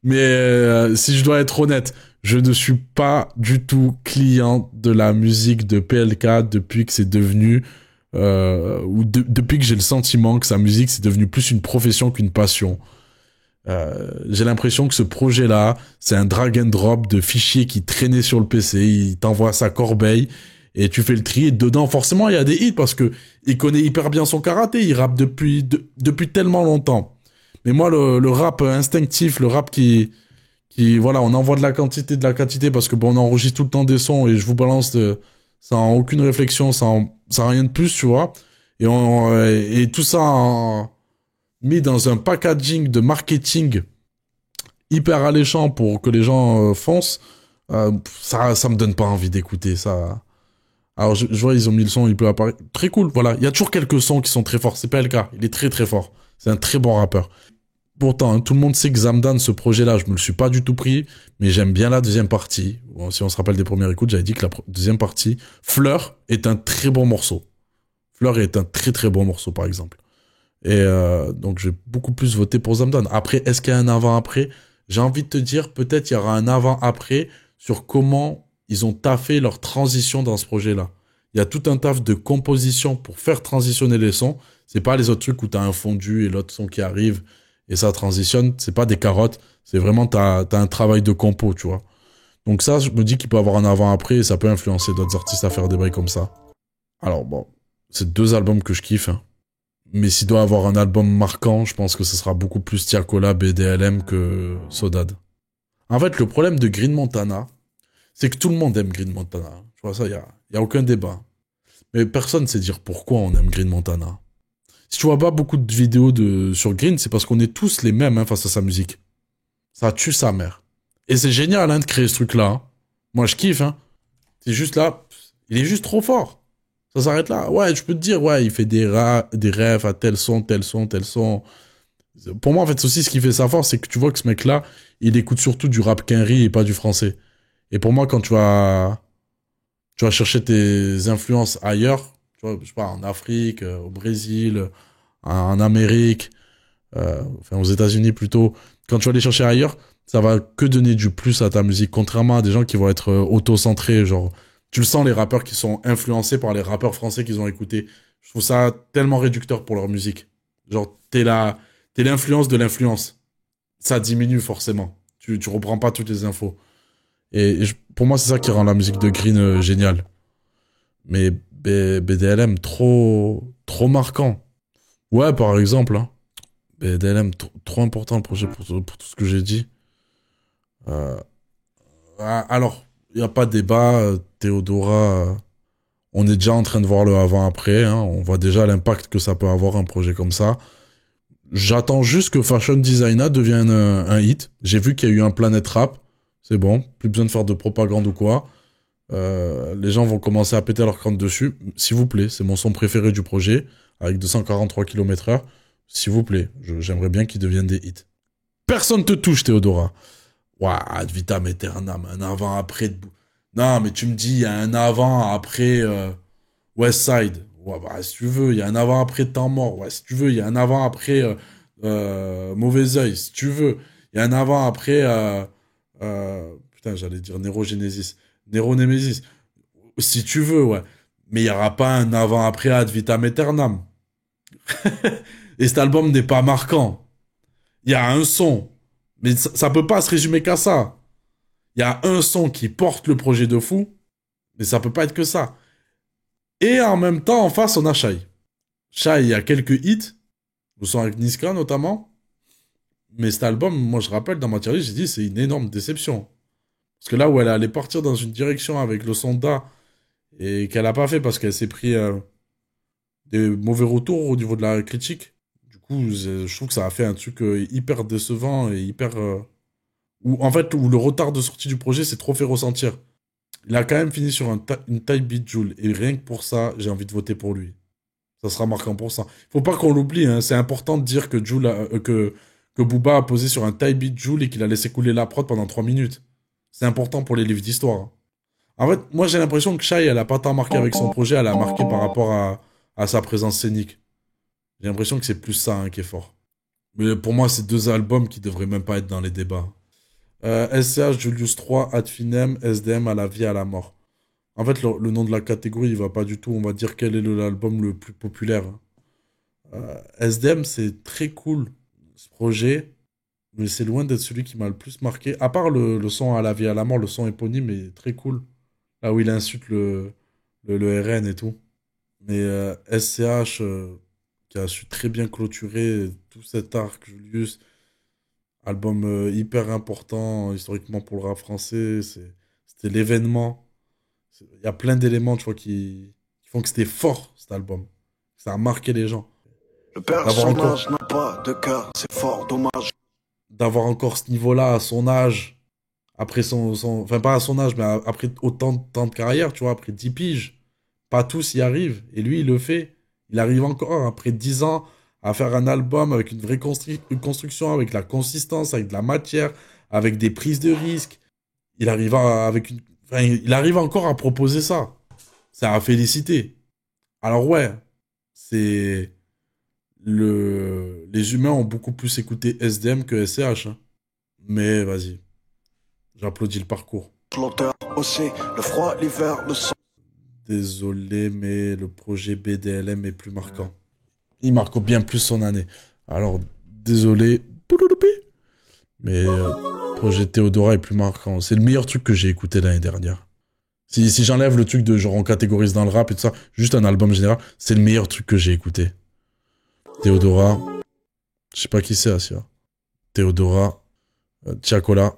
S1: Mais si je dois être honnête, je ne suis pas du tout client de la musique de PLK depuis que c'est devenu... depuis que j'ai le sentiment que sa musique, c'est devenu plus une profession qu'une passion. J'ai l'impression que ce projet-là, c'est un drag and drop de fichiers qui traînaient sur le PC, il t'envoie sa corbeille, et tu fais le tri, et dedans, forcément, il y a des hits, parce que il connaît hyper bien son karaté, il rappe depuis tellement longtemps. Mais moi, le rap instinctif, le rap qui, voilà, on envoie de la quantité, parce que bon, on enregistre tout le temps des sons, et je vous balance sans aucune réflexion, sans rien de plus, tu vois. Et tout ça mis dans un packaging de marketing hyper alléchant pour que les gens foncent, ça me donne pas envie d'écouter ça. Alors je vois, ils ont mis le son, il peut apparaître. Très cool, voilà. Il y a toujours quelques sons qui sont très forts. C'est pas le cas. Il est très très fort. C'est un très bon rappeur. Pourtant, hein, tout le monde sait que Zamdan, ce projet-là, je me le suis pas du tout pris, mais j'aime bien la deuxième partie. Bon, si on se rappelle des premières écoutes, j'avais dit que la deuxième partie, Fleur, est un très bon morceau. Fleur est un très très bon morceau, par exemple. Et donc, j'ai beaucoup plus voté pour Zamdan. Après, est-ce qu'il y a un avant-après? J'ai envie de te dire, peut-être il y aura un avant-après sur comment ils ont taffé leur transition dans ce projet-là. Il y a tout un taf de composition pour faire transitionner les sons. C'est pas les autres trucs où t'as un fondu et l'autre son qui arrive et ça transitionne. C'est pas des carottes. C'est vraiment, t'as un travail de compo, tu vois. Donc ça, je me dis qu'il peut avoir un avant-après et ça peut influencer d'autres artistes à faire des bails comme ça. Alors bon, c'est 2 albums que je kiffe, hein. Mais s'il doit avoir un album marquant, je pense que ce sera beaucoup plus Tiakola, BDLM que Sodad. En fait, le problème de Green Montana, c'est que tout le monde aime Green Montana. Tu vois, ça, y a aucun débat. Mais personne ne sait dire pourquoi on aime Green Montana. Si tu vois pas beaucoup de vidéos sur Green, c'est parce qu'on est tous les mêmes hein, face à sa musique. Ça tue sa mère. Et c'est génial hein, de créer ce truc-là. Hein. Moi, je kiffe. Hein. C'est juste là, il est juste trop fort. Ça s'arrête là. Ouais, je peux te dire, ouais, il fait des rêves à tel son. Pour moi, en fait, c'est aussi ce qui fait sa force, c'est que tu vois que ce mec-là, il écoute surtout du rap quinri et pas du français. Et pour moi, quand tu vas chercher tes influences ailleurs, tu vois, je sais pas, en Afrique, au Brésil, en Amérique, enfin aux États-Unis plutôt, quand tu vas les chercher ailleurs, ça va que donner du plus à ta musique, contrairement à des gens qui vont être auto-centrés, genre, tu le sens, les rappeurs qui sont influencés par les rappeurs français qu'ils ont écoutés. Je trouve ça tellement réducteur pour leur musique. Genre, t'es l'influence de l'influence. Ça diminue forcément. Tu reprends pas toutes les infos. Et pour moi, c'est ça qui rend la musique de Green géniale. Mais BDLM, trop marquant. Ouais, par exemple, hein. BDLM, trop important le projet pour tout ce que j'ai dit. Alors, il n'y a pas de débat. Théodora, on est déjà en train de voir le avant-après. Hein. On voit déjà l'impact que ça peut avoir un projet comme ça. J'attends juste que Fashion Designer devienne un hit. J'ai vu qu'il y a eu un Planet Rap. C'est bon, plus besoin de faire de propagande ou quoi. Les gens vont commencer à péter leur crâne dessus. S'il vous plaît, c'est mon son préféré du projet, avec 243 km/h. S'il vous plaît, j'aimerais bien qu'il devienne des hits. Personne te touche, Théodora. Ouah, ad vitam aeternam, un avant-après. Non, mais tu me dis, il y a un avant-après Westside. Ouais, bah, si tu veux, il y a un avant-après Temps Mort. Ouais, si tu veux, il y a un avant-après Mauvais Oeil, si tu veux. Il y a un avant-après... putain, j'allais dire Nero Genesis. Nero Nemesis. Si tu veux, ouais. Mais il n'y aura pas un avant-après Ad Vitam Aeternam. Et cet album n'est pas marquant. Il y a un son. Mais ça peut pas se résumer qu'à ça. Il y a un son qui porte le projet de fou. Mais ça peut pas être que ça. Et en même temps, en face, on a Shai. Shai, il y a quelques hits. Le son avec Niska, notamment. Mais cet album, moi, je rappelle, dans ma tier list, j'ai dit, c'est une énorme déception. Parce que là où elle allait partir dans une direction avec le son Da, et qu'elle a pas fait parce qu'elle s'est pris des mauvais retours au niveau de la critique. Du coup, je trouve que ça a fait un truc hyper décevant et hyper... en fait, où le retard de sortie du projet s'est trop fait ressentir. Il a quand même fini sur une type beat Jul. Et rien que pour ça, j'ai envie de voter pour lui. Ça sera marquant pour ça. Faut pas qu'on l'oublie, hein. C'est important de dire que que Booba a posé sur un type beat Jul et qu'il a laissé couler la prod pendant 3 minutes. C'est important pour les livres d'histoire. Hein. En fait, moi j'ai l'impression que Shai, elle a pas tant marqué avec son projet, elle a marqué par rapport à sa présence scénique. J'ai l'impression que c'est plus ça hein, qui est fort. Mais pour moi, c'est 2 albums qui devraient même pas être dans les débats. SCH, Julius 3, Ad Finem, SDM à la vie, à la mort. En fait, le nom de la catégorie, il va pas du tout. On va dire quel est l'album le plus populaire. SDM, c'est très cool, ce projet. Mais c'est loin d'être celui qui m'a le plus marqué. À part le son à la vie, à la mort, le son éponyme est très cool. Là où il insulte le RN et tout. Mais SCH, qui a su très bien clôturer tout cet arc, Julius, album hyper important historiquement pour le rap français, c'était l'événement. Il y a plein d'éléments, tu vois, qui font que c'était fort, cet album. Ça a marqué les gens.
S2: Le personnage n'a pas de cœur, c'est fort dommage.
S1: D'avoir encore ce niveau-là à son âge, après enfin pas à son âge, mais après autant de temps de carrière, tu vois, après 10 piges, pas tous y arrivent, et lui il le fait, il arrive encore, après 10 ans, à faire un album avec une vraie construction, avec la consistance, avec de la matière, avec des prises de risques, il arrive il arrive encore à proposer ça, c'est à féliciter. Alors ouais, les humains ont beaucoup plus écouté SDM que SCH. Hein. Mais vas-y. J'applaudis le parcours.
S2: L'auteur aussi, le froid, l'hiver, le sang.
S1: Désolé, mais le projet BDLM est plus marquant. Il marque bien plus son année. Alors, désolé. Mais projet Théodora est plus marquant. C'est le meilleur truc que j'ai écouté l'année dernière. Si j'enlève le truc de genre on catégorise dans le rap et tout ça, juste un album général, c'est le meilleur truc que j'ai écouté. Théodora, je sais pas qui c'est, Asia. Théodora, Tiakola.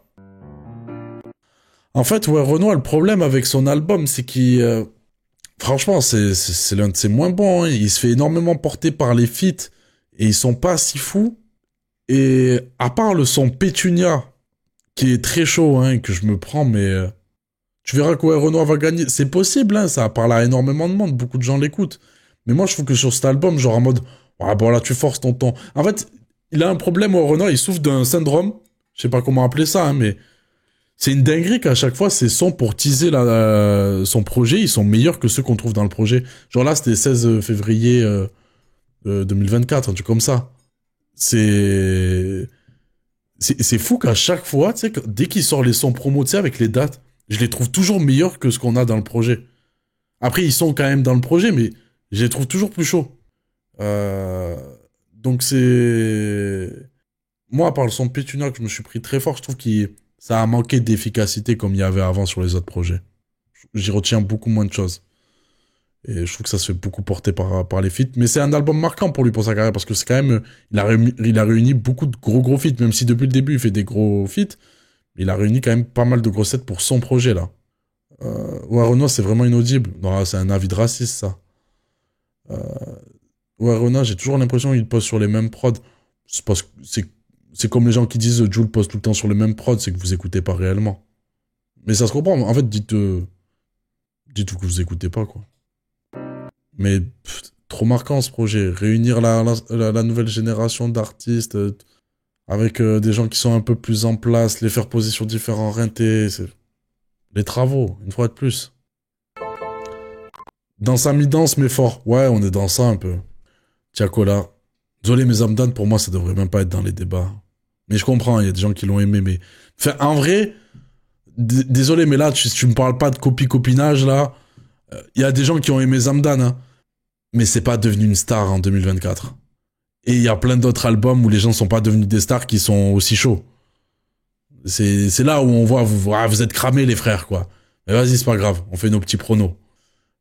S1: En fait, ouais, Renoir, le problème avec son album, c'est qu'il... franchement, c'est l'un de ses moins bons. Hein. Il se fait énormément porter par les feats et ils sont pas si fous. Et à part le son Pétunia, qui est très chaud, hein, que je me prends, mais... tu verras que ouais, Renoir va gagner. C'est possible, hein, ça parle à énormément de monde. Beaucoup de gens l'écoutent. Mais moi, je trouve que sur cet album, genre en mode... ah bon, là, tu forces ton ton. En fait, il a un problème, Renoir, il souffre d'un syndrome. Je sais pas comment appeler ça, hein, mais c'est une dinguerie qu'à chaque fois, ces sons pour teaser son projet, ils sont meilleurs que ceux qu'on trouve dans le projet. Genre là, c'était 16 février 2024, un truc comme ça. C'est fou qu'à chaque fois, tu sais, dès qu'il sort les sons promo, tu sais, avec les dates, je les trouve toujours meilleurs que ce qu'on a dans le projet. Après, ils sont quand même dans le projet, mais je les trouve toujours plus chauds. Donc c'est... moi, par le son de Pétunia que je me suis pris très fort, je trouve que ça a manqué d'efficacité comme il y avait avant sur les autres projets. J'y retiens beaucoup moins de choses. Et je trouve que ça se fait beaucoup porter par les feats. Mais c'est un album marquant pour lui, pour sa carrière, parce que c'est quand même... il a réuni beaucoup de gros feats, même si depuis le début, il fait des gros feats. Il a réuni quand même pas mal de grossettes pour son projet, là. Ouais, Renoir, c'est vraiment inaudible. Non, c'est un avis de raciste, ça. Ouais, Renoir, j'ai toujours l'impression qu'il pose sur les mêmes prods. C'est parce que c'est comme les gens qui disent Jul pose tout le temps sur les mêmes prods, c'est que vous écoutez pas réellement. Mais ça se comprend. En fait, dites que vous écoutez pas, quoi. Mais trop marquant ce projet. Réunir la nouvelle génération d'artistes avec des gens qui sont un peu plus en place, les faire poser sur différents rintés. Les travaux, une fois de plus. Dans sa mi-danse, mais fort. Ouais, on est dans ça un peu. Tiakola, Désolé, mais Zamdan, pour moi, ça devrait même pas être dans les débats. Mais je comprends, il y a des gens qui l'ont aimé, mais... Enfin, en vrai, désolé, mais là, tu me parles pas de copinage, là. Il y a des gens qui ont aimé Zamdan, hein. Mais c'est pas devenu une star en 2024. Et il y a plein d'autres albums où les gens sont pas devenus des stars qui sont aussi chauds. C'est là où on voit, vous êtes cramés, les frères, quoi. Mais vas-y, c'est pas grave, on fait nos petits pronos.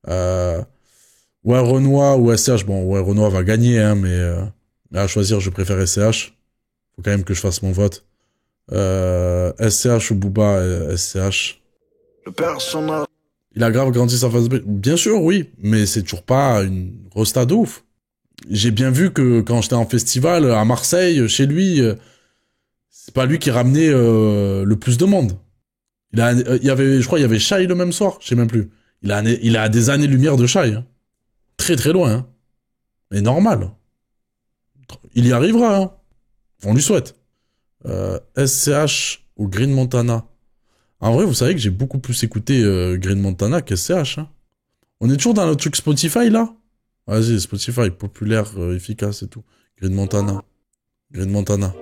S1: Ouais, Renoir ou SCH. Bon, ouais, Renoir va gagner, hein, mais à choisir, je préfère SCH. Faut quand même que je fasse mon vote. SCH ou Booba, SCH.
S2: Le personnage.
S1: Il a grave grandi sa phase B. Bien sûr, oui, mais c'est toujours pas une resta de ouf. J'ai bien vu que quand j'étais en festival à Marseille, chez lui, c'est pas lui qui ramenait le plus de monde. Il y avait, je crois, il y avait Shai le même soir, je sais même plus. Il a des années-lumière de Shai. Hein. Très très loin. Hein. Mais normal. Il y arrivera. Hein. On lui souhaite. SCH ou Green Montana. En vrai, vous savez que j'ai beaucoup plus écouté Green Montana qu'SCH. Hein. On est toujours dans le truc Spotify, là. Vas-y, Spotify, populaire, efficace et tout. Green Montana. Green Montana.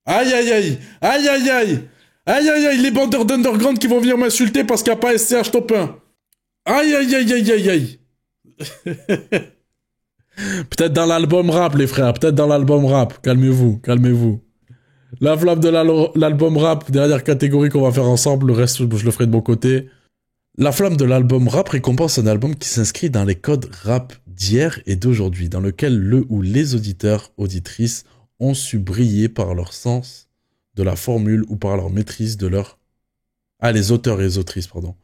S1: Aïe, aïe, aïe. Aïe, aïe, aïe. Aïe, aïe, aïe. Les bandeurs d'underground qui vont venir m'insulter parce qu'il n'y a pas SCH top 1. Aïe, aïe, aïe, aïe, aïe, aïe. Peut-être dans l'album rap, les frères. Peut-être dans l'album rap. Calmez-vous, calmez-vous. La flamme de l'album rap, dernière catégorie qu'on va faire ensemble. Le reste, je le ferai de mon côté. La flamme de l'album rap récompense un album qui s'inscrit dans les codes rap d'hier et d'aujourd'hui, dans lequel le ou les auditeurs, auditrices ont su briller par leur sens de la formule ou par leur maîtrise de leur... Ah, les auteurs et les autrices, pardon.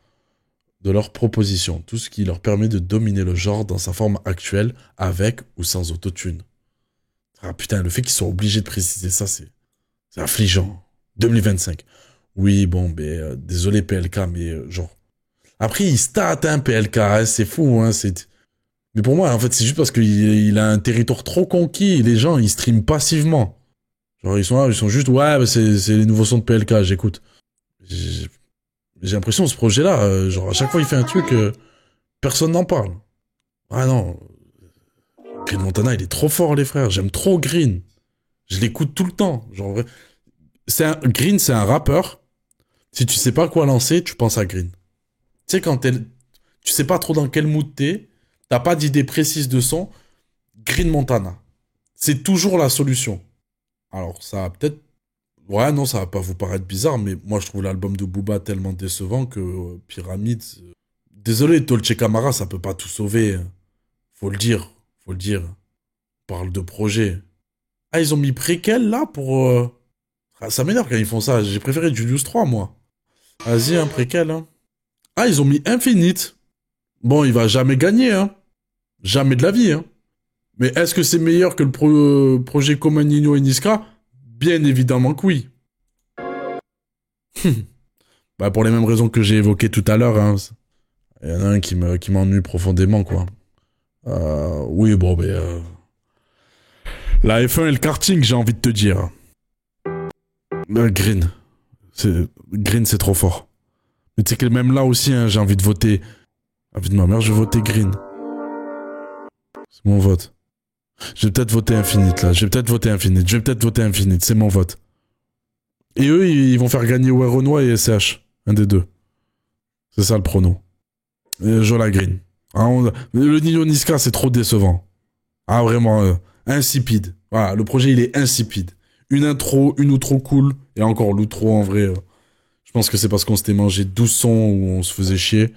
S1: De leur proposition. Tout ce qui leur permet de dominer le genre dans sa forme actuelle, avec ou sans autotune. Ah putain, le fait qu'ils soient obligés de préciser ça, c'est affligeant. 2025. Oui, bon, mais désolé PLK, mais genre... Après, il stat, hein, PLK, hein, c'est fou, hein, c'est... Mais pour moi, en fait, c'est juste parce qu'il a un territoire trop conquis, et les gens, ils streament passivement. Genre, ils sont là, ils sont juste, ouais, c'est les nouveaux sons de PLK, j'écoute. J'ai l'impression, ce projet-là, genre, à chaque fois, il fait un truc, personne n'en parle. Ah non. Green Montana, il est trop fort, les frères, j'aime trop Green. Je l'écoute tout le temps, genre, Green, c'est un rappeur. Si tu sais pas quoi lancer, tu penses à Green. Tu sais, quand tu sais pas trop dans quel mood t'es, t'as pas d'idée précise de son, Green Montana. C'est toujours la solution. Alors, ça va peut-être... Ouais, non, ça va pas vous paraître bizarre, mais moi, je trouve l'album de Booba tellement décevant que Pyramide... Désolé, Dolce Camara, ça peut pas tout sauver. Faut le dire, faut le dire. On parle de projet. Ah, ils ont mis préquel, là, pour... Ah, ça m'énerve quand ils font ça. J'ai préféré Julius 3, moi. Vas-y, un préquel, hein. Ah, ils ont mis Infinite. Bon, il va jamais gagner, hein. Jamais de la vie, hein. Mais est-ce que c'est meilleur que le projet commun Nino et Niska? Bien évidemment que oui. Bah, pour les mêmes raisons que j'ai évoquées tout à l'heure, hein. Il y en a un qui m'ennuie profondément, quoi. Oui, bon, mais... La F1 et le karting, j'ai envie de te dire. Green. Green, c'est trop fort. Mais tu sais que même là aussi, hein, j'ai envie de voter. Envie de ma mère, je vais voter Green. C'est mon vote. Je vais peut-être voter Infinite, là. Je vais peut-être voter Infinite. C'est mon vote. Et eux, ils vont faire gagner Renoir et SCH. Un des deux. C'est ça le prono. Jola Green. Ah, le Nino Niska, c'est trop décevant. Ah, vraiment, insipide. Voilà, le projet, il est insipide. Une intro, une outro cool. Et encore, l'outro, en vrai... Je pense que c'est parce qu'on s'était mangé 12 sons où on se faisait chier.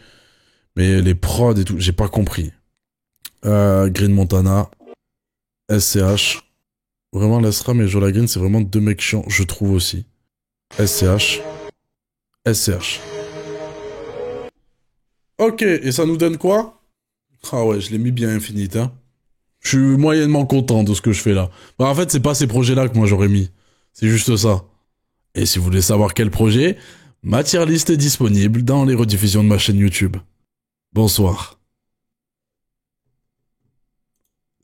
S1: Mais les prods et tout, j'ai pas compris. Green Montana, SCH. Vraiment, l'Asram et Jola Green, c'est vraiment deux mecs chiants, je trouve aussi. SCH. Ok, et ça nous donne quoi? Ah ouais, je l'ai mis bien Infinite, hein. Je suis moyennement content de ce que je fais là. Bah, en fait, c'est pas ces projets-là que moi j'aurais mis. C'est juste ça. Et si vous voulez savoir quel projet... Ma tier list est disponible dans les rediffusions de ma chaîne YouTube. Bonsoir.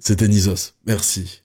S1: C'était Nizos. Merci.